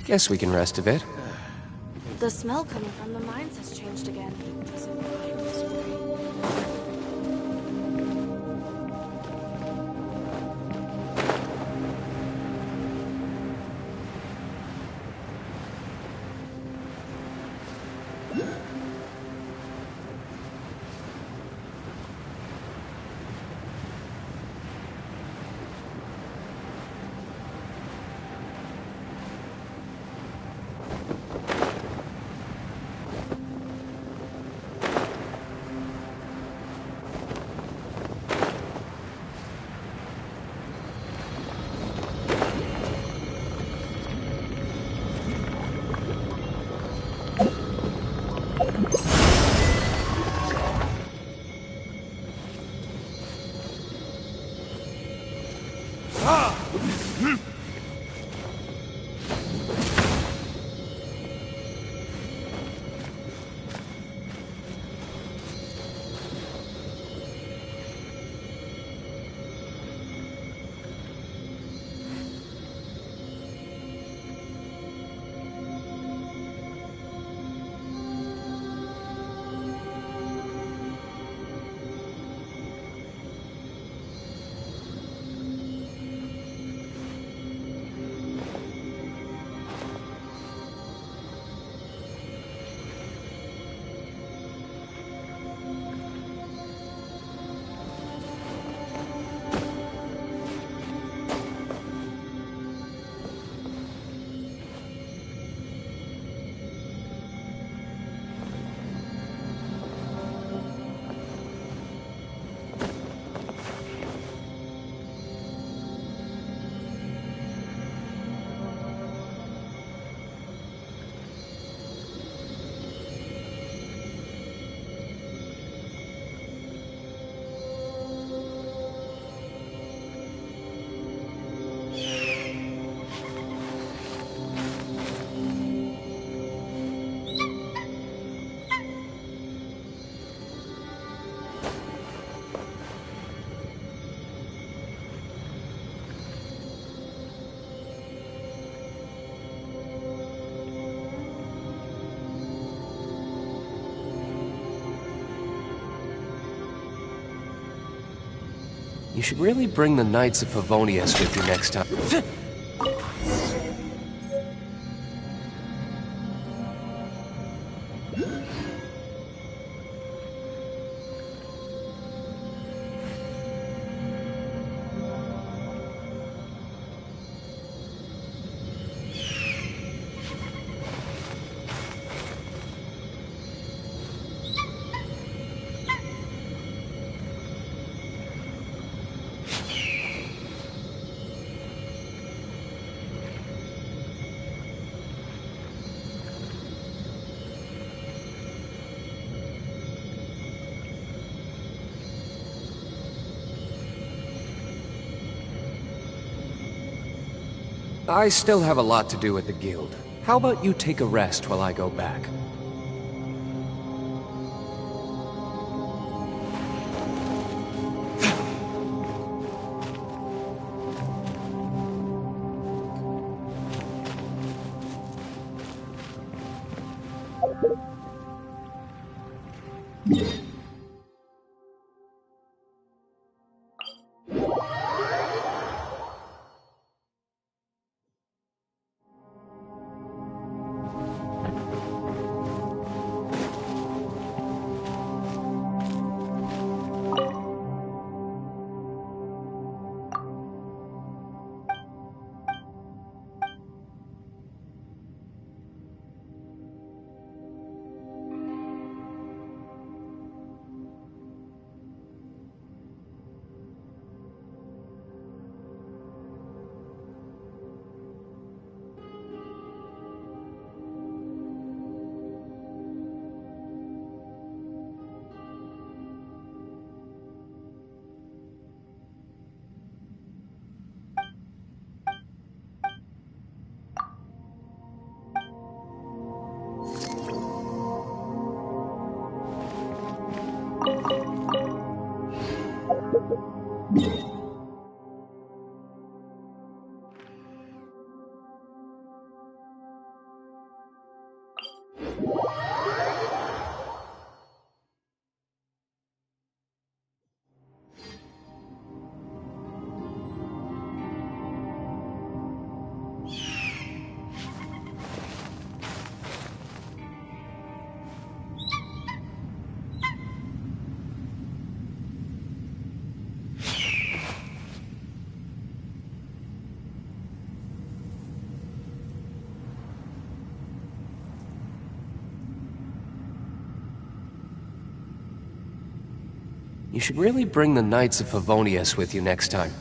Guess we can rest a bit. The smell coming from the mines has changed again. Doesn't rhyme this way. You should really bring the Knights of Favonius with you next time. I still have a lot to do at the guild. How about you take a rest while I go back? You should really bring the Knights of Favonius with you next time.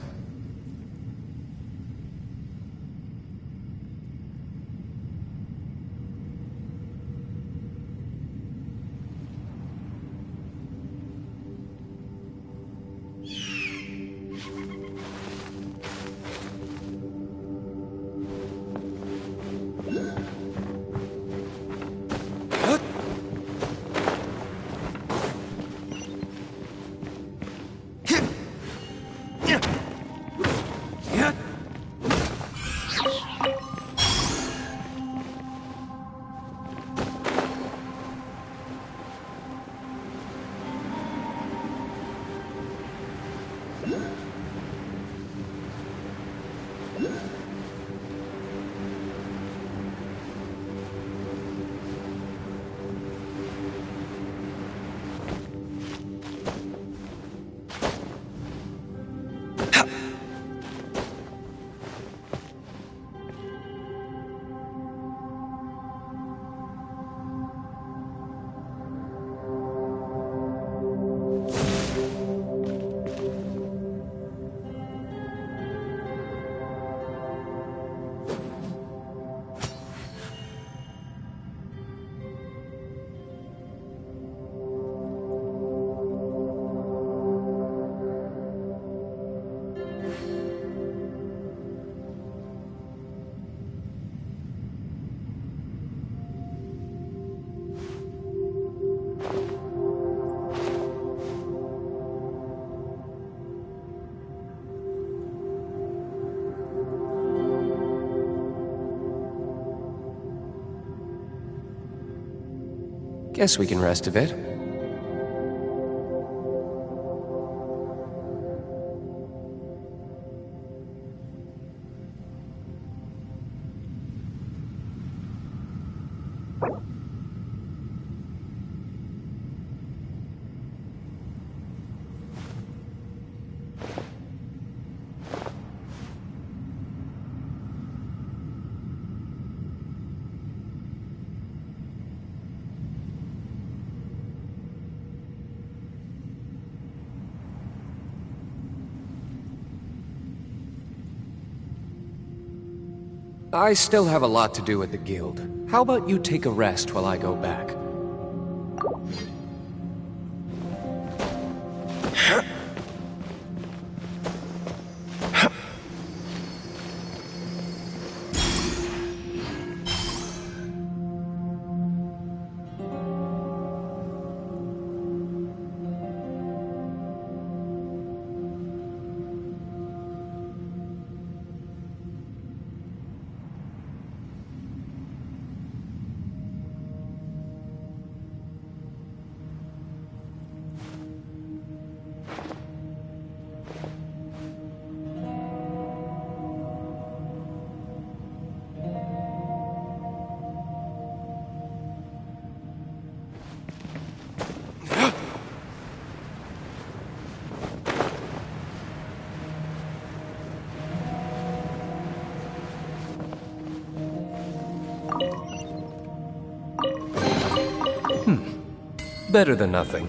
Guess we can rest a bit. I still have a lot to do at the guild. How about you take a rest while I go back? Better than nothing.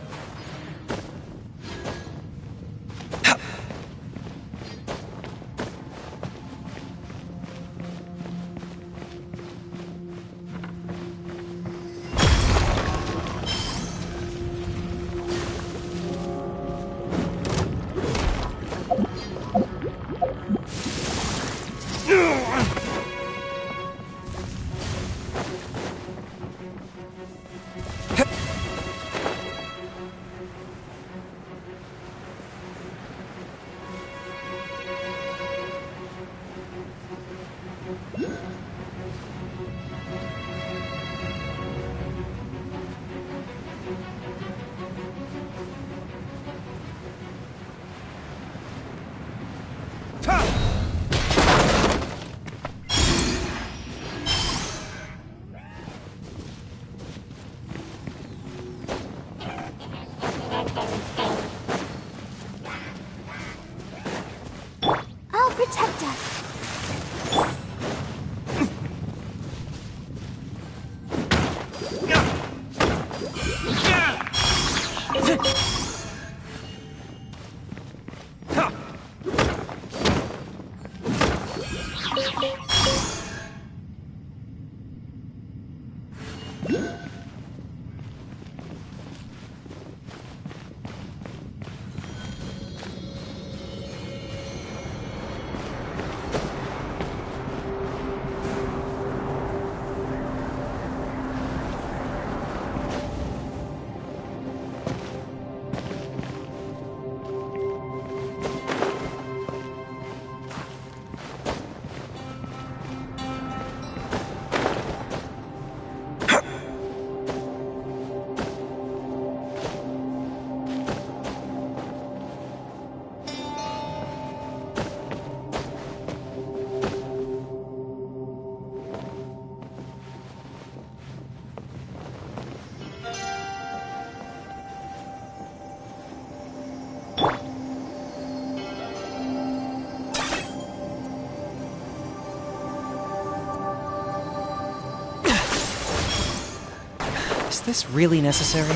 Was this really necessary?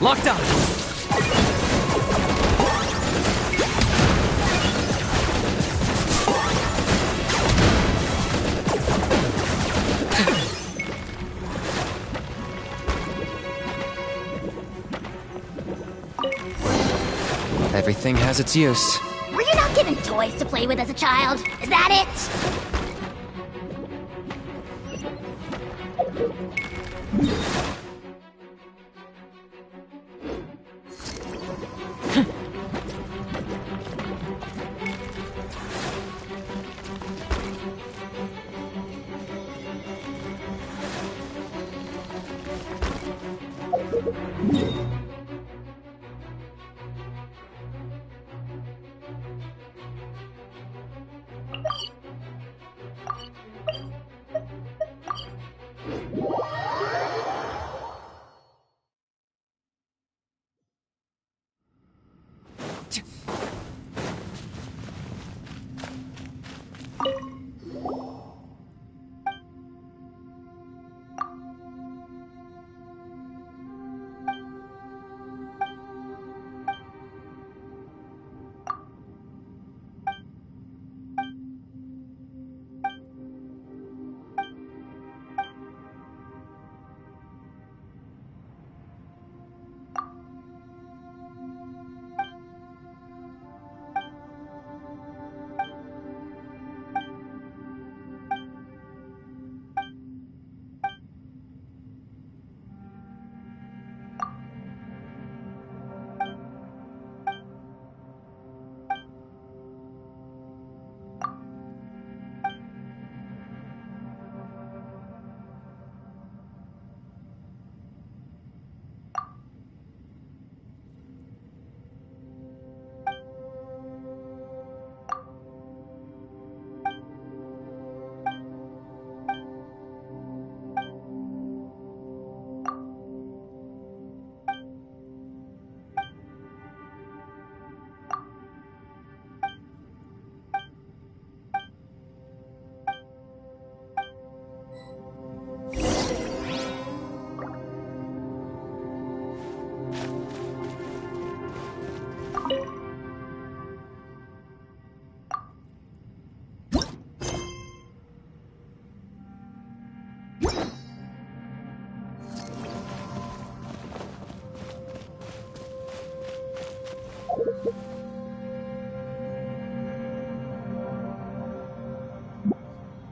Locked up! Everything has its use. Were you not given toys to play with as a child? Is that it?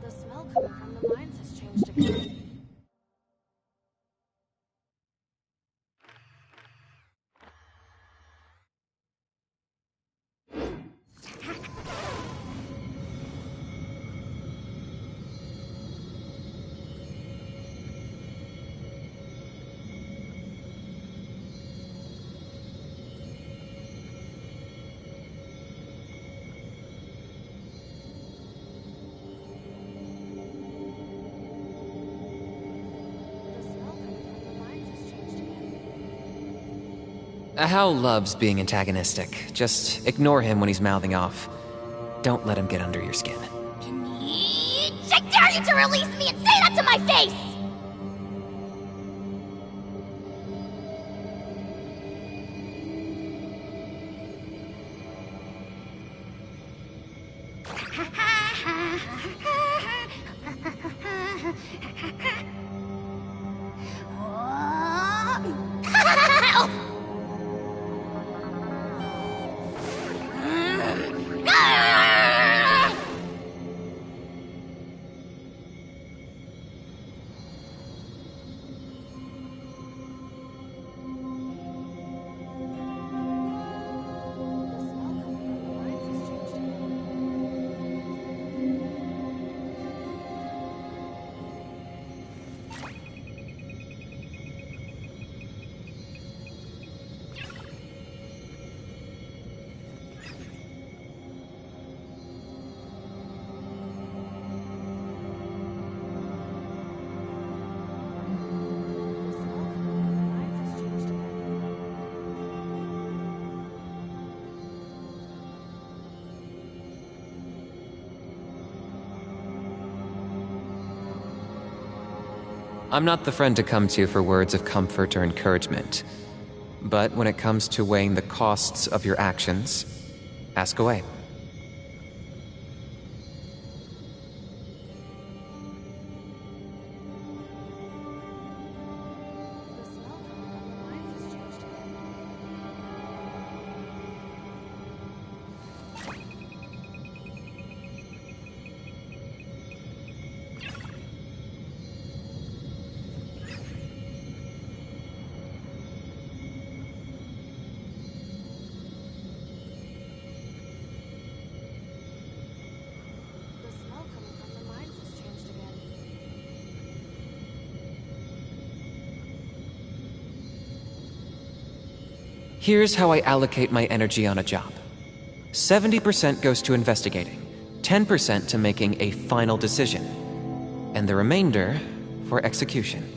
The smell coming from the mines has changed again. Hal loves being antagonistic. Just ignore him when he's mouthing off. Don't let him get under your skin. I dare you to release me and say that to my face! I'm not the friend to come to for words of comfort or encouragement. But when it comes to weighing the costs of your actions, ask away. Here's how I allocate my energy on a job. 70% goes to investigating, 10% to making a final decision, and the remainder for execution.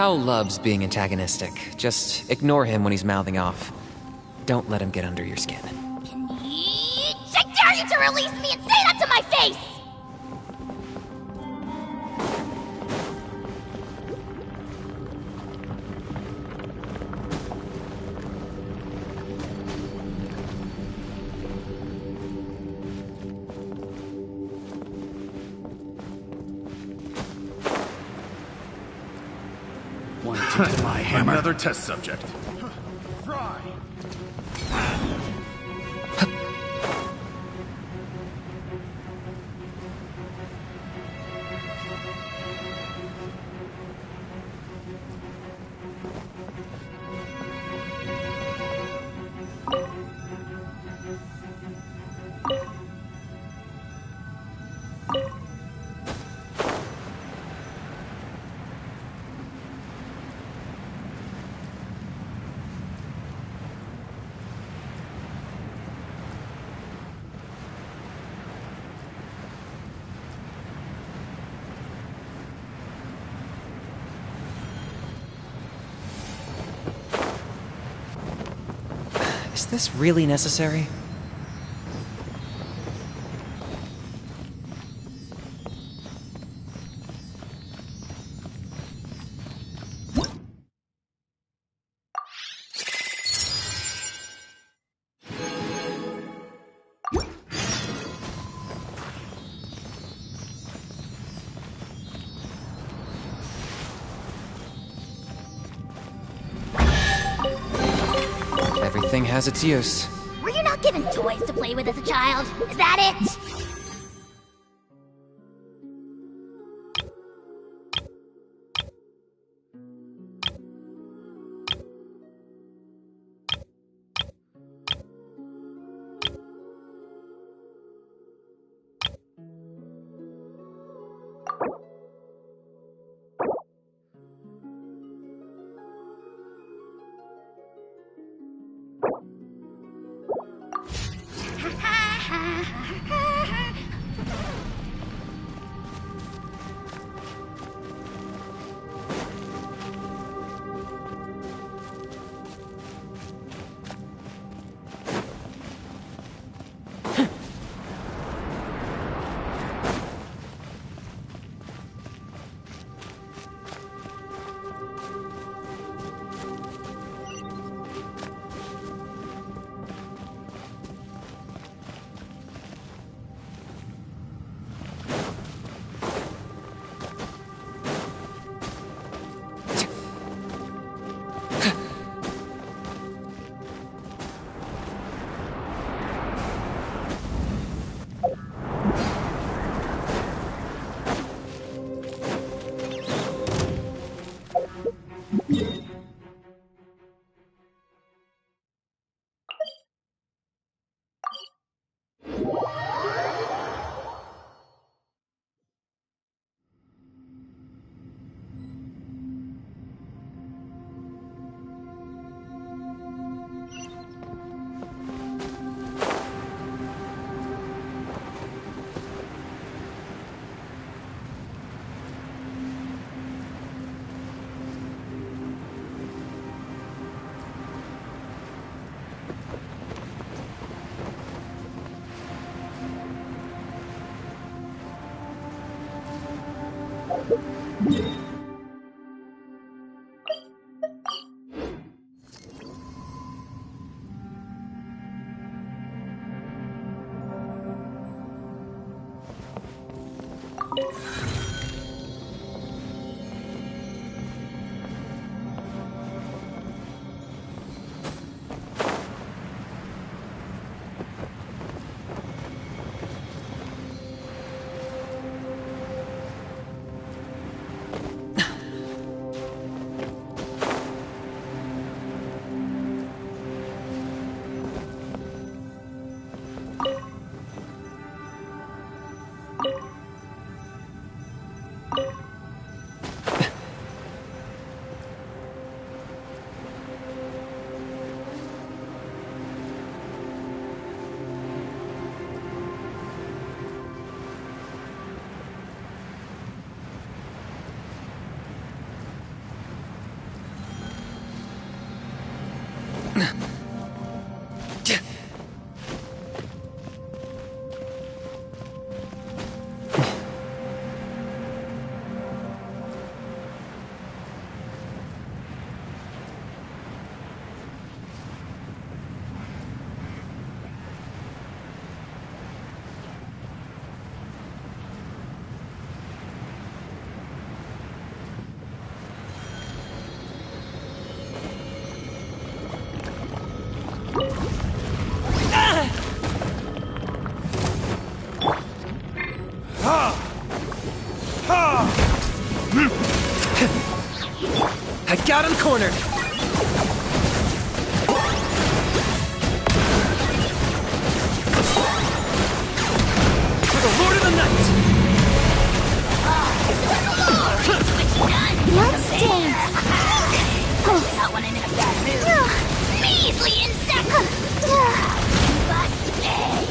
Hal loves being antagonistic. Just ignore him when he's mouthing off. Don't let him get under your skin. I dare you to release me and say that to my face! My hammer. Another test subject. Fry. Is this really necessary? Everything has its use. Were you not given toys to play with as a child? Is that it? I got him cornered! For the Lord of the Night! Let's dance! That one in a bad mood. Measly insect! Must pay!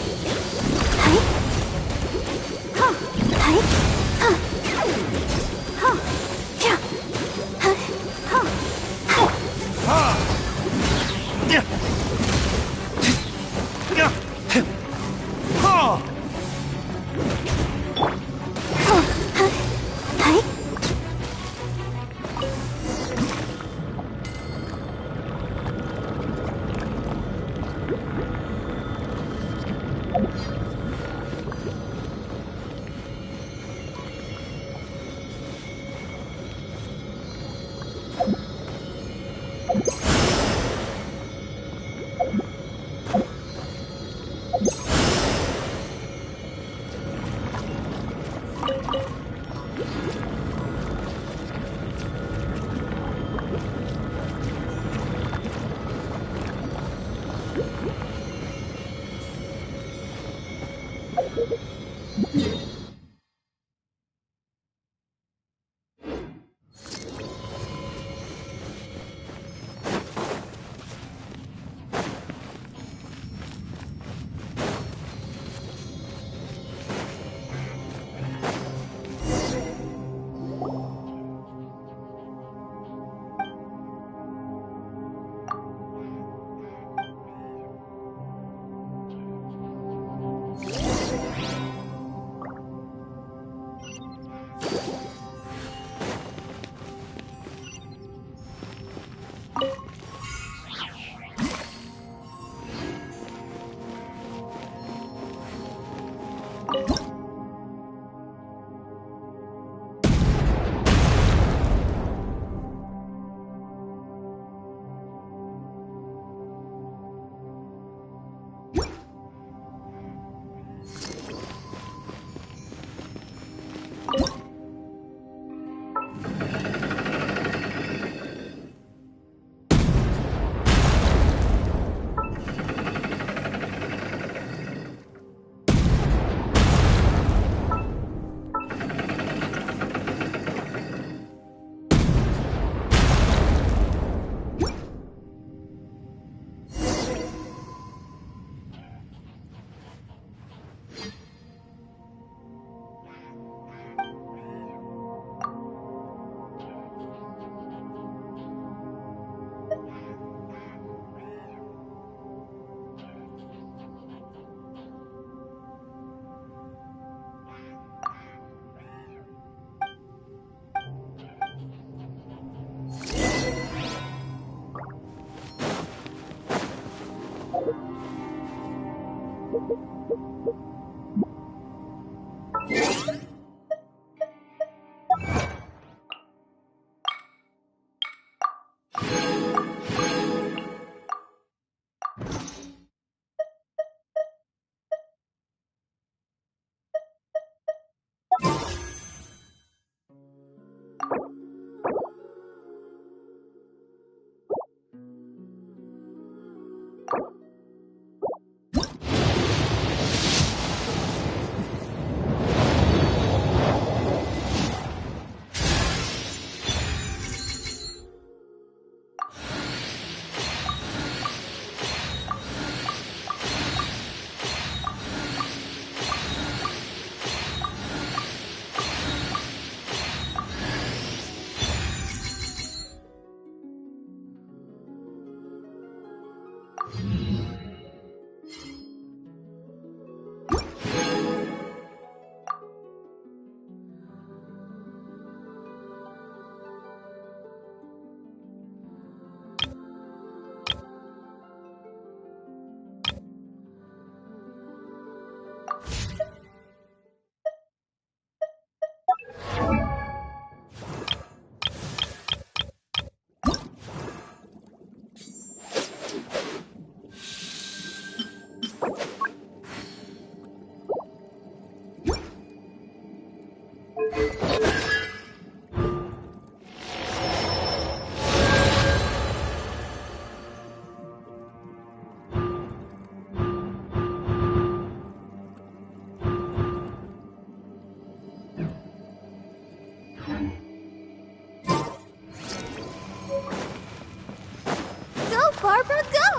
Go, Barbara, go!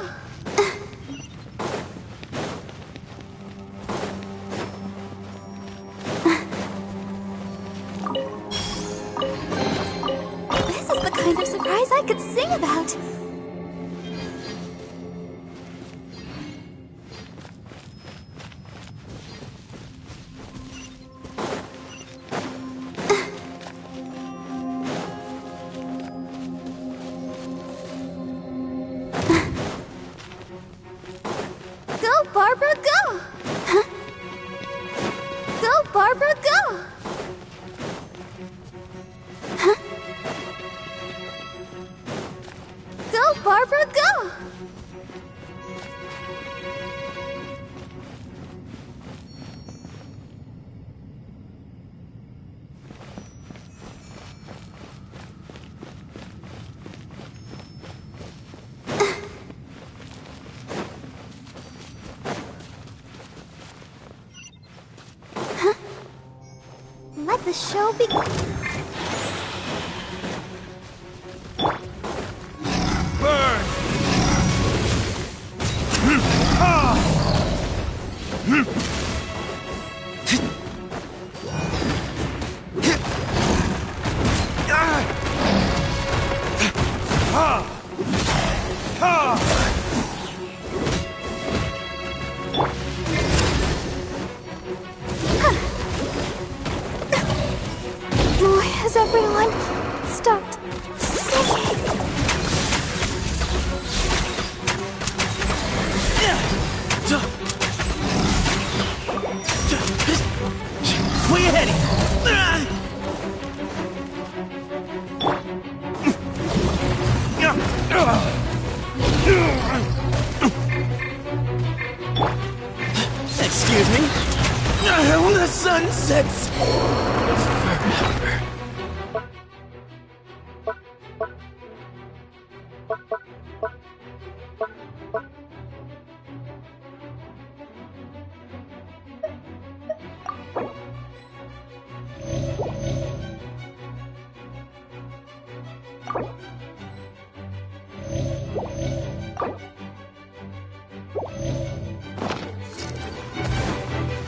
This is the kind of surprise I could sing about. Go, Barbara, go! Go, Barbara, go! Go, Barbara, go! Let the show begin. Burn! Why has everyone stopped singing? Way ahead! Excuse me? When the sun sets forever.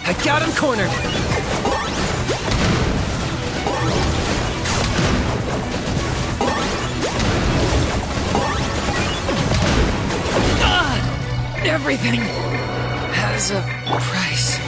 I got him cornered! Everything has a price.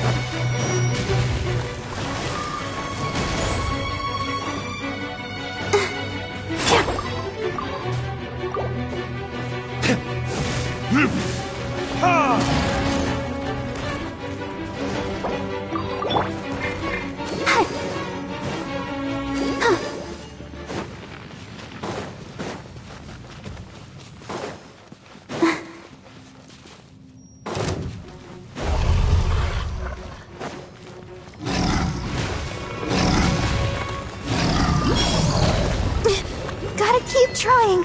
Gotta keep trying.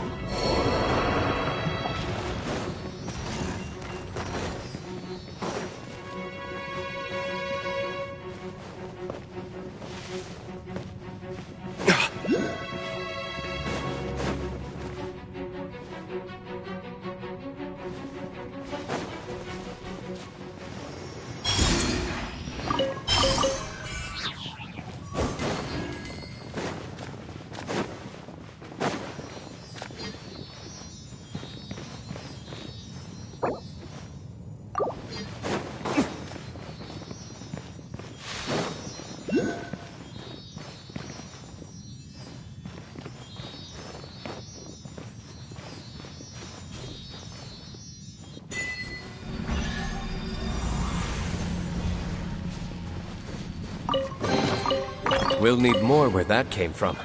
We'll need more where that came from.